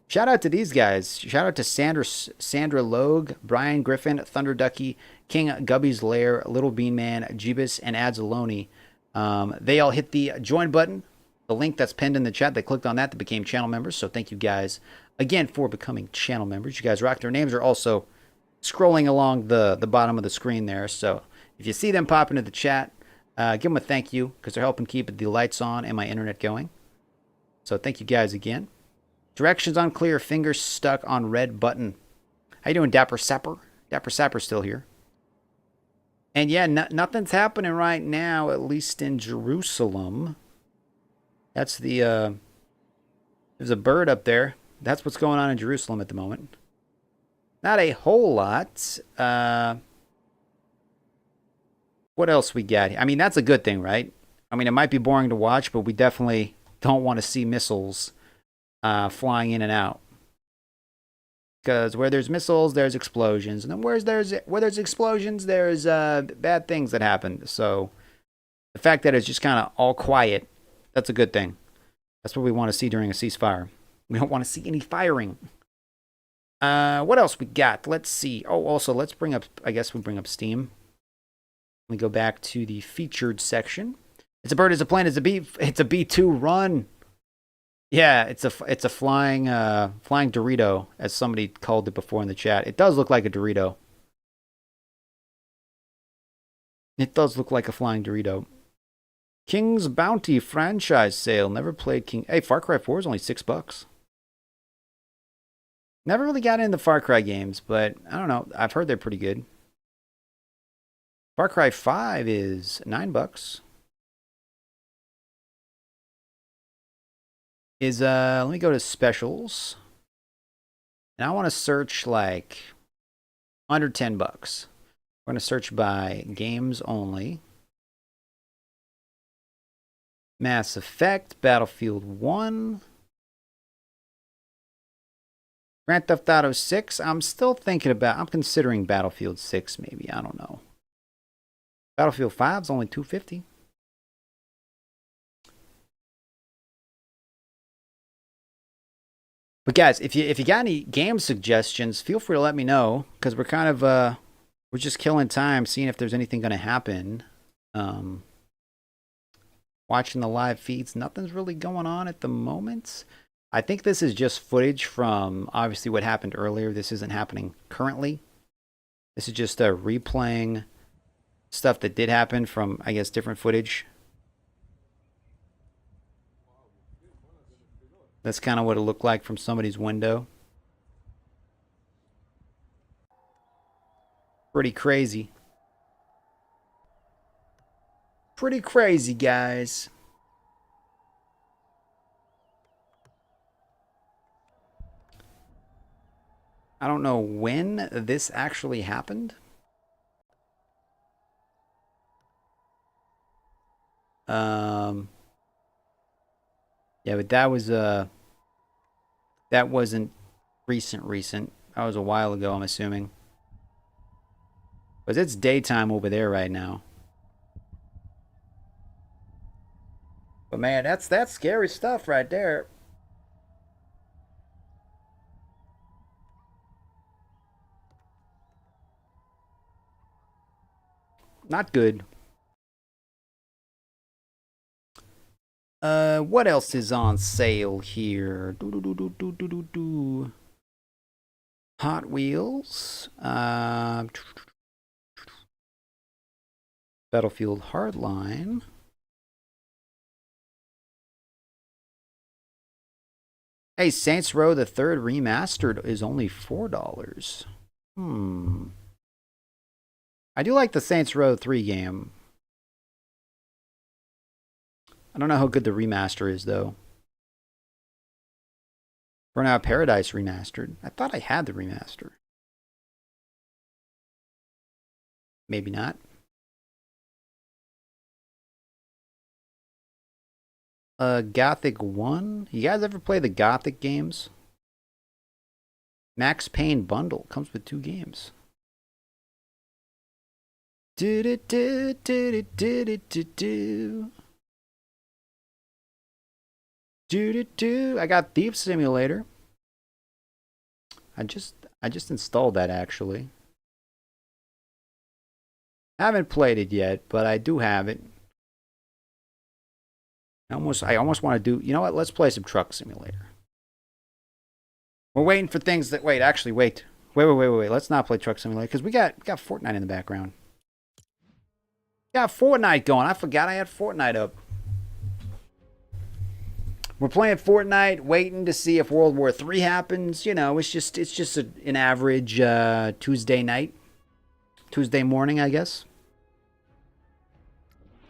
Shout out to these guys. Shout out to Sandra Logue, Brian Griffin, Thunder Ducky, King Gubby's Lair, Little Bean Man, Jeebus, and Adzaloni. They all hit the join button, the link that's pinned in the chat. They clicked on that. They became channel members. So thank you guys again for becoming channel members. You guys rock. Their names are also scrolling along the bottom of the screen there. So if you see them pop into the chat, give them a thank you because they're helping keep the lights on and my internet going. So thank you guys again. Directions unclear. Fingers stuck on red button. How you doing, Dapper Sapper? Dapper Sapper's still here. And yeah, nothing's happening right now, at least in Jerusalem. That's the, there's a bird up there. That's what's going on in Jerusalem at the moment. Not a whole lot. What else we got here? I mean, that's a good thing, right? I mean, it might be boring to watch, but we definitely don't want to see missiles flying in and out. Because where there's missiles, there's explosions. And then where there's explosions, there's bad things that happen. So the fact that it's just kind of all quiet, that's a good thing. That's what we want to see during a ceasefire. We don't want to see any firing. What else we got? Let's see. Oh, also, let's bring up, I guess we'll bring up Steam. Let me go back to the featured section. It's a bird, it's a plane, it's a B2, run. Yeah, it's a flying Dorito, as somebody called it before in the chat. It does look like a Dorito. It does look like a flying Dorito. King's Bounty franchise sale. Never played King. Hey, Far Cry 4 is only $6. Never really got into Far Cry games, but I don't know. I've heard they're pretty good. Far Cry 5 is $9. Let me go to specials. And I want to search like under $10. We're going to search by games only. Mass Effect, Battlefield 1. Grand Theft Auto 6. I'm considering Battlefield 6 maybe. I don't know. Battlefield 5 is only $250. But guys, if you got any game suggestions, feel free to let me know, because we're kind of we're just killing time, seeing if there's anything going to happen. Watching the live feeds, nothing's really going on at the moment. I think this is just footage from obviously what happened earlier. This isn't happening currently. This is just replaying stuff that did happen from, I guess, different footage. That's kind of what it looked like from somebody's window. Pretty crazy. Pretty crazy, guys. I don't know when this actually happened. Yeah, but that wasn't recent. That was a while ago, I'm assuming. But it's daytime over there right now. But man, that's scary stuff right there. Not good. What else is on sale here? Hot Wheels. Battlefield Hardline. Hey, Saints Row the Third Remastered is only $4. I do like the Saints Row 3 game. I don't know how good the remaster is, though. Burnout Paradise Remastered. I thought I had the remaster. Maybe not. Gothic 1. You guys ever play the Gothic games? Max Payne bundle. Comes with 2 games. I got Thief Simulator. I just installed that, actually. I haven't played it yet, but I do have it. I almost want to do, you know what? Let's play some Truck Simulator. We're waiting for things that wait. Let's not play Truck Simulator because we got Fortnite in the background. Got Fortnite going. I forgot I had Fortnite up. We're playing Fortnite, waiting to see if World War III happens. You know, it's just an average Tuesday night, Tuesday morning, I guess.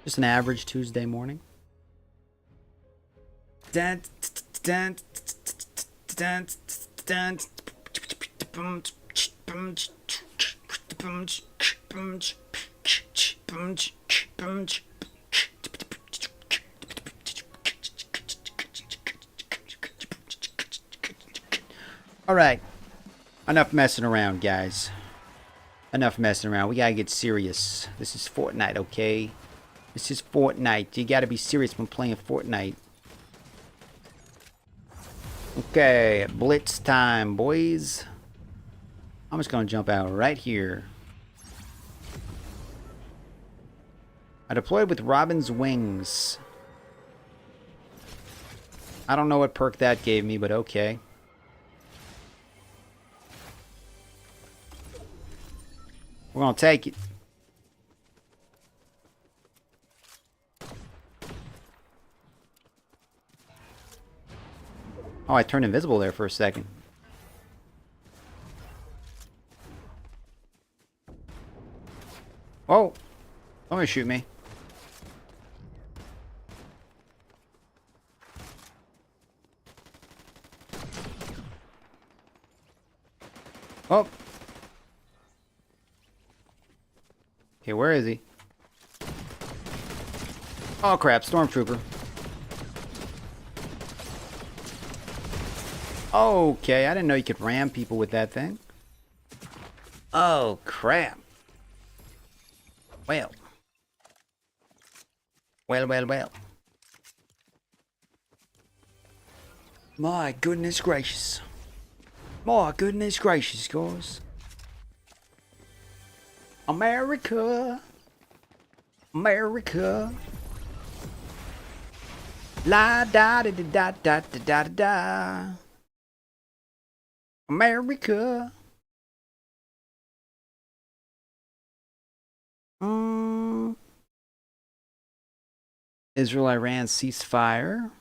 Just an average Tuesday morning. All right. Enough messing around, guys. Enough messing around. We gotta get serious. This is Fortnite, okay? This is Fortnite. You gotta be serious when playing Fortnite. Okay, Blitz time, boys. I'm just gonna jump out right here. I deployed with Robin's wings. I don't know what perk that gave me, but okay. We're gonna take it. Oh, I turned invisible there for a second. Oh, don't gonna shoot me. Oh. Okay, where is he? Oh crap, stormtrooper. Okay, I didn't know you could ram people with that thing. Oh crap. Well. Well. My goodness gracious. My goodness gracious, guys. America. America. La da da da da da da da. America. Israel-Iran ceasefire.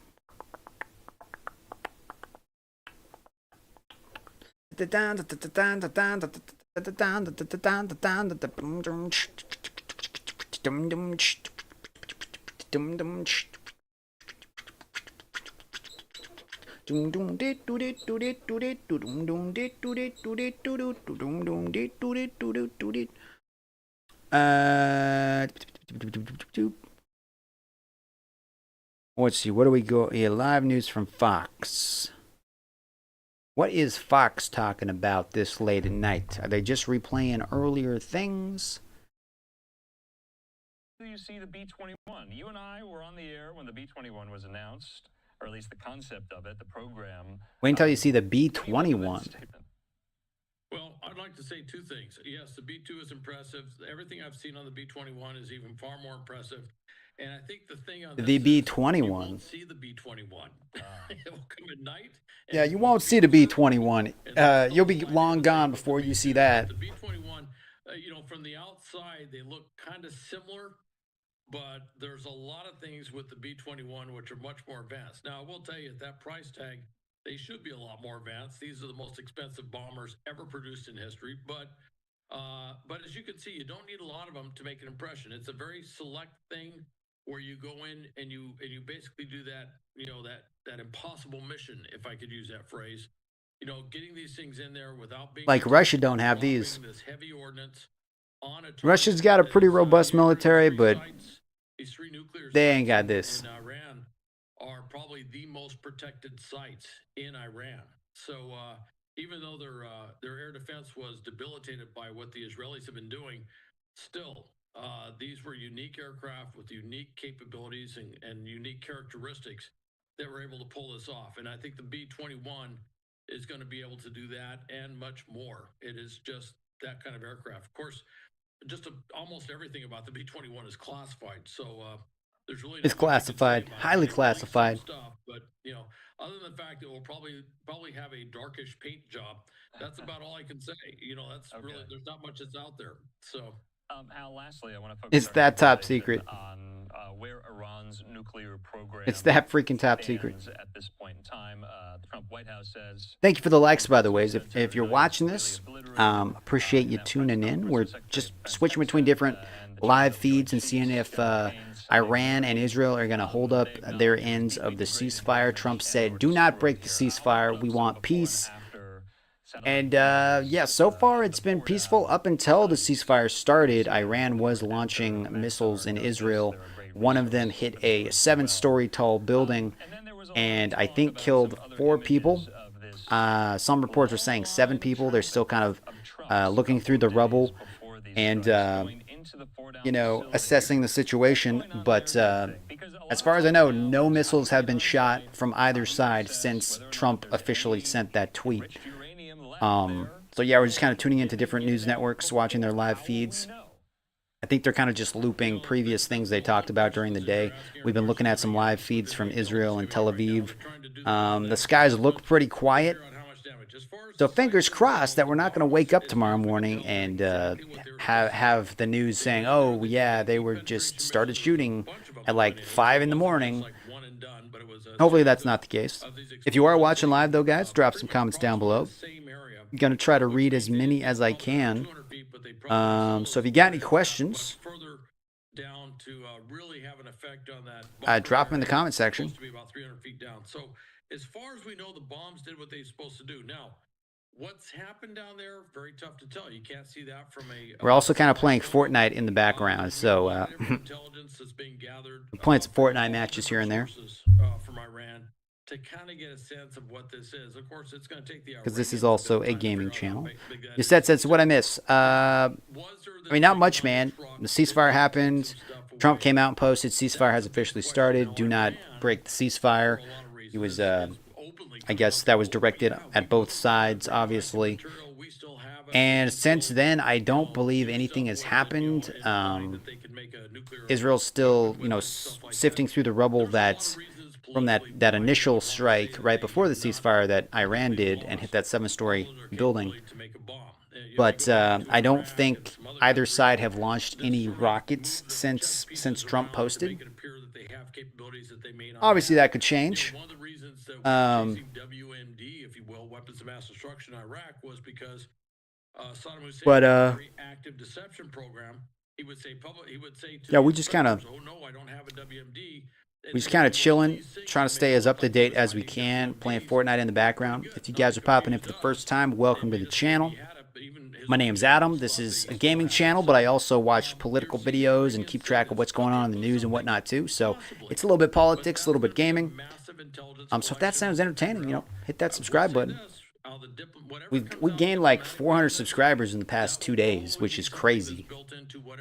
Let's see, what do we go here? Live news from Fox. What is Fox talking about this late at night? Are they just replaying earlier things? You see the B-21. You and I were on the air when the B-21 was announced, or at least the concept of it, the program. Wait until you see the B-21. Well, I'd like to say two things. Yes, the B-2 is impressive. Everything I've seen on the B-21 is even far more impressive. And I think the thing on the B-21. You won't see the B-21. It will come at night. Yeah, you won't see the B-21. You'll be long gone before you see that. The B-21, from the outside, they look kind of similar, but there's a lot of things with the B-21 which are much more advanced. Now, I will tell you, at that price tag, they should be a lot more advanced. These are the most expensive bombers ever produced in history. But as you can see, you don't need a lot of them to make an impression. It's a very select thing where you go in and you basically do that, that impossible mission, if I could use that phrase. Getting these things in there without being like Russia don't have these. This heavy ordnance on a Russia's got a pretty robust military, but these three nuclear they ain't got this. In Iran are probably the most protected sites in Iran. So even though their air defense was debilitated by what the Israelis have been doing, still these were unique aircraft with unique capabilities and unique characteristics that were able to pull this off. And I think the B-21 is going to be able to do that and much more. It is just that kind of aircraft. Of course, almost everything about the B-21 is classified. So there's really it's classified, highly classified. Stuff, but other than the fact that it will probably have a darkish paint job, that's about all I can say. That's really, there's not much that's out there. So Al, lastly, I want to focus. It's that top secret on where Iran's nuclear program. It's that freaking top secret. At this point in time, the Trump White House says. Thank you for the likes, by the way. If you're watching this, appreciate you tuning in. We're just switching between different live feeds and seeing if Iran and Israel are going to hold up their ends of the ceasefire. Trump said, do not break the ceasefire. We want peace. And yeah, so far it's been peaceful up until the ceasefire started. Iran was launching missiles in Israel. One of them hit a 7-story tall building and I think killed 4 people. Some reports were saying 7 people. They're still kind of looking through the rubble and, you know, assessing the situation. But as far as I know, no missiles have been shot from either side since Trump officially sent that tweet. So yeah, we're just kind of tuning into different news networks, watching their live feeds. I think they're kind of just looping previous things they talked about during the day. We've been looking at some live feeds from Israel and Tel Aviv. The skies look pretty quiet. So fingers crossed that we're not going to wake up tomorrow morning and have the news saying, oh, yeah, they were just started shooting at like 5 in the morning. Hopefully that's not the case. If you are watching live, though, guys, drop some comments down below. I'm going to try to read as many as I can. So if you got any questions, drop them in the comment section. So as far as we know, the bombs did what they were supposed to do. Now, what's happened down there, very tough to tell. You can't see that from a... We're also kind of playing Fortnite in the background, so playing some Fortnite matches here and there. From Iran to kind of get a sense of what this is. Of course, it's going to take the... Because this is also a gaming channel. Yusette says, what I miss? I mean, not much, man. The ceasefire happened. Trump came out and posted, ceasefire has officially started. Do not break the ceasefire. He was, I guess that was directed at both sides, obviously. And since then, I don't believe anything has happened. Israel's still, you know, sifting through the rubble that's from that initial strike right before the ceasefire that Iran did and hit that 7-story building. But I don't think either side have launched any rockets since Trump posted. Obviously, that could change. WMD, if you will, weapons of mass destruction in Iraq, was because Saddam Hussein but had a very active deception program. He would say yeah, we just kind of, oh no, I don't have a WMD. we just kind of chilling, trying to stay as up to date as we can, playing Fortnite in the background. If you guys are popping in for the first time, welcome to the channel. My name's Adam. This is a gaming channel, but I also watch political videos and keep track of what's going on in the news and whatnot too. So it's a little bit politics, a little bit gaming. So if that sounds entertaining, you know, hit that subscribe button. We gained like 400 subscribers in the past 2 days, which is crazy.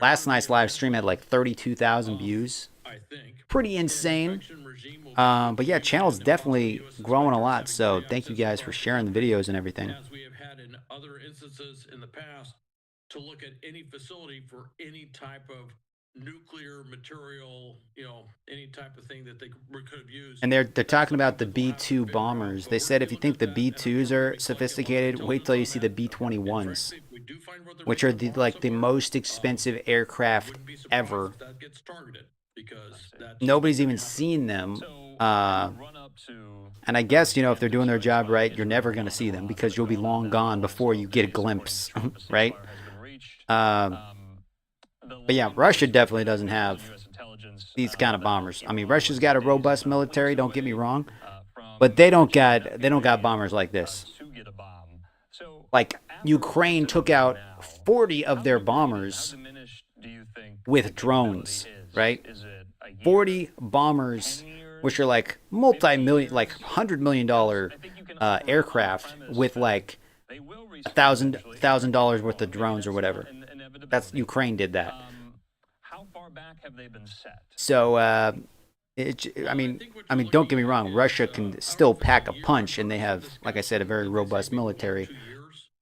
Last night's live stream had like 32,000 views. Pretty insane. But yeah, channel's definitely growing a lot. So thank you guys for sharing the videos and everything. As we have had in other instances in the past, to look at any facility for any type of nuclear material, you know, any type of thing that they could have used. And they're talking about the B-2 bombers. They said if you think the B-2s are sophisticated, wait till you see the B-21s, which are the most expensive aircraft ever. Nobody's even seen them. And I guess, you know, if they're doing their job right, you're never going to see them because you'll be long gone before you get a glimpse, right? But yeah, Russia definitely doesn't have these kind of bombers. I mean, Russia's got a robust military, don't get me wrong, but they don't got bombers like this. Like Ukraine took out 40 of their bombers with drones, right? 40 bombers, which are like multi-million, like $100 million aircraft with like $1,000 worth of drones or whatever. That's Ukraine did that. How far back have they been set? So, I mean, don't get me wrong. Russia can still pack a punch, and they have, like I said, a very robust military.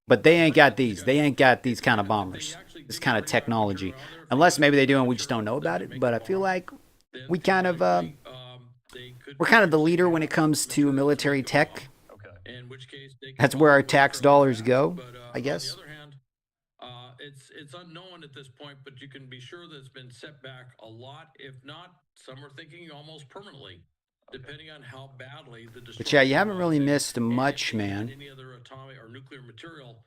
But they ain't got these. They ain't got these kind of bombers, this kind of technology. Unless maybe they do, and we just don't know about it. But I feel like we kind of, we're kind of the leader when it comes to military tech. That's where our tax dollars go, I guess. it's unknown at this point, but you can be sure that it's been set back a lot. If not, some are thinking almost permanently, depending on how badly the destruction. But yeah, you haven't really was missed and much, if they had man. any other atomic or nuclear material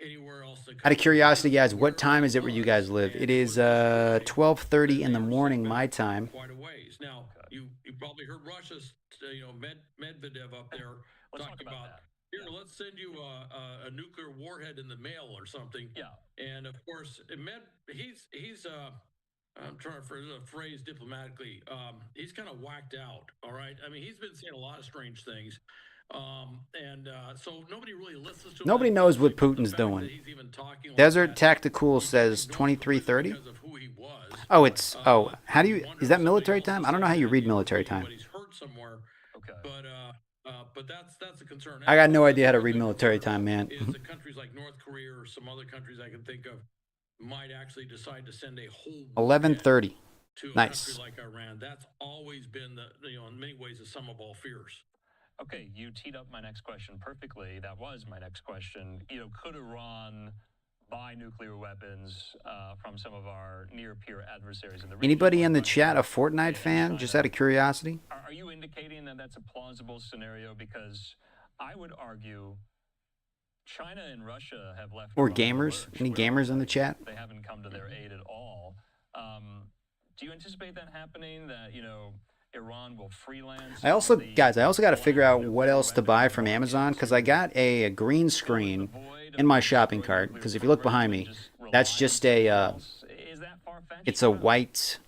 anywhere else in the Out of country, curiosity, guys, where what time is it where you guys live? It is 12:30 in the morning my time. quite a ways. Now, you probably heard Russia's, Medvedev up there talking about, here, let's send you a nuclear warhead in the mail or something. Yeah. And of course, he's I'm trying to phrase a phrase diplomatically. He's kind of whacked out. All right. I mean, he's been saying a lot of strange things. So nobody really listens to him. Nobody knows what Putin's doing. Desert Tactical says 23:30. Oh, it's how do you, is that military time? I don't know how you read military time. But that's a concern. I got no idea how to read military time, man. Is the countries like North Korea or some other countries I can think of might actually decide to send a whole 11:30. to a Nice. country like Iran. That's always been in many ways the sum of all fears. Okay, you teed up my next question perfectly. That was my next question. Could Iran buy nuclear weapons from some of our near-peer adversaries in the region? Anybody in the chat a Fortnite fan? Just out of curiosity. Are you indicating that that's a plausible scenario? Because I would argue China and Russia have left. Or Iran in the gamers? lurch. Any gamers in the chat? They haven't come to their aid at all. Do you anticipate that happening? That Iran will freelance? I also got to figure out what else to buy from Amazon, because I got a green screen in my shopping cart. Because if you look behind me, that's just it's a white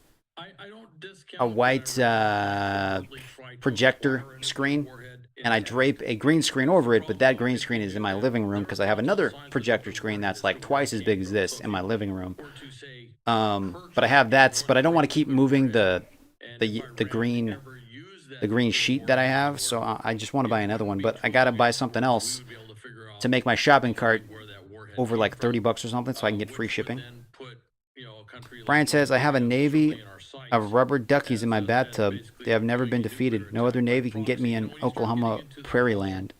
projector screen, and I drape a green screen over it. But that green screen is in my living room because I have another projector screen that's like twice as big as this in my living room. But I have that, but I don't want to keep moving the green sheet that I have, so I just want to buy another one. But I gotta buy something else to make my shopping cart over like $30 or something, so I can get free shipping. Brian says, I have a navy of rubber duckies in my bathtub. They have never been defeated. No other navy can get me in Oklahoma prairie land.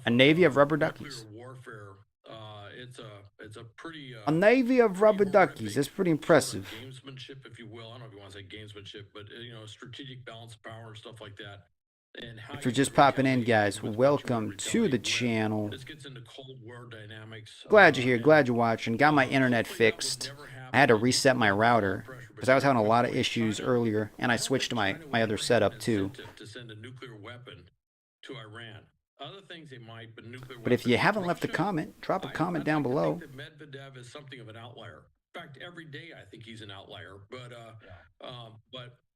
A navy of rubber duckies. It's a pretty a navy of rubber duckies. That's pretty impressive. Gamesmanship, if you will. I don't know if you want to say gamesmanship, but strategic balance, power, and stuff like that. And how if you're just popping in, guys, welcome to the channel. This gets into Cold War dynamics. Glad you're here. Glad you're watching. Got my internet fixed. I had to reset my router because I was having a lot of issues earlier, and I switched to my other setup too. To send a nuclear weapon to Iran. Other things they might, but nuclear. But if you haven't left a comment, drop a comment down below. I think that Medvedev is something of an outlier. In fact, every day I think he's an outlier. But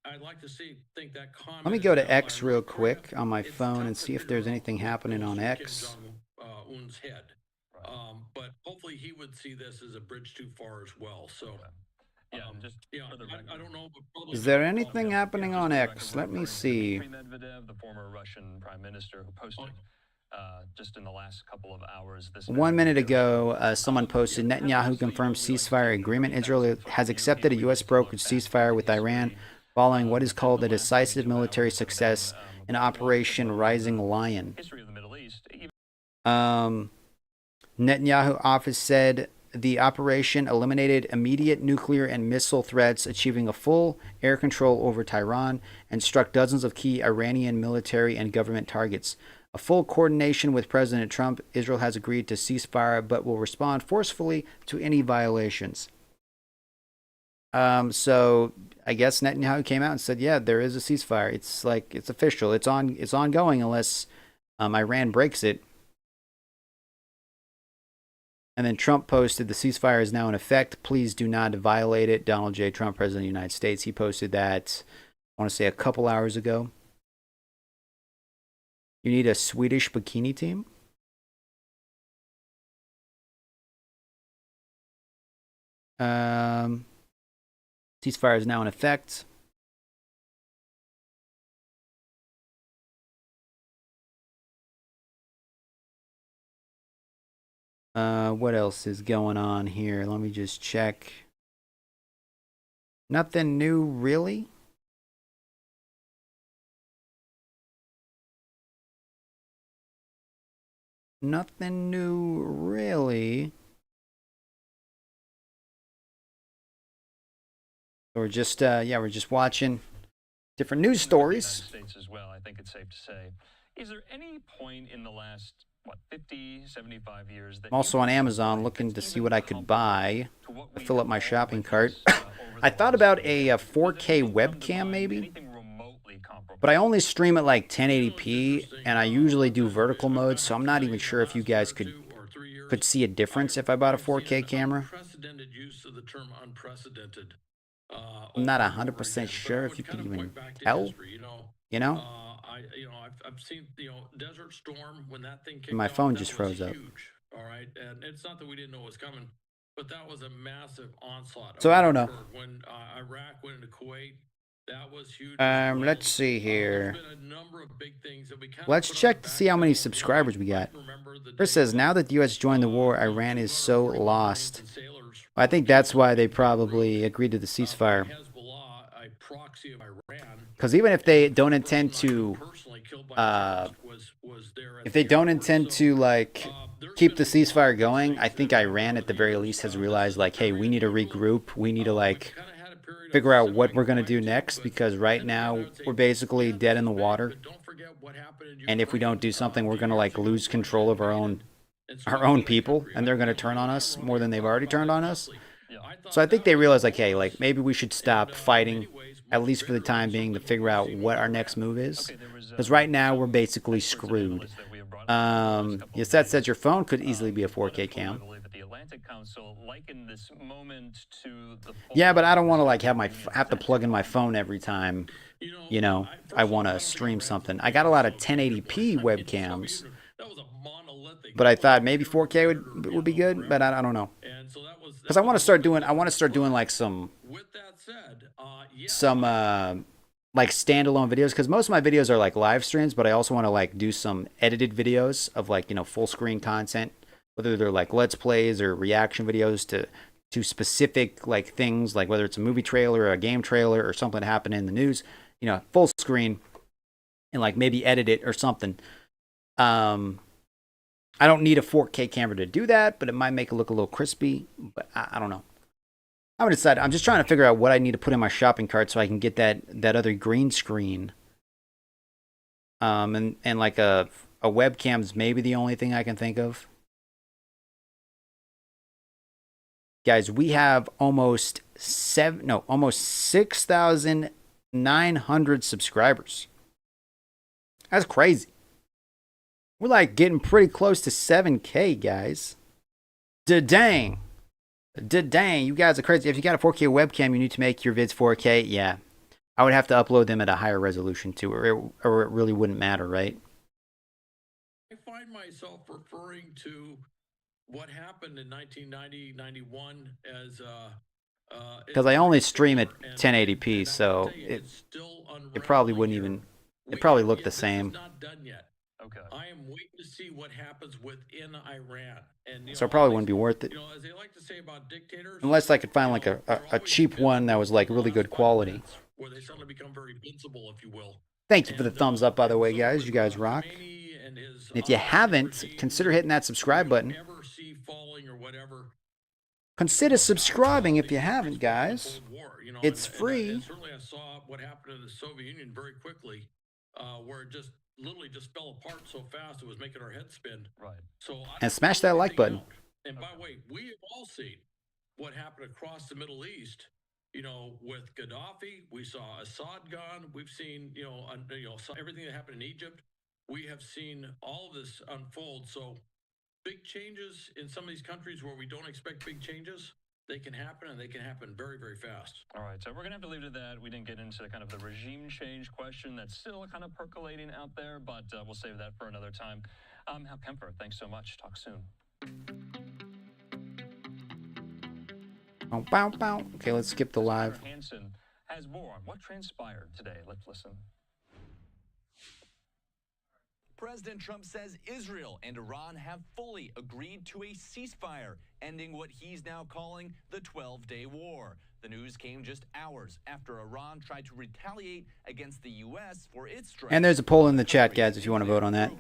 I'd like to think that comment. Let me go to X real quick on my phone and see if there's anything happening on X. Un's head. But hopefully he would see this as a bridge too far as well. So. I don't know. But is there anything happening on X? Let me see. Medvedev, the former Russian prime minister, who posted just in the last couple of hours. 1 minute ago, someone posted, Netanyahu confirms ceasefire agreement. Israel has accepted a U.S. brokered ceasefire with Iran following what is called a decisive military success in Operation Rising Lion. Netanyahu office said the operation eliminated immediate nuclear and missile threats, achieving a full air control over Tehran, and struck dozens of key Iranian military and government targets. A full coordination with President Trump, Israel has agreed to ceasefire, but will respond forcefully to any violations. So I guess Netanyahu came out and said, yeah, there is a ceasefire. It's like, it's official. It's ongoing unless Iran breaks it. And then Trump posted, the ceasefire is now in effect. Please do not violate it. Donald J. Trump, President of the United States. He posted that, I want to say, a couple hours ago. You need a Swedish bikini team? Ceasefire is now in effect. What else is going on here? Let me just check. Nothing new, really? Nothing new, really. So we're just we're just watching different news stories. States as well, I think it's safe to say. Is there any point in the last 50, 75 years that I'm also on Amazon looking to see what I could buy to fill up my shopping cart. I thought about a 4K webcam maybe, but I only stream at like 1080p, and I usually do vertical mode, so I'm not even sure if you guys could see a difference if I bought a 4K camera. Unprecedented use of the term unprecedented. I'm not 100% sure if you can even tell. You know? I've seen Desert Storm when that thing kicked My off, phone that just was froze up. huge, all right, and it's not that we didn't know it was coming, but that was a massive onslaught. So I don't know. When Iraq went into Kuwait, that was huge. Let's see here. There's been a number of big things that we kind of Let's put on check the to see how many back burner. subscribers we got. Remember the Chris days says, now that the U.S. joined the war, Iran is so lost. I think that's why they probably agreed to the ceasefire. Hezbollah, a proxy of Iran, Because even if they don't intend to, like keep the ceasefire going, I think Iran at the very least has realized like, hey, we need to regroup. We need to like figure out what we're gonna do next, because right now we're basically dead in the water. And if we don't do something, we're gonna like lose control of our own people, and they're gonna turn on us more than they've already turned on us. So I think they realize like, hey, like maybe we should stop fighting, at least for the time being, to figure out what our next move is. Because right now we're basically screwed. Yes, that says your phone could easily be a 4K cam. Yeah, but I don't want to like have to plug in my phone every time, I want to stream something. I got a lot of 1080p webcams, but I thought maybe 4K would be good, but I don't know. Because I want to start doing like some like standalone videos, because most of my videos are like live streams, but I also want to like do some edited videos of like, full screen content, whether they're like let's plays or reaction videos to specific like things, like whether it's a movie trailer or a game trailer or something that happened in the news, full screen, and like maybe edit it or something. I don't need a 4K camera to do that, but it might make it look a little crispy, but I don't know. I haven't decided. I'm just trying to figure out what I need to put in my shopping cart so I can get that other green screen. And like a webcam's maybe the only thing I can think of. Guys, we have almost 6,900 subscribers. That's crazy. We're like getting pretty close to 7K, guys. Dang, you guys are crazy. If you got a 4K webcam, you need to make your vids 4K. Yeah, I would have to upload them at a higher resolution too, or it really wouldn't matter, right? I find myself referring to what happened in 1990, 91 as because I only stream at 1080p, so it probably wouldn't even. It probably looked the same. It's not done yet. Okay. I am waiting to see what happens within Iran. And, so it probably wouldn't be worth it. As they like to say about dictators, unless I could find like a cheap one that was like really good quality. Where they suddenly become very invincible, if you will. Thank you for the thumbs up, by the way, guys. You guys rock. And if you haven't, consider hitting that subscribe button. Consider subscribing if you haven't, guys. It's free. And certainly I saw what happened in the Soviet Union very quickly, where it just literally just fell apart so fast it was making our head spin. Right. So and smash that like button. And by the way, we have all seen what happened across the Middle East. With Gaddafi, we saw Assad gone. We've seen, everything that happened in Egypt. We have seen all of this unfold. So big changes in some of these countries where we don't expect big changes, they can happen, and they can happen very, very fast. All right, so we're going to have to leave it at that. We didn't get into kind of the regime change question that's still kind of percolating out there, but we'll save that for another time. Hal Kempfer, thanks so much. Talk soon. Oh, bow, bow. Okay, let's skip the live. Hansen has more on what transpired today. Let's listen. President Trump says Israel and Iran have fully agreed to a ceasefire, ending what he's now calling the 12-day war. The news came just hours after Iran tried to retaliate against the U.S. for its strikes. And there's a poll in the chat, guys, if you want to vote on that.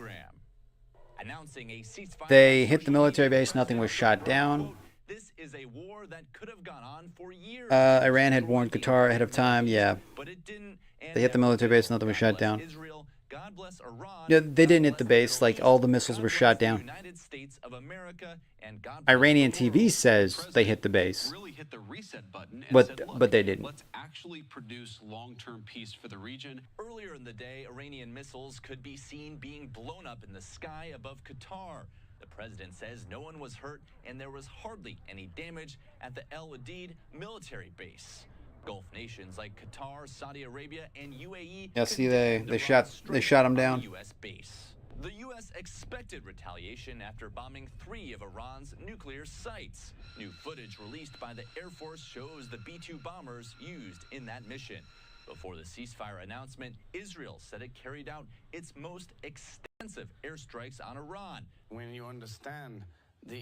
Announcing a ceasefire. They hit the military base. Nothing was shot down. This is a war that could have gone on for years. Iran had warned Qatar ahead of time. Yeah. But it didn't. They hit the military base, nothing was shut down. Israel, God bless Iran. Yeah, they didn't hit the base. Like, all the missiles were shot down. United States of America and God Iranian TV says they hit the base. Really hit the reset button and But said, "Look, but they didn't. Let's actually produce long-term peace for the region." Earlier in the day, Iranian missiles could be seen being blown up in the sky above Qatar. The president says no one was hurt and there was hardly any damage at the El Udeid military base. Gulf nations like Qatar, Saudi Arabia, and UAE. Yeah, see, they shot him down. U.S. base. The U.S. expected retaliation after bombing 3 of Iran's nuclear sites. New footage released by the Air Force shows the B-2 bombers used in that mission. Before the ceasefire announcement, Israel said it carried out its most extensive airstrikes on Iran. When you understand the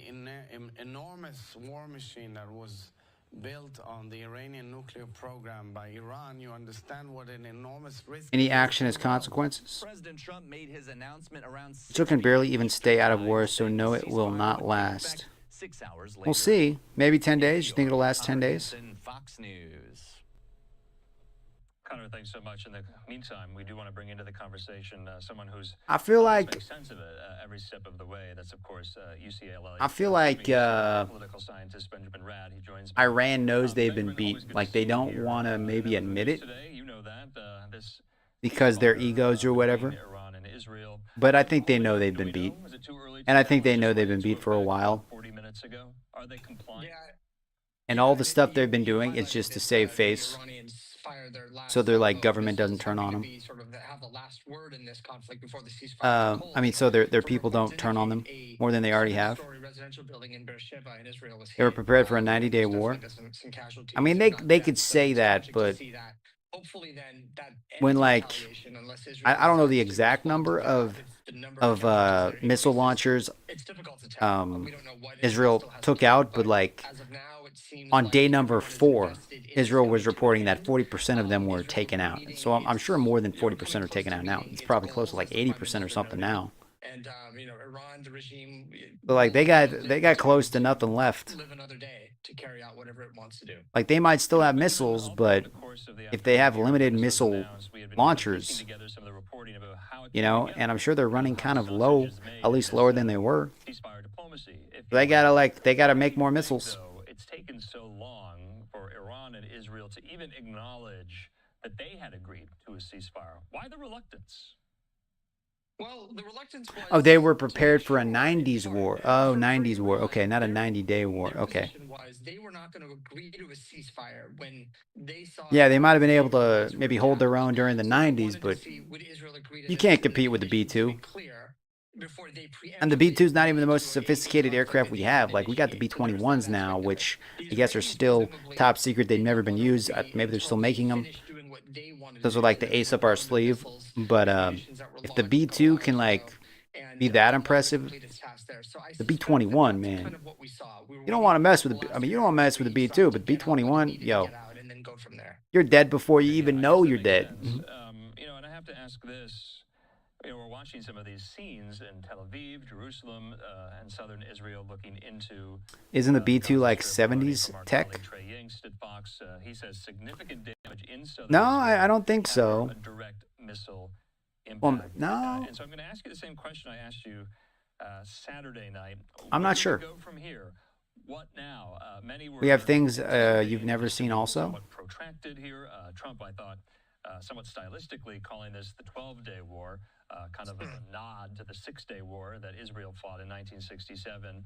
enormous war machine that was built on the Iranian nuclear program by Iran, you understand what an enormous risk. Any action has consequences. President Trump made his announcement around Israel can barely even stay out of war, so no, it will not last. 6 hours later. We'll see. Maybe 10 days. You think it'll last 10 days? Fox News. Connor, thanks so much. In the meantime, we do want to bring into the conversation someone who's I feel like makes sense of it every step of the way. That's of course UCLA. I feel like political scientist Benjamin Rad. He joins me. Iran knows they've been beat. Like, they don't want to maybe admit it Today, you know that this because their egos or whatever. Iran and Israel. But I think they know they've been beat. Is it too early And I think they know they've been beat for a while. 40 minutes ago. Are they compliant? And all the stuff they've been doing is just to save face. So their like government doesn't turn on them. I mean, so their people don't turn on them more than they already have. They were prepared for a 90-day war. I mean, they could say that, but when like I don't know the exact number of missile launchers Israel took out, but like on day number 4, Israel was reporting that 40% of them were taken out. So I'm sure more than 40% are taken out now. It's probably close to like 80% or something now. And Iran, the regime, But like they got close to nothing left. live another day to carry out whatever it wants to do. Like they might still have missiles, but if they have limited missile launchers, you know, and I'm sure they're running kind of low, at least lower than they were. They gotta make more missiles. It's taken so long for Iran and Israel to even acknowledge that they had agreed to a ceasefire. Why the reluctance? Well, the reluctance was... Oh, they were prepared for a 90s war. Oh, 90s war. Okay, not a 90-day war. Okay. They were not going to agree to a ceasefire when they saw... Yeah, they might have been able to maybe hold their own during the 90s, but you can't compete with the B-2. And the B-2 is not even the most sophisticated aircraft we have. Like, we got the B-21s now, which I guess are still top secret. They've never been used. Maybe they're still making them. Those are like the ace up our sleeve. But if the B-2 can, like, be that impressive, the B-21, man. You don't want to mess with the... I mean, you don't want to mess with the B-2, but the B-21, yo, you're dead before you even know you're dead. You know, and I have to ask this. You know, we're watching some of these scenes in Tel Aviv, Jerusalem, and southern Israel looking into... Isn't the B-2 like 70s tech? He says significant damage in southern No, I don't think so. a direct missile impact. Well, no. And so I'm going to ask you the same question I asked you Saturday night. I'm not sure. Where do we go from here? What now? Many were... We have things you've never seen also. Somewhat protracted here. Trump, I thought, somewhat stylistically calling this the 12-day war. Kind of a nod to the 6-day war that Israel fought in 1967.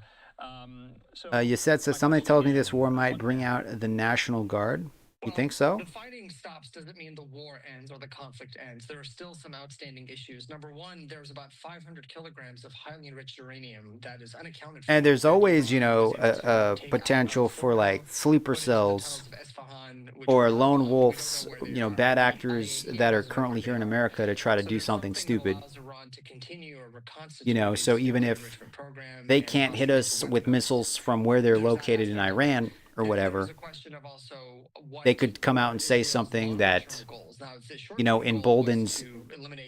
Yasset says something tells me this war might bring out the National Guard. You think so? The fighting stops doesn't mean the war ends or the conflict ends. There are still some outstanding issues. Number one, there's about 500 kilograms of highly enriched uranium that is unaccounted for. And there's always, you know, a potential for like sleeper cells or lone wolves, you know, bad actors that are currently here in America to try to do something stupid. You know, so even if they can't hit us with missiles from where they're located in Iran or whatever, There's a question of also they could come out and say something that, you know, emboldens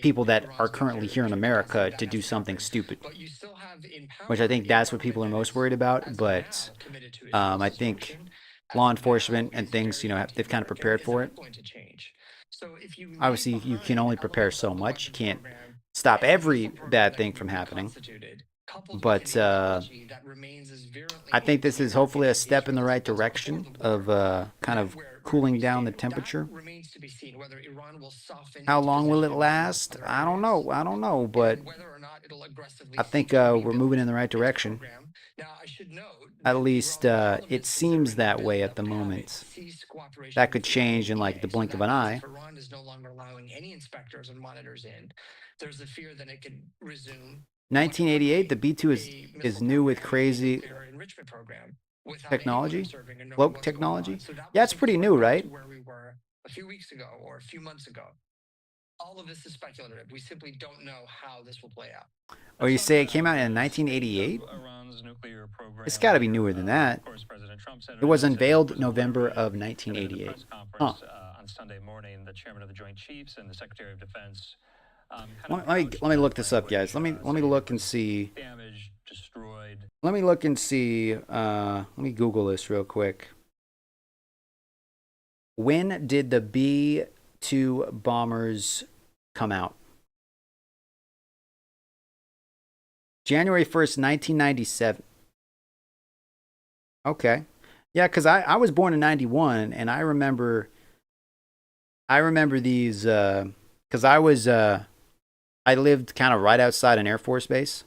people that are currently here in America to do something stupid. Which I think that's what people are most worried about. But I think law enforcement and things, you know, they've kind of prepared for it. Obviously, you can only prepare so much. You can't stop every bad thing from happening. But I think this is hopefully a step in the right direction of kind of cooling down the temperature. How long will it last? I don't know. But I think we're moving in the right direction. At least it seems that way at the moment. That could change in like the blink of an eye. Iran is no longer allowing any inspectors and monitors in. There's a fear that it could resume. 1988, the B2 is new with crazy technology, cloak technology. Yeah, it's pretty new, right? Where we were a few weeks ago or a few months ago. All of this is speculative. We simply don't know how this will play out. Oh, you say it came out in 1988? It's got to be newer than that. It was unveiled November of 1988. Huh. On Sunday morning, the chairman of the Joint Chiefs and the Secretary of Defense. Let me look this up, guys. Let me look and see. Damaged, destroyed. Let me look and see. Let me Google this real quick. When did the B-2 bombers come out? January 1st, 1997. Okay. Yeah, because I was born in 91, and I remember these, because I lived kind of right outside an Air Force base,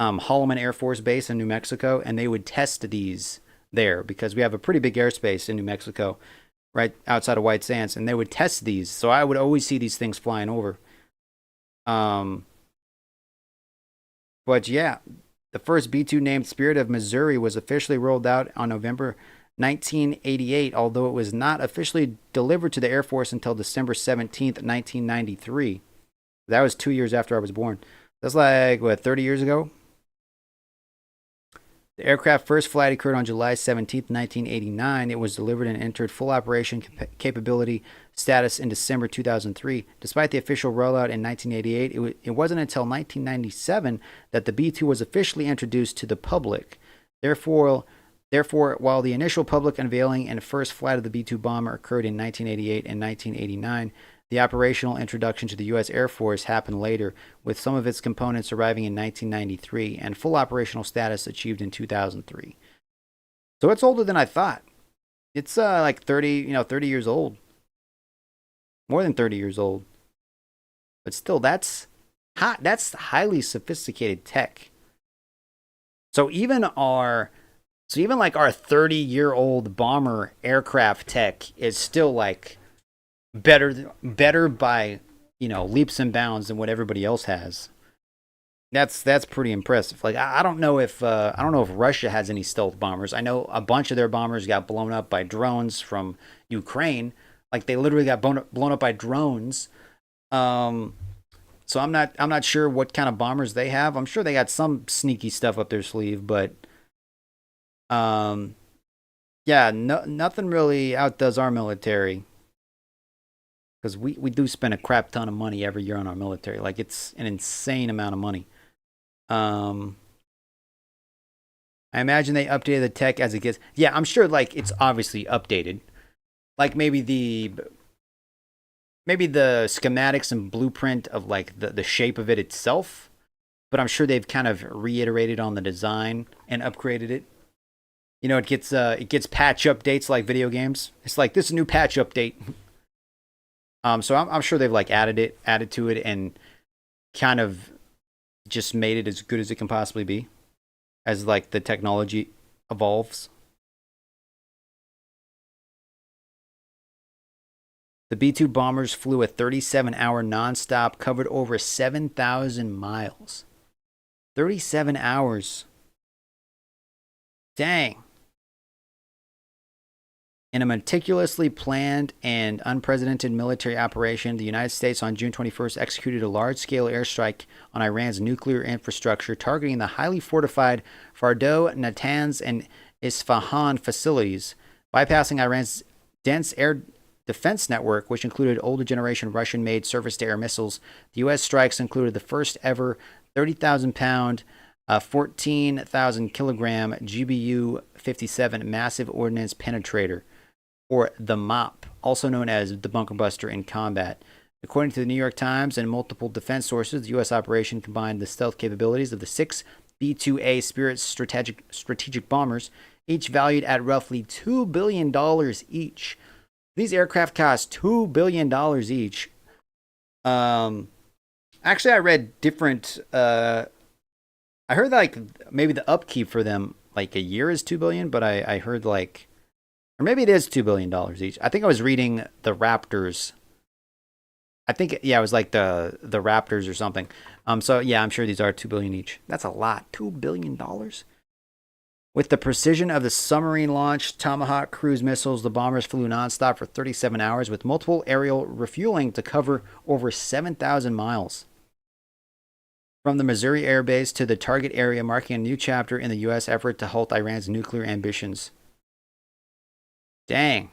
Holloman Air Force Base in New Mexico, and they would test these there because we have a pretty big airspace in New Mexico, right outside of White Sands, and they would test these. So I would always see these things flying over. But yeah, the first B-2 named Spirit of Missouri was officially rolled out on November 1988, although it was not officially delivered to the Air Force until December 17th, 1993. That was 2 years after I was born. That's like, what, 30 years ago? The aircraft first flight occurred on July 17th, 1989. It was delivered and entered full operation capability status in December 2003. Despite the official rollout in 1988, it wasn't until 1997 that the B-2 was officially introduced to the public. Therefore, while the initial public unveiling and first flight of the B-2 bomber occurred in 1988 and 1989, the operational introduction to the U.S. Air Force happened later, with some of its components arriving in 1993 and full operational status achieved in 2003. So it's older than I thought. It's like 30 years old. More than 30 years old. But still, that's highly sophisticated tech. So even like our 30-year-old bomber aircraft tech is still like better by, leaps and bounds than what everybody else has. That's pretty impressive. Like I don't know if Russia has any stealth bombers. I know a bunch of their bombers got blown up by drones from Ukraine. Like they literally got blown up by drones. So I'm not sure what kind of bombers they have. I'm sure they got some sneaky stuff up their sleeve, but yeah, nothing really outdoes our military. Because we do spend a crap ton of money every year on our military. Like, it's an insane amount of money. I imagine they updated the tech as it gets. Yeah, I'm sure, like, it's obviously updated. Like, maybe the schematics and blueprint of, like, the shape of it itself. But I'm sure they've kind of reiterated on the design and upgraded it. It gets patch updates like video games. It's like, this is a new patch update. So I'm sure they've like added to it and kind of just made it as good as it can possibly be as like the technology evolves. The B-2 bombers flew a 37-hour nonstop, covered over 7,000 miles. 37 hours. Dang. In a meticulously planned and unprecedented military operation, the United States on June 21st executed a large-scale airstrike on Iran's nuclear infrastructure, targeting the highly fortified Fordo, Natanz, and Isfahan facilities, bypassing Iran's dense air defense network, which included older generation Russian-made surface-to-air missiles. The U.S. strikes included the first ever 30,000-pound, 14,000-kilogram GBU-57 massive ordnance penetrator, or the MOP, also known as the bunker buster in combat. According to the New York Times and multiple defense sources, the U.S. operation combined the stealth capabilities of the 6 B-2A Spirit strategic bombers, each valued at roughly $2 billion each. These aircraft cost $2 billion each. Actually, I read different... I heard like maybe the upkeep for them like a year is $2 billion, but I heard like... Or maybe it is $2 billion each. I think I was reading the Raptors. I think, yeah, it was like the Raptors or something. So, yeah, I'm sure these are $2 billion each. That's a lot. $2 billion? With the precision of the submarine-launched Tomahawk cruise missiles, the bombers flew nonstop for 37 hours with multiple aerial refueling to cover over 7,000 miles. From the Missouri Air Base to the target area, marking a new chapter in the U.S. effort to halt Iran's nuclear ambitions. Dang.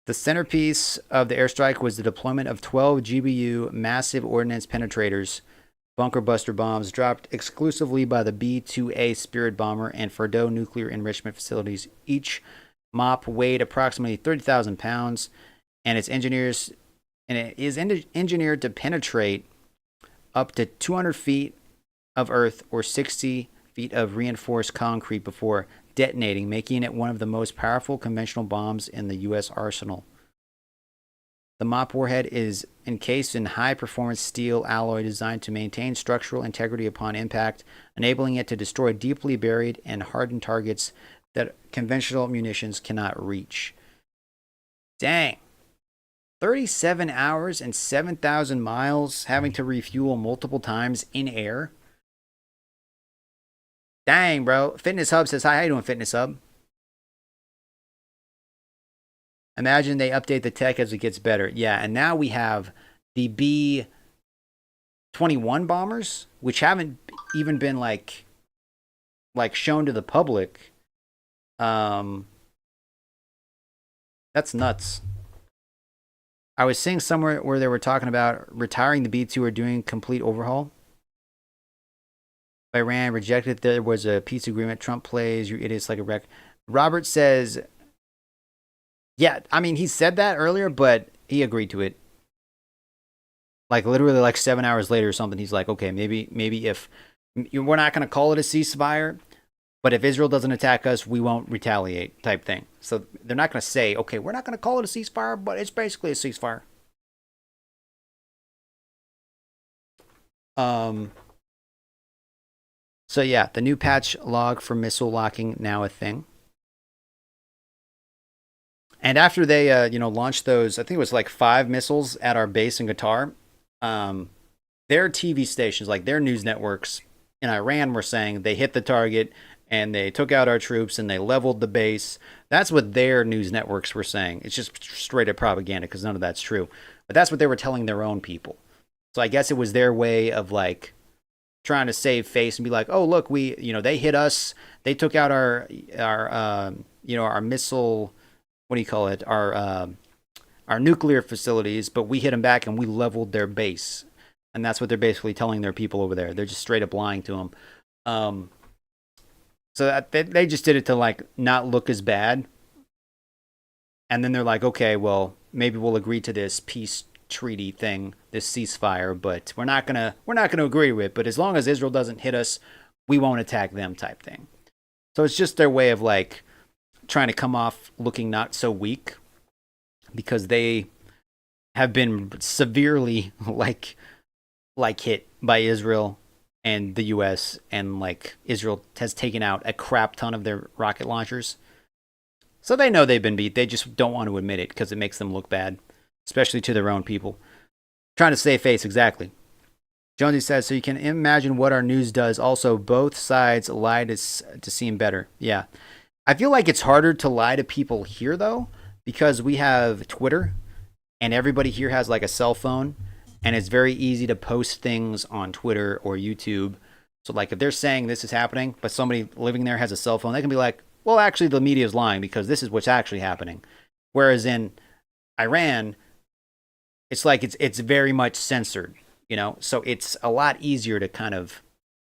The centerpiece of the airstrike was the deployment of 12 GBU massive ordnance penetrators, bunker buster bombs dropped exclusively by the B-2A Spirit bomber and Fordo nuclear enrichment facilities. Each MOP weighed approximately 30,000 pounds, and it is engineered to penetrate up to 200 feet of earth or 60 feet of reinforced concrete before detonating, making it one of the most powerful conventional bombs in the U.S. arsenal. The MOP warhead is encased in high-performance steel alloy designed to maintain structural integrity upon impact, enabling it to destroy deeply buried and hardened targets that conventional munitions cannot reach. Dang. 37 hours and 7,000 miles, having to refuel multiple times in air. Dang, bro. Fitness Hub says, hi, how you doing, Fitness Hub? Imagine they update the tech as it gets better. Yeah, and now we have the B-21 bombers, which haven't even been, like shown to the public. That's nuts. I was seeing somewhere where they were talking about retiring the B-2 or doing complete overhaul. Iran rejected there was a peace agreement. Trump plays you idiots like a wreck. Robert says, yeah, I mean, he said that earlier, but he agreed to it. Like literally like 7 hours later or something, he's like, okay, maybe if we're not going to call it a ceasefire, but if Israel doesn't attack us, we won't retaliate type thing. So they're not going to say, okay, we're not going to call it a ceasefire, but it's basically a ceasefire. So yeah, the new patch log for missile locking now a thing. And after they, launched those, I think it was like 5 missiles at our base in Qatar. Their TV stations, like their news networks in Iran, were saying they hit the target and they took out our troops and they leveled the base. That's what their news networks were saying. It's just straight up propaganda because none of that's true. But that's what they were telling their own people. So I guess it was their way of like trying to save face and be like, oh, look, they hit us. They took out our missile, what do you call it? Our nuclear facilities, but we hit them back and we leveled their base. And that's what they're basically telling their people over there. They're just straight up lying to them. So that they just did it to like not look as bad. And then they're like, okay, well, maybe we'll agree to this peace treaty thing, this ceasefire, but we're not gonna agree to it. But as long as Israel doesn't hit us, we won't attack them type thing. So it's just their way of like trying to come off looking not so weak, because they have been severely like hit by Israel and the US, and like Israel has taken out a crap ton of their rocket launchers. So they know they've been beat. They just don't want to admit it because it makes them look bad, especially to their own people. Trying to save face, exactly. Jonesy says, so you can imagine what our news does. Also, both sides lie to seem better. Yeah. I feel like it's harder to lie to people here, though, because we have Twitter, and everybody here has like a cell phone, and it's very easy to post things on Twitter or YouTube So like if they're saying this is happening, but somebody living there has a cell phone, they can be like, well, actually the media is lying because this is what's actually happening. Whereas in Iran, it's like it's very much censored, you know? So it's a lot easier to kind of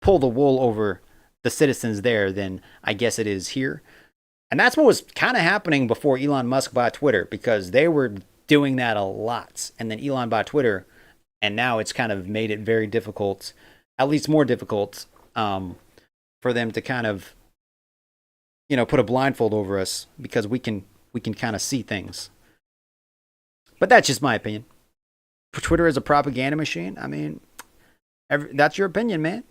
pull the wool over the citizens there than I guess it is here. And that's what was kind of happening before Elon Musk bought Twitter, because they were doing that a lot. And then Elon bought Twitter, and now it's kind of made it very difficult, at least more difficult, for them to kind of, you know, put a blindfold over us, because we can kind of see things. But that's just my opinion. Twitter is a propaganda machine. I mean, that's your opinion, man.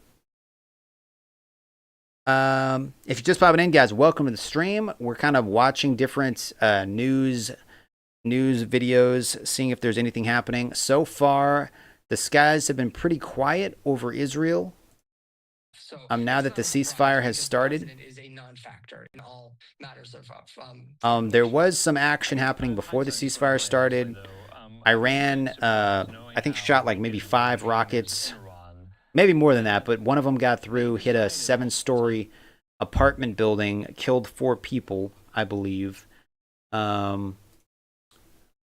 If you're just popping in, guys, welcome to the stream. We're kind of watching different news videos, seeing if there's anything happening. So far, the skies have been pretty quiet over Israel. Now that the ceasefire has started, is a non-factor in all matters of there was some action happening before the ceasefire started. Iran, I think, shot like maybe 5 rockets. Maybe more than that, but one of them got through, hit a 7-story apartment building, killed 4 people, I believe. But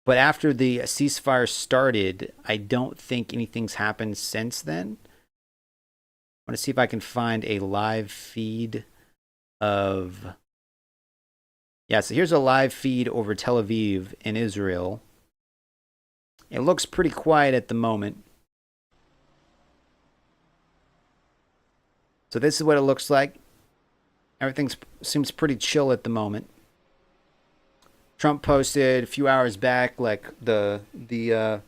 after the ceasefire started, I don't think anything's happened since then. I want to see if I can find a live feed of... Yeah, so here's a live feed over Tel Aviv in Israel. It looks pretty quiet at the moment. So this is what it looks like. Everything seems pretty chill at the moment. Trump posted a few hours back, like the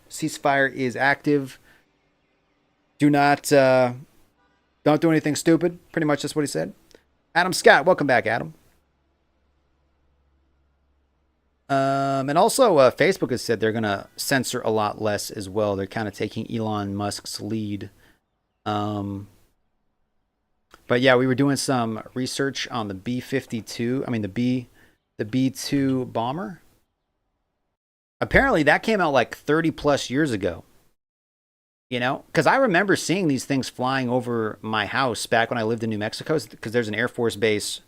ceasefire is active. Don't do anything stupid. Pretty much that's what he said. Adam Scott, welcome back, Adam. And also Facebook has said they're gonna censor a lot less as well. They're kind of taking Elon Musk's lead. But yeah, we were doing some research on the B-52. I mean, the B-2 bomber. Apparently, that came out like 30 plus years ago. You know, because I remember seeing these things flying over my house back when I lived in New Mexico. Because there's an Air Force base.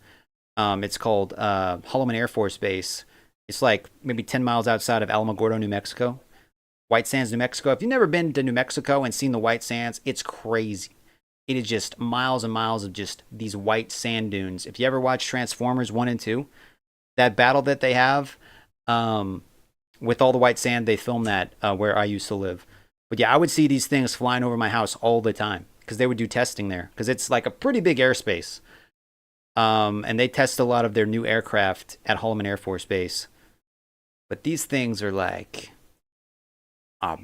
It's called Holloman Air Force Base. It's like maybe 10 miles outside of Alamogordo, New Mexico. White Sands, New Mexico. If you've never been to New Mexico and seen the White Sands, it's crazy. It is just miles and miles of just these white sand dunes. If you ever watch Transformers 1 and 2, that battle that they have with all the white sand, they filmed that where I used to live. But yeah, I would see these things flying over my house all the time because they would do testing there because it's like a pretty big airspace. And they test a lot of their new aircraft at Holloman Air Force Base. But these things are like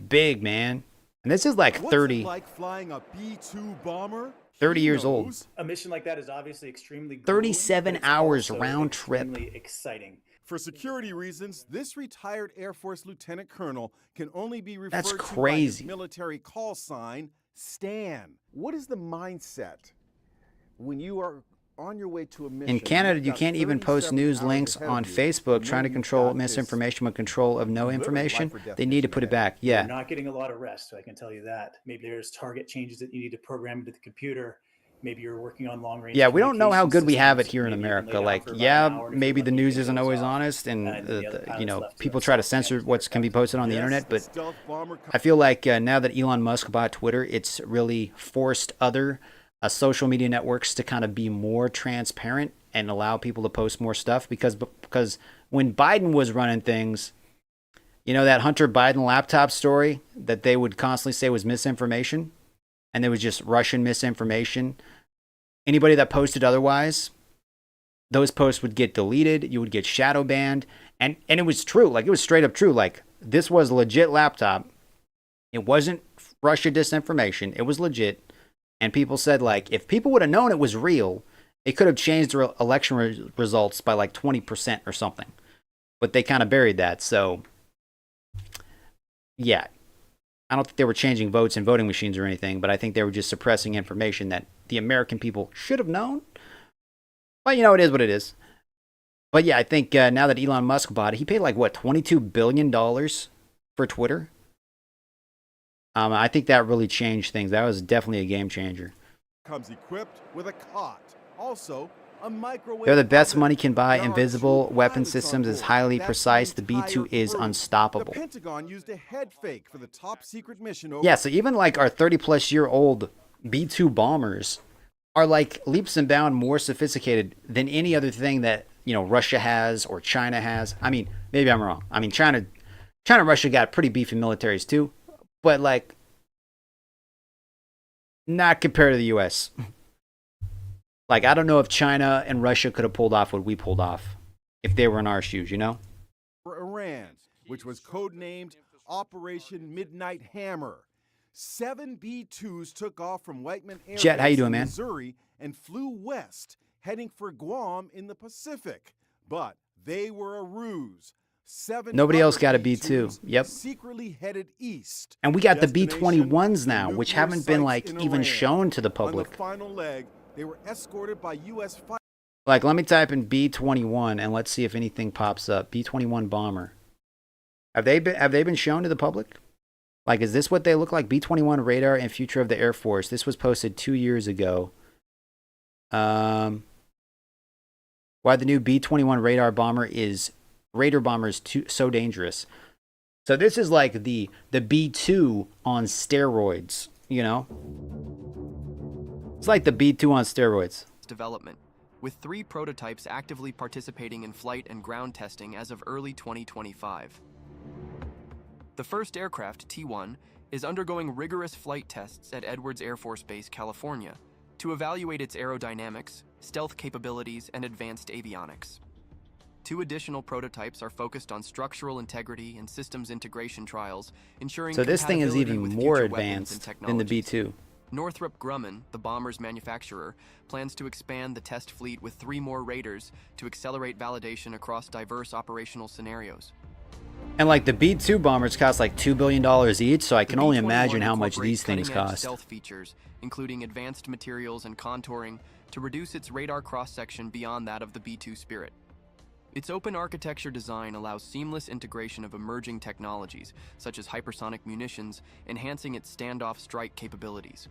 big, man. And this is like 30. What's it like flying a B-2 bomber? 30 years old. A mission like that is obviously extremely 37 hours round trip. Exciting. For security reasons, this retired Air Force lieutenant colonel can only be referred That's to crazy. by his military call sign, Stan. What is the mindset when you are on your way to a mission? In Canada, you can't even post news links on Facebook trying to control misinformation with control of no information. They need to put it back. Yeah. You're not getting a lot of rest, so I can tell you that. Maybe there's target changes that you need to program into the computer. Maybe you're working on long range. Yeah, we don't know how good we have it here in America. Like, yeah, maybe the news isn't always honest, and you know, people try to censor what can be posted on the internet. But I feel like now that Elon Musk bought Twitter, it's really forced other social media networks to kind of be more transparent and allow people to post more stuff. Because when Biden was running things, you know, that Hunter Biden laptop story that they would constantly say was misinformation, and there was just Russian misinformation. Anybody that posted otherwise, those posts would get deleted. You would get shadow banned. And it was true. Like, it was straight up true. Like, this was a legit laptop. It wasn't Russia disinformation. It was legit. And people said, like, if people would have known it was real, it could have changed the election results by like 20% or something. But they kind of buried that. So, yeah. I don't think they were changing votes in voting machines or anything, but I think they were just suppressing information that the American people should have known. But, you know, it is what it is. But, yeah, I think now that Elon Musk bought it, he paid like, what, $22 billion for Twitter? I think that really changed things. That was definitely a game changer. Comes equipped with a cot. Also, a microwave. They're the best oven. money can buy. There are Invisible two weapon pilots on systems is board. highly That's precise. The entire B2 is crew. unstoppable. The Pentagon used a head fake for the top secret mission over. Yeah, so even like our 30-plus-year-old B2 bombers are like leaps and bounds more sophisticated than any other thing that, you know, Russia has or China has. I mean, maybe I'm wrong. I mean, China and Russia got pretty beefy militaries too, but like not compared to the US. Like, I don't know if China and Russia could have pulled off what we pulled off if they were in our shoes, you know? For Iran, which was codenamed Operation Midnight Hammer. 7 B-2s took off from Whiteman Air Jet, how you Base doing, in man? Missouri and flew west, heading for Guam in the Pacific. But they were a ruse. 7 Nobody else other got a B-2s B2. Yep. secretly headed east. And we got the Destination, B-21s now, which nuclear haven't been sites like in even Iran. shown to the On public. the final leg, they were escorted by U.S. fighters. Like, let me type in B-21 and let's see if anything pops up. B-21 bomber. Have they been shown to the public? Like, is this what they look like? B-21 radar and future of the Air Force. This was posted 2 years ago. Why the new B-21 radar bomber is so dangerous. So this is like the B-2 on steroids, you know? It's like the B-2 on steroids. Development, with 3 prototypes actively participating in flight and ground testing as of early 2025. The first aircraft, T-1, is undergoing rigorous flight tests at Edwards Air Force Base, California, to evaluate its aerodynamics, stealth capabilities, and advanced avionics. 2 additional prototypes are focused on structural integrity and systems integration trials, ensuring So this thing is compatibility even with more future weapons and advanced than the technologies. B-2. Northrop Grumman, the bomber's manufacturer, plans to expand the test fleet with 3 more Raiders to accelerate validation across diverse operational scenarios. And like the B-2 bombers cost like $2 billion each, so I can only B-21 imagine how much these incorporates things cutting-edge cost. stealth features, including advanced materials and contouring, to reduce its radar cross-section beyond that of the B-2 Spirit. Its open architecture design allows seamless integration of emerging technologies, such as hypersonic munitions, enhancing its standoff strike capabilities.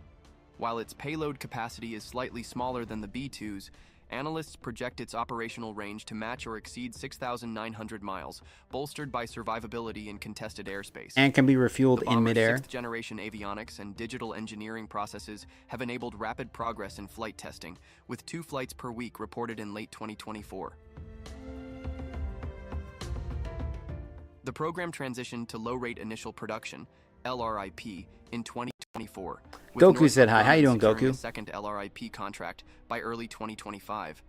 While its payload capacity is slightly smaller than the B-2's, analysts project its operational range to match or exceed 6,900 miles, bolstered by survivability in contested airspace. And can be refueled The in bomber's midair. 6th-generation avionics and digital engineering processes have enabled rapid progress in flight testing, with 2 flights per week reported in late 2024. The program transitioned to low-rate initial production, LRIP, in 2024. with Goku Northrop said hi. How you doing, securing Goku? a second LRIP contract by early 2025.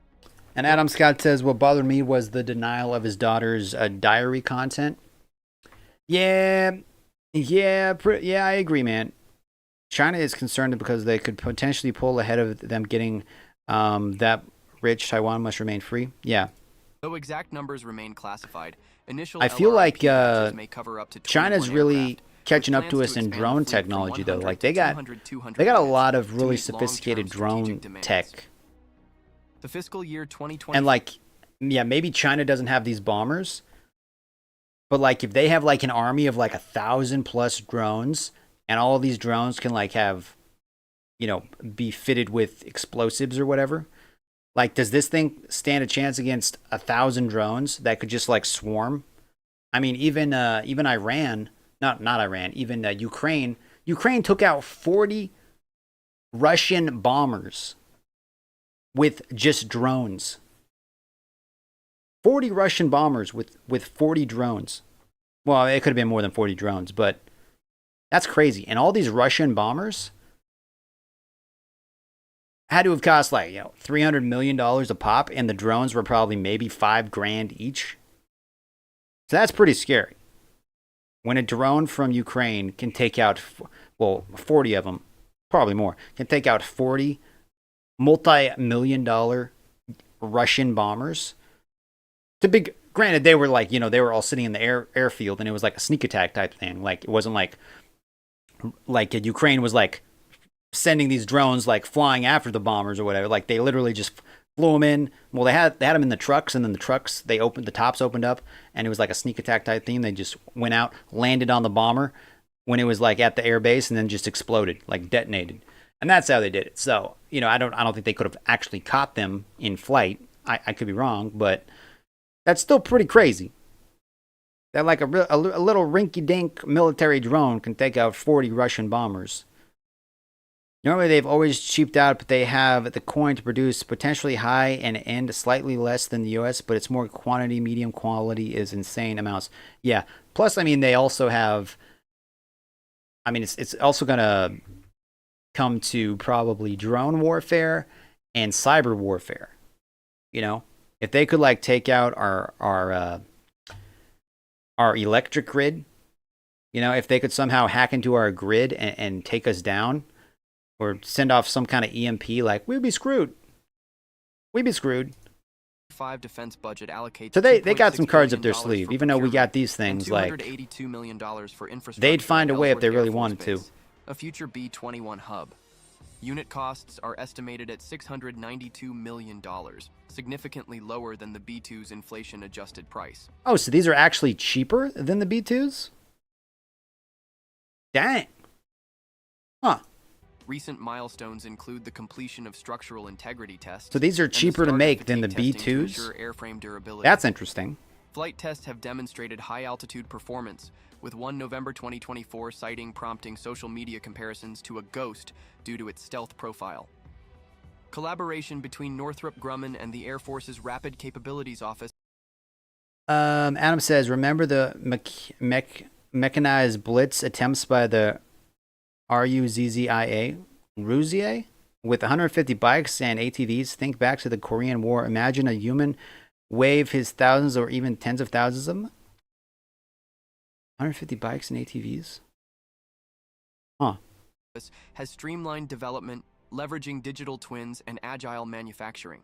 And Adam Scott says, what bothered me was the denial of his daughter's diary content. Yeah, I agree, man. China is concerned because they could potentially pull ahead of them getting that rich. Taiwan must remain free. Yeah. Though exact numbers remain classified, initial I feel like LRIP batches may cover up to 21 China's really aircraft, catching with up to plans us in expand the drone fleet from technology, though. 100 Like to they got 200 a units lot of to really meet sophisticated long-term strategic drone demands. tech. The fiscal year 2020 And like, yeah, maybe China doesn't have these bombers, but like if they have like an army of like 1,000+ drones, and all of these drones can like have, you know, be fitted with explosives or whatever. Like, does this thing stand a chance against 1,000 drones that could just like swarm? I mean, even Iran, not Iran, even Ukraine. Ukraine took out 40 Russian bombers with just drones. 40 Russian bombers with 40 drones. Well, it could have been more than 40 drones, but that's crazy. And all these Russian bombers had to have cost like, you know, $300 million a pop, and the drones were probably maybe $5,000 each. So that's pretty scary. When a drone from Ukraine can take out, 40 of them, probably more, can take out 40 multi-million-dollar Russian bombers. Granted, they were like, you know, they were all sitting in the airfield, and it was like a sneak attack type thing. Like, it wasn't like Ukraine was like sending these drones like flying after the bombers or whatever. Like, they literally just flew them in. Well, they had them in the trucks, and then the trucks, the tops opened up, and it was like a sneak attack type thing. They just went out, landed on the bomber when it was like at the air base, and then just exploded, like detonated. And that's how they did it. So, you know, I don't think they could have actually caught them in flight. I could be wrong, but that's still pretty crazy. That like a little rinky-dink military drone can take out 40 Russian bombers. Normally, they've always cheaped out, but they have the coin to produce potentially high and end slightly less than the U.S., but it's more quantity, medium quality is insane amounts. Yeah. Plus, I mean, they also have, I mean, it's also going to come to probably drone warfare and cyber warfare. You know, if they could like take out our electric grid, you know, if they could somehow hack into our grid and take us down, or send off some kind of EMP, like, we'd be screwed. We'd be screwed. 5 defense budget allocates. So they got some cards up their sleeve, even though we got these things like $282 million for infrastructure. They'd find a way if they really wanted to. A future B-21 hub. Unit costs are estimated at $692 million, significantly lower than the B-2's inflation-adjusted price. Oh, so these are actually cheaper than the B-2s? Dang. Huh. Recent milestones include the completion of structural integrity tests. So these are cheaper to make than the B-2s? Airframe durability. That's interesting. Flight tests have demonstrated high-altitude performance, with one November 2024 sighting prompting social media comparisons to a ghost due to its stealth profile. Collaboration between Northrop Grumman and the Air Force's Rapid Capabilities Office. Adam says, remember the mechanized Blitz attempts by the RUZZIA? Ruzier? With 150 bikes and ATVs, think back to the Korean War. Imagine a human wave his thousands or even tens of thousands of them. 150 bikes and ATVs? Huh. Has streamlined development, leveraging digital twins and agile manufacturing.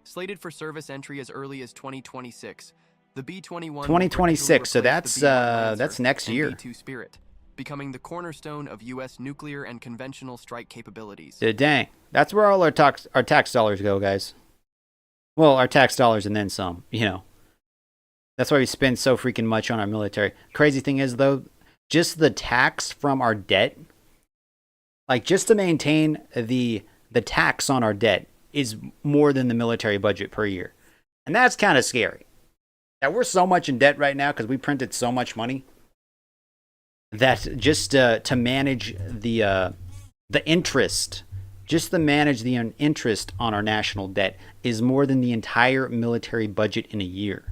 Slated for service entry as early as 2026, the B-21 2026, so that's next year. B-2 Spirit, becoming the cornerstone of U.S. nuclear and conventional strike capabilities. Dang, that's where all our tax dollars go, guys. Well, our tax dollars and then some, you know. That's why we spend so freaking much on our military. Crazy thing is, though, just the tax from our debt, like just to maintain the tax on our debt is more than the military budget per year. And that's kind of scary. That we're so much in debt right now because we printed so much money that just to manage the interest, just to manage the interest on our national debt is more than the entire military budget in a year.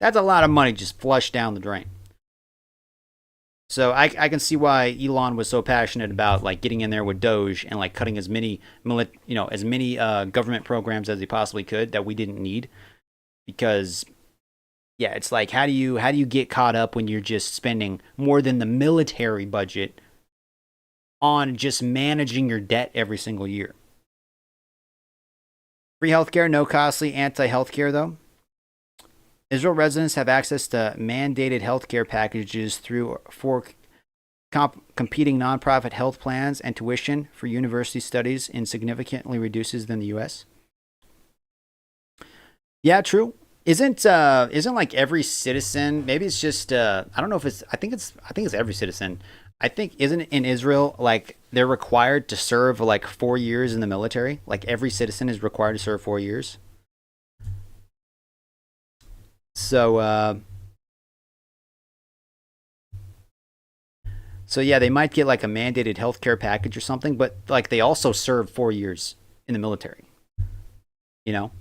That's a lot of money just flushed down the drain. So I can see why Elon was so passionate about like getting in there with Doge and like cutting as many government programs as he possibly could that we didn't need, because yeah, it's like how do you get caught up when you're just spending more than the military budget on just managing your debt every single year? Free healthcare, no costly anti-healthcare though. Israel residents have access to mandated healthcare packages for competing nonprofit health plans, and tuition for university studies significantly reduces than the U.S. Yeah, true. Isn't like every citizen? Maybe it's just I don't know if it's. I think it's every citizen. I think isn't in Israel like they're required to serve like 4 years in the military. Like every citizen is required to serve 4 years. So yeah, they might get like a mandated healthcare package or something, but like they also serve 4 years in the military. You know?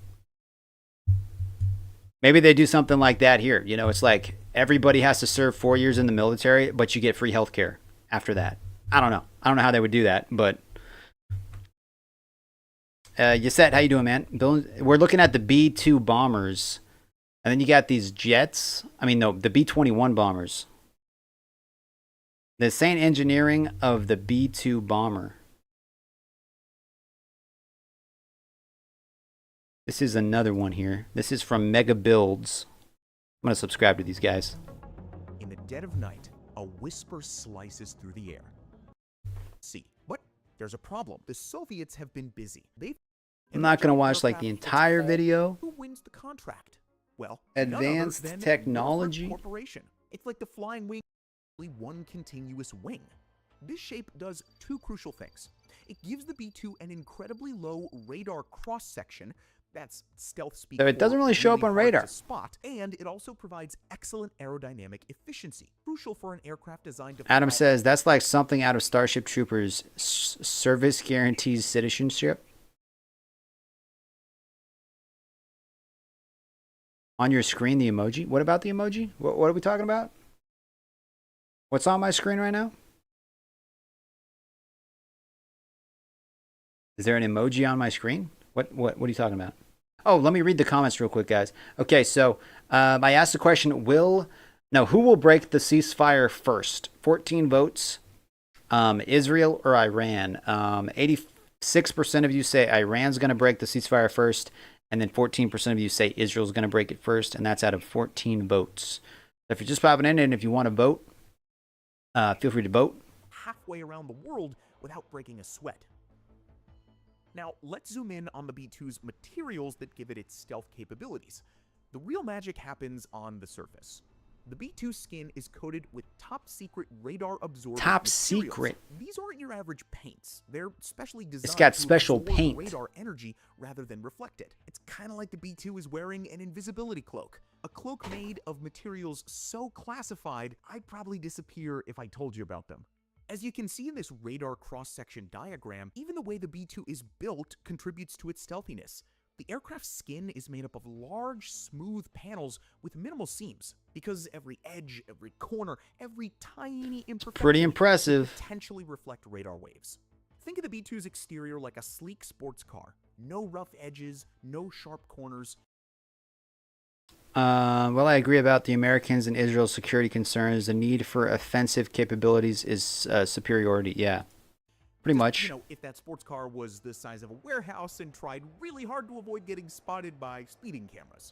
Maybe they do something like that here. You know, it's like everybody has to serve 4 years in the military, but you get free healthcare after that. I don't know. I don't know how they would do that, but Yasette, how you doing, man? We're looking at the B-2 bombers. And then you got these jets. I mean, no, the B-21 bombers. The same engineering of the B-2 bomber. This is another one here. This is from Mega Builds. I'm going to subscribe to these guys. In the dead of night, a whisper slices through the air. See, what? There's a problem. The Soviets have been busy. I'm not going to watch like the entire video. Who wins the contract? Well, advanced technology. Corporation. It's like the flying wing, only one continuous wing. This shape does two crucial things. It gives the B-2 an incredibly low radar cross-section. That's stealth speed. So it doesn't really show up on hard radar. to spot, and it also provides excellent aerodynamic efficiency, crucial for an aircraft designed to Adam fly. says that's like something out of Starship Troopers. Service guarantees citizenship. On your screen, the emoji. What about the emoji? What are we talking about? What's on my screen right now? Is there an emoji on my screen? What are you talking about? Oh, let me read the comments real quick, guys. Okay, so I asked the question, who will break the ceasefire first? 14 votes. Israel or Iran? 86% of you say Iran's going to break the ceasefire first, and then 14% of you say Israel's going to break it first, and that's out of 14 votes. So if you're just popping in and if you want to vote, feel free to vote. Halfway around the world without breaking a sweat. Now, let's zoom in on the B-2's materials that give it its stealth capabilities. The real magic happens on the surface. The B-2 skin is coated with top-secret radar-absorbent Top materials. secret. These aren't your average paints. They're specially designed It's got to special absorb paint. radar energy rather than reflect it. It's kind of like the B-2 is wearing an invisibility cloak. A cloak made of materials so classified, I'd probably disappear if I told you about them. As you can see in this radar cross-section diagram, even the way the B-2 is built contributes to its stealthiness. The aircraft's skin is made up of large, smooth panels with minimal seams, because every edge, every corner, every tiny imperfection Pretty impressive. could potentially reflect radar waves. Think of the B-2's exterior like a sleek sports car. No rough edges, no sharp corners. Well, I agree about the Americans and Israel's security concerns. The need for offensive capabilities is superiority. Yeah, pretty much. You know, if that sports car was the size of a warehouse and tried really hard to avoid getting spotted by speeding cameras.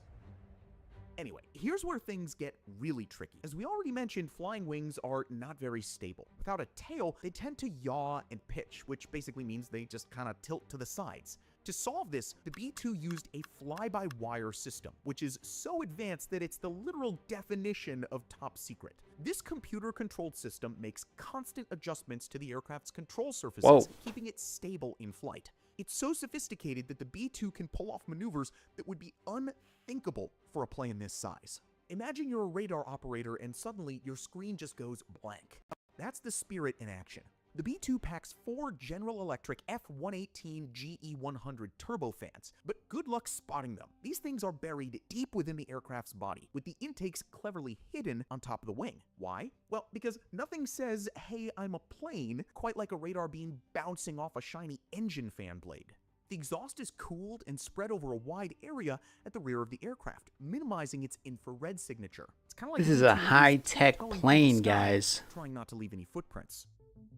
Anyway, here's where things get really tricky. As we already mentioned, flying wings are not very stable. Without a tail, they tend to yaw and pitch, which basically means they just kind of tilt to the sides. To solve this, the B-2 used a fly-by-wire system, which is so advanced that it's the literal definition of top secret. This computer-controlled system makes constant adjustments to the aircraft's control surfaces, keeping it stable in flight. It's so sophisticated that the B-2 can pull off maneuvers that would be unthinkable for a plane this size. Imagine you're a radar operator and suddenly your screen just goes blank. That's the Spirit in action. The B-2 packs 4 General Electric F-118 GE100 turbofans, but good luck spotting them. These things are buried deep within the aircraft's body, with the intakes cleverly hidden on top of the wing. Why? Well, because nothing says, hey, I'm a plane, quite like a radar beam bouncing off a shiny engine fan blade. The exhaust is cooled and spread over a wide area at the rear of the aircraft, minimizing its infrared signature. It's kind of like This is a high-tech plane, guys. Trying not to leave any footprints.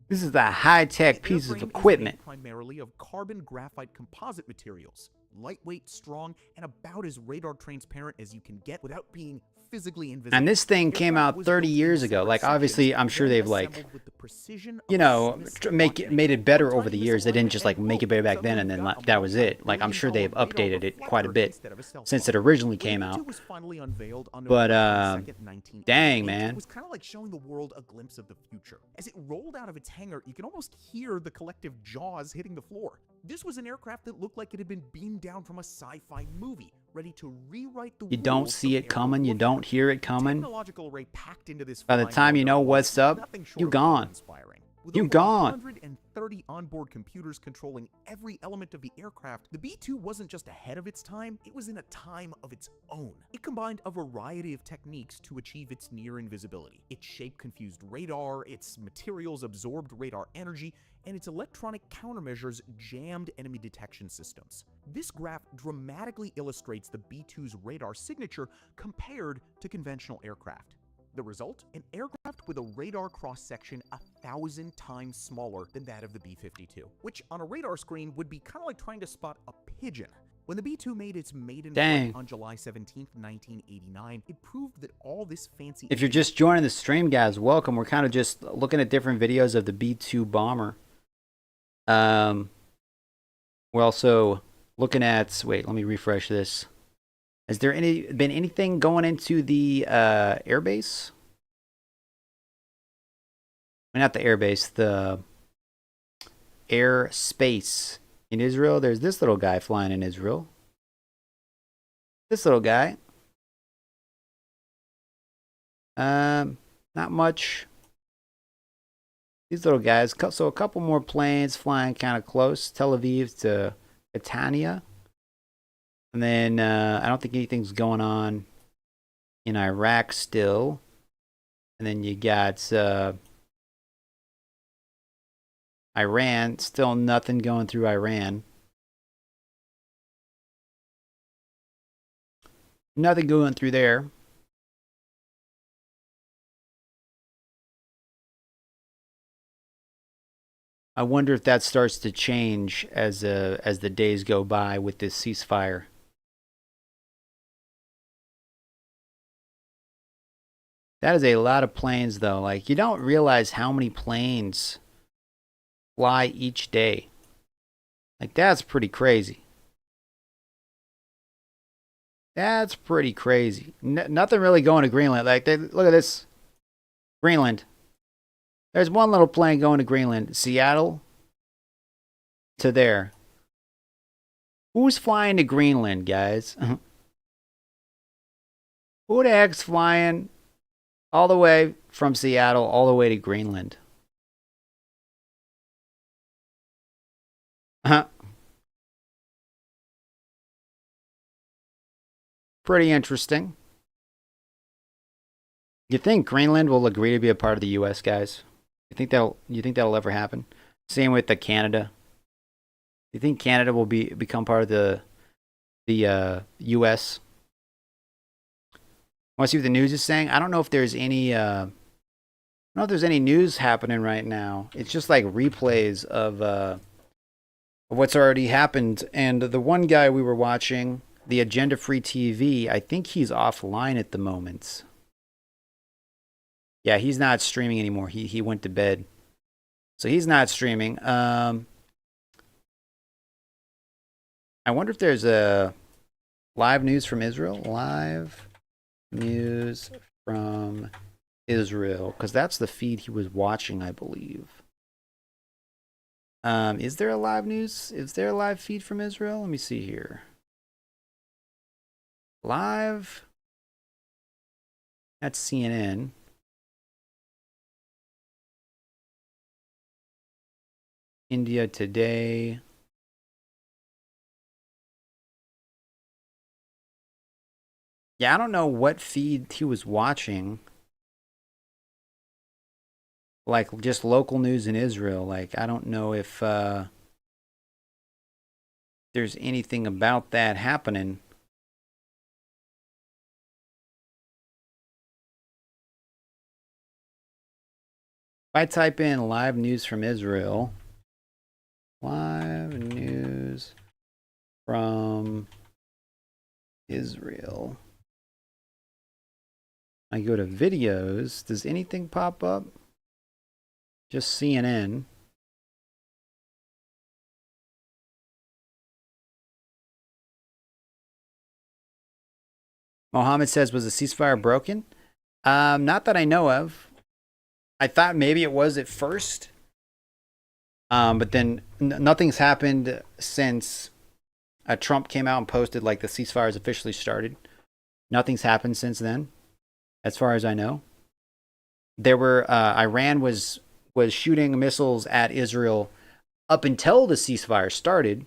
This is the high-tech piece of equipment. Is made primarily of carbon graphite composite materials, lightweight, strong, and about as radar transparent as you can get without being physically invisible. And this thing came out 30 years ago. Like, obviously, I'm sure they've, like, you know, made it better over the years. They didn't just, like, make it better back then and then that was it. Like, I'm sure they've updated it quite a bit since it originally came out. But, dang, man. It was kind of like showing the world a glimpse of the future. As it rolled out of its hangar, you can almost hear the collective jaws hitting the floor. This was an aircraft that looked like it had been beamed down from a sci-fi movie, ready to rewrite the You don't see it coming. You don't hear it coming. Packed into this By the time you know what's up, you gone. You gone. 130 onboard computers controlling every element of the aircraft, the B-2 wasn't just ahead of its time, it was in a time of its own. It combined a variety of techniques to achieve its near invisibility. Its shape confused radar, its materials absorbed radar energy, and its electronic countermeasures jammed enemy detection systems. This graph dramatically illustrates the B-2's radar signature compared to conventional aircraft. The result? An aircraft with a radar cross-section 1,000 times smaller than that of the B-52, which on a radar screen would be kind of like trying to spot a pigeon. When the B-2 made its maiden flight on July 17, 1989, it proved that all this fancy... If you're just joining the stream, guys, welcome. We're kind of just looking at different videos of the B-2 bomber. We're also looking at... Wait, let me refresh this. Has there been anything going into the airbase? I mean, not the airbase, the airspace. In Israel, there's this little guy flying in Israel. This little guy. Not much. These little guys. So a couple more planes flying kind of close. Tel Aviv to Catania. And then I don't think anything's going on in Iraq still. And then you got Iran. Still nothing going through Iran. Nothing going through there. I wonder if that starts to change as the days go by with this ceasefire. That is a lot of planes, though. Like, you don't realize how many planes fly each day. Like, that's pretty crazy. That's pretty crazy. Nothing really going to Greenland. Like, look at this. Greenland. There's one little plane going to Greenland. Seattle to there. Who's flying to Greenland, guys? Who the heck's flying all the way from Seattle all the way to Greenland? Pretty interesting. You think Greenland will agree to be a part of the U.S., guys? You think that'll ever happen? Same with Canada. You think Canada will become part of the U.S.? Want to see what the news is saying? I don't know if there's any. I don't know if there's any news happening right now. It's just like replays of what's already happened. And the one guy we were watching, the Agenda Free TV, I think he's offline at the moment. Yeah, he's not streaming anymore. He went to bed. So he's not streaming. I wonder if there's a live news from Israel. Live news from Israel. Because that's the feed he was watching, I believe. Is there a live news? Is there a live feed from Israel? Let me see here. Live. That's CNN. India Today. Yeah, I don't know what feed he was watching. Like, just local news in Israel. Like, I don't know if there's anything about that happening. If I type in live news from Israel... Live news from Israel. I go to videos. Does anything pop up? Just CNN. Mohammed says, was the ceasefire broken? Not that I know of. I thought maybe it was at first. But then nothing's happened since Trump came out and posted like the ceasefire is officially started. Nothing's happened since then, as far as I know. There were Iran was shooting missiles at Israel up until the ceasefire started,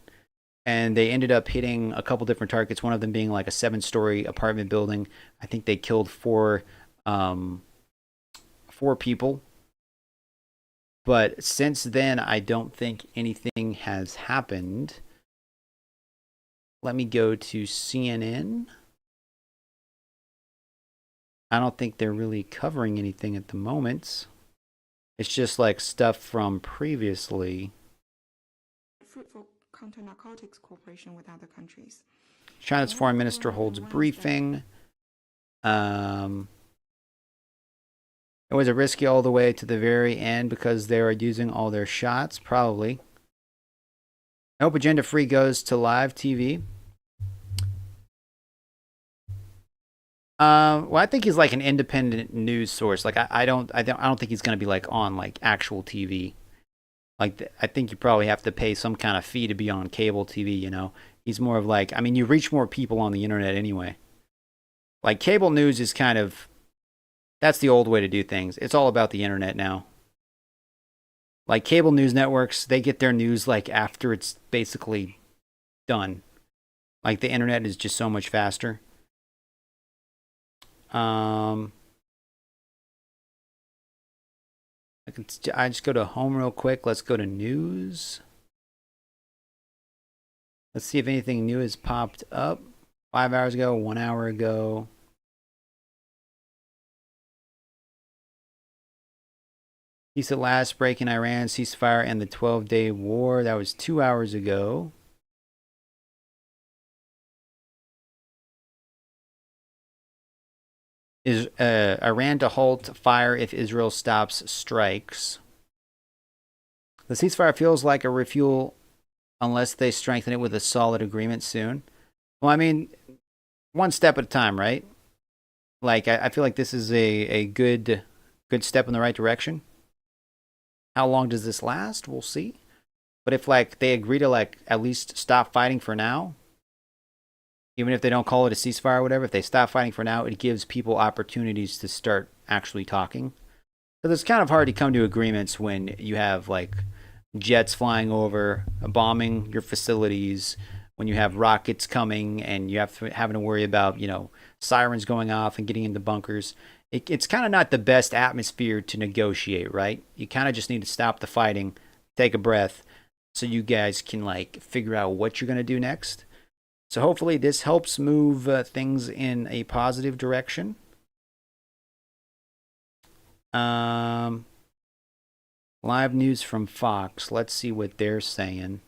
and they ended up hitting a couple different targets. One of them being like a 7-story apartment building. I think they killed four people. But since then, I don't think anything has happened. Let me go to CNN. I don't think they're really covering anything at the moment. It's just like stuff from previously. Fruitful counter-narcotics cooperation with other countries. China's foreign minister holds briefing. Was it risky all the way to the very end because they are using all their shots? Probably. I hope Agenda Free goes to live TV. Well, I think he's like an independent news source. Like I don't think he's gonna be like on like actual TV. Like, I think you probably have to pay some kind of fee to be on cable TV, you know? He's more of like, I mean, you reach more people on the internet anyway. Like, cable news is kind of, that's the old way to do things. It's all about the internet now. Like, cable news networks, they get their news, like, after it's basically done. Like, the internet is just so much faster. I just go to home real quick. Let's go to news. Let's see if anything new has popped up. 5 hours ago, 1 hour ago. Peace at last, break in Iran, ceasefire, and the 12-day war. That was 2 hours ago. Is Iran to halt fire if Israel stops strikes? The ceasefire feels like a refuel unless they strengthen it with a solid agreement soon. Well, I mean, one step at a time, right? Like, I feel like this is a good step in the right direction. How long does this last? We'll see. But if, like, they agree to, like, at least stop fighting for now, even if they don't call it a ceasefire or whatever, if they stop fighting for now, it gives people opportunities to start actually talking. So it's kind of hard to come to agreements when you have, like, jets flying over, bombing your facilities, when you have rockets coming and you having to worry about, you know, sirens going off and getting into bunkers. It's kind of not the best atmosphere to negotiate, right? You kind of just need to stop the fighting, take a breath, so you guys can, like, figure out what you're going to do next. So hopefully this helps move things in a positive direction. Live news from Fox. Let's see what they're saying.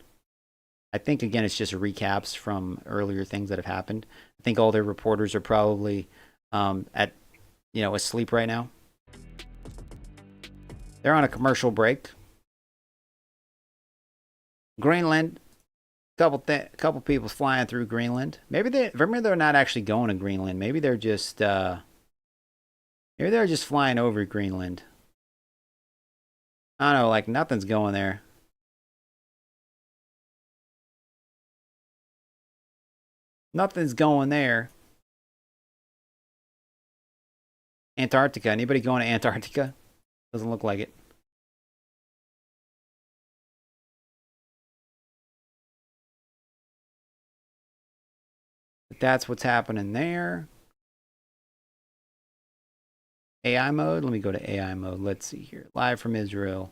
I think, again, it's just recaps from earlier things that have happened. I think all their reporters are probably asleep right now. They're on a commercial break. Greenland. Couple people flying through Greenland. Maybe they're not actually going to Greenland. Maybe they're just flying over Greenland. I don't know, like nothing's going there. Nothing's going there. Antarctica. Anybody going to Antarctica? Doesn't look like it. But that's what's happening there. AI mode. Let me go to AI mode. Let's see here. Live from Israel.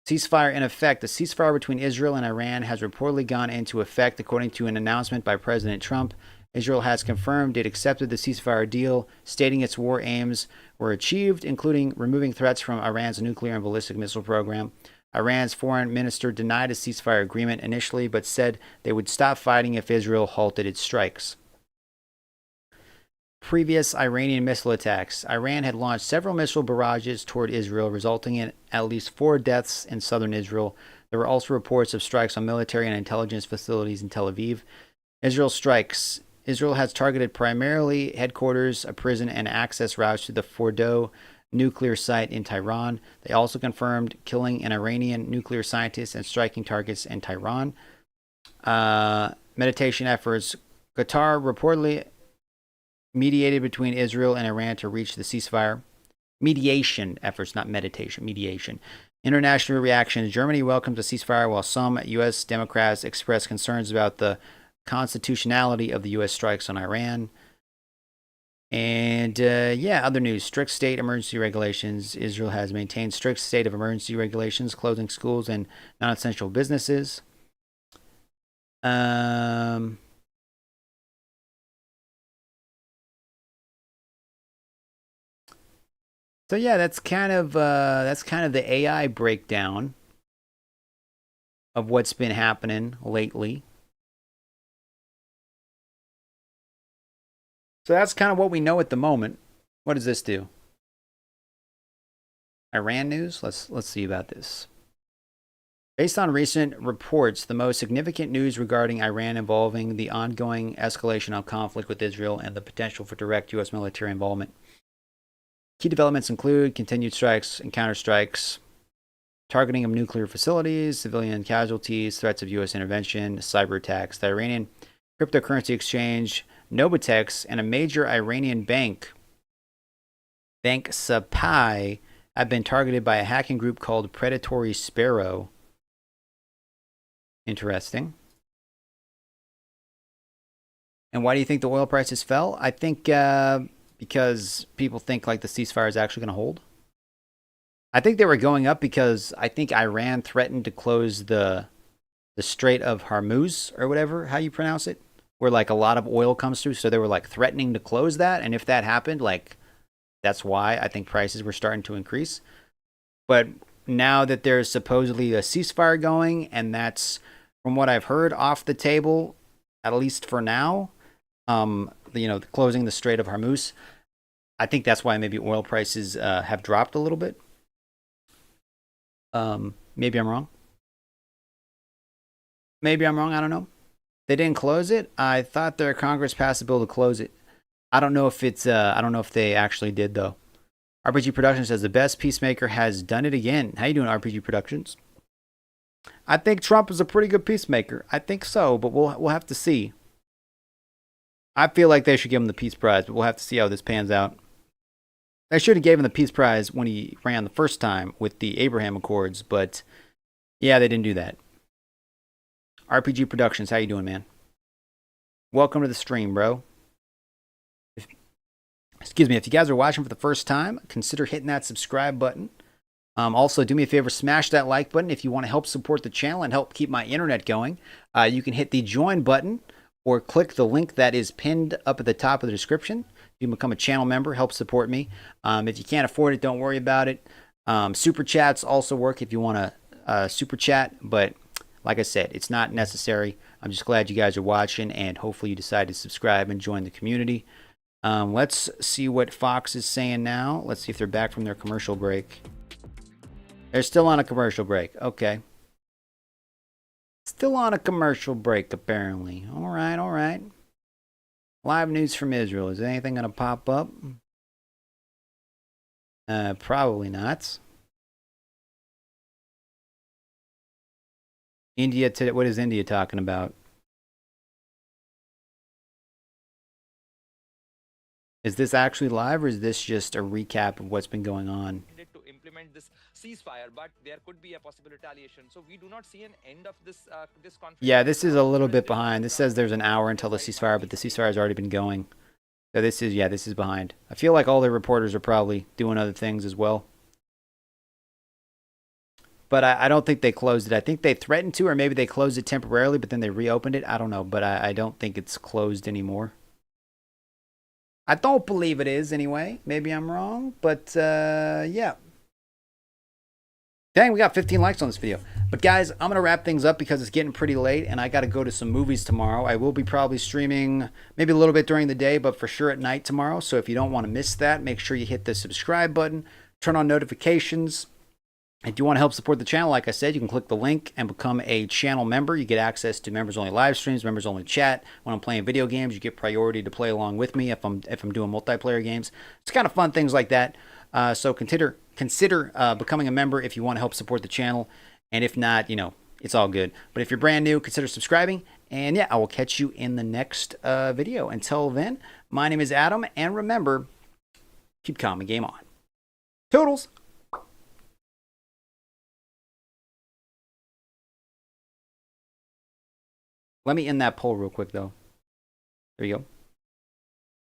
Ceasefire in effect. The ceasefire between Israel and Iran has reportedly gone into effect, according to an announcement by President Trump. Israel has confirmed it accepted the ceasefire deal, stating its war aims were achieved, including removing threats from Iran's nuclear and ballistic missile program. Iran's foreign minister denied a ceasefire agreement initially, but said they would stop fighting if Israel halted its strikes. Previous Iranian missile attacks. Iran had launched several missile barrages toward Israel, resulting in at least 4 deaths in southern Israel. There were also reports of strikes on military and intelligence facilities in Tel Aviv. Israel strikes. Israel has targeted primarily headquarters, a prison, and access routes to the Fordow nuclear site in Tehran. They also confirmed killing an Iranian nuclear scientist and striking targets in Tehran. Mediation efforts. Qatar reportedly mediated between Israel and Iran to reach the ceasefire. Mediation efforts, not meditation, mediation. International reactions. Germany welcomes a ceasefire while some U.S. Democrats express concerns about the constitutionality of the U.S. strikes on Iran. And other news. Strict state emergency regulations. Israel has maintained strict state of emergency regulations, closing schools and non-essential businesses. So yeah, that's kind of the AI breakdown of what's been happening lately. So that's kind of what we know at the moment. What does this do? Iran news? Let's see about this. Based on recent reports, the most significant news regarding Iran involving the ongoing escalation of conflict with Israel and the potential for direct U.S. military involvement. Key developments include continued strikes and counterstrikes. targeting of nuclear facilities, civilian casualties, threats of U.S. intervention, cyber attacks. The Iranian cryptocurrency exchange, Novitex, and a major Iranian bank, Bank Sapai, have been targeted by a hacking group called Predatory Sparrow. Interesting. And why do you think the oil prices fell? I think because people think like the ceasefire is actually going to hold. I think they were going up because I think Iran threatened to close the Strait of Hormuz or whatever, how you pronounce it, where like a lot of oil comes through. So they were like threatening to close that. And if that happened, like that's why I think prices were starting to increase. But now that there's supposedly a ceasefire going, and that's, from what I've heard, off the table, at least for now, closing the Strait of Hormuz, I think that's why maybe oil prices have dropped a little bit. Maybe I'm wrong. Maybe I'm wrong. I don't know. They didn't close it. I thought their Congress passed a bill to close it. I don't know if it's. I don't know if they actually did though. RPG Productions says the best peacemaker has done it again. How you doing, RPG Productions? I think Trump is a pretty good peacemaker. I think so, but we'll have to see. I feel like they should give him the Peace Prize, but we'll have to see how this pans out. They should have gave him the Peace Prize when he ran the first time with the Abraham Accords, but yeah, they didn't do that. RPG Productions, how you doing, man? Welcome to the stream, bro. Excuse me, if you guys are watching for the first time, consider hitting that subscribe button. Also, do me a favor, smash that like button if you want to help support the channel and help keep my internet going. You can hit the join button or click the link that is pinned up at the top of the description. You can become a channel member, help support me. If you can't afford it, don't worry about it. Super chats also work if you want to super chat, but like I said, it's not necessary. I'm just glad you guys are watching, and hopefully you decide to subscribe and join the community. Let's see what Fox is saying now. Let's see if they're back from their commercial break. They're still on a commercial break. Okay. Still on a commercial break, apparently. All right, all right. Live news from Israel. Is anything going to pop up? Probably not. India today. What is India talking about? Is this actually live, or is this just a recap of what's been going on? To implement this ceasefire, but there could be a possible retaliation. So we do not see an end of this conflict. Yeah, this is a little bit behind. This says there's an hour until the ceasefire, but the ceasefire has already been going. So this is behind. I feel like all the reporters are probably doing other things as well. But I don't think they closed it. I think they threatened to, or maybe they closed it temporarily, but then they reopened it. I don't know, but I don't think it's closed anymore. I don't believe it is anyway. Maybe I'm wrong, but yeah. Dang, we got 15 likes on this video. But guys, I'm going to wrap things up because it's getting pretty late and I got to go to some movies tomorrow. I will be probably streaming maybe a little bit during the day, but for sure at night tomorrow. So if you don't want to miss that, make sure you hit the subscribe button, turn on notifications. If you want to help support the channel, like I said, you can click the link and become a channel member. You get access to members-only live streams, members-only chat. When I'm playing video games, you get priority to play along with me if I'm doing multiplayer games. It's kind of fun, things like that. So consider becoming a member if you want to help support the channel. And if not, it's all good. But if you're brand new, consider subscribing. And yeah, I will catch you in the next video. Until then, my name is Adam. And remember, keep calm and game on. Toodles! Let me end that poll real quick, though. There you go.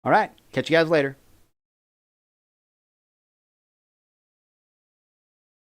All right. Catch you guys later.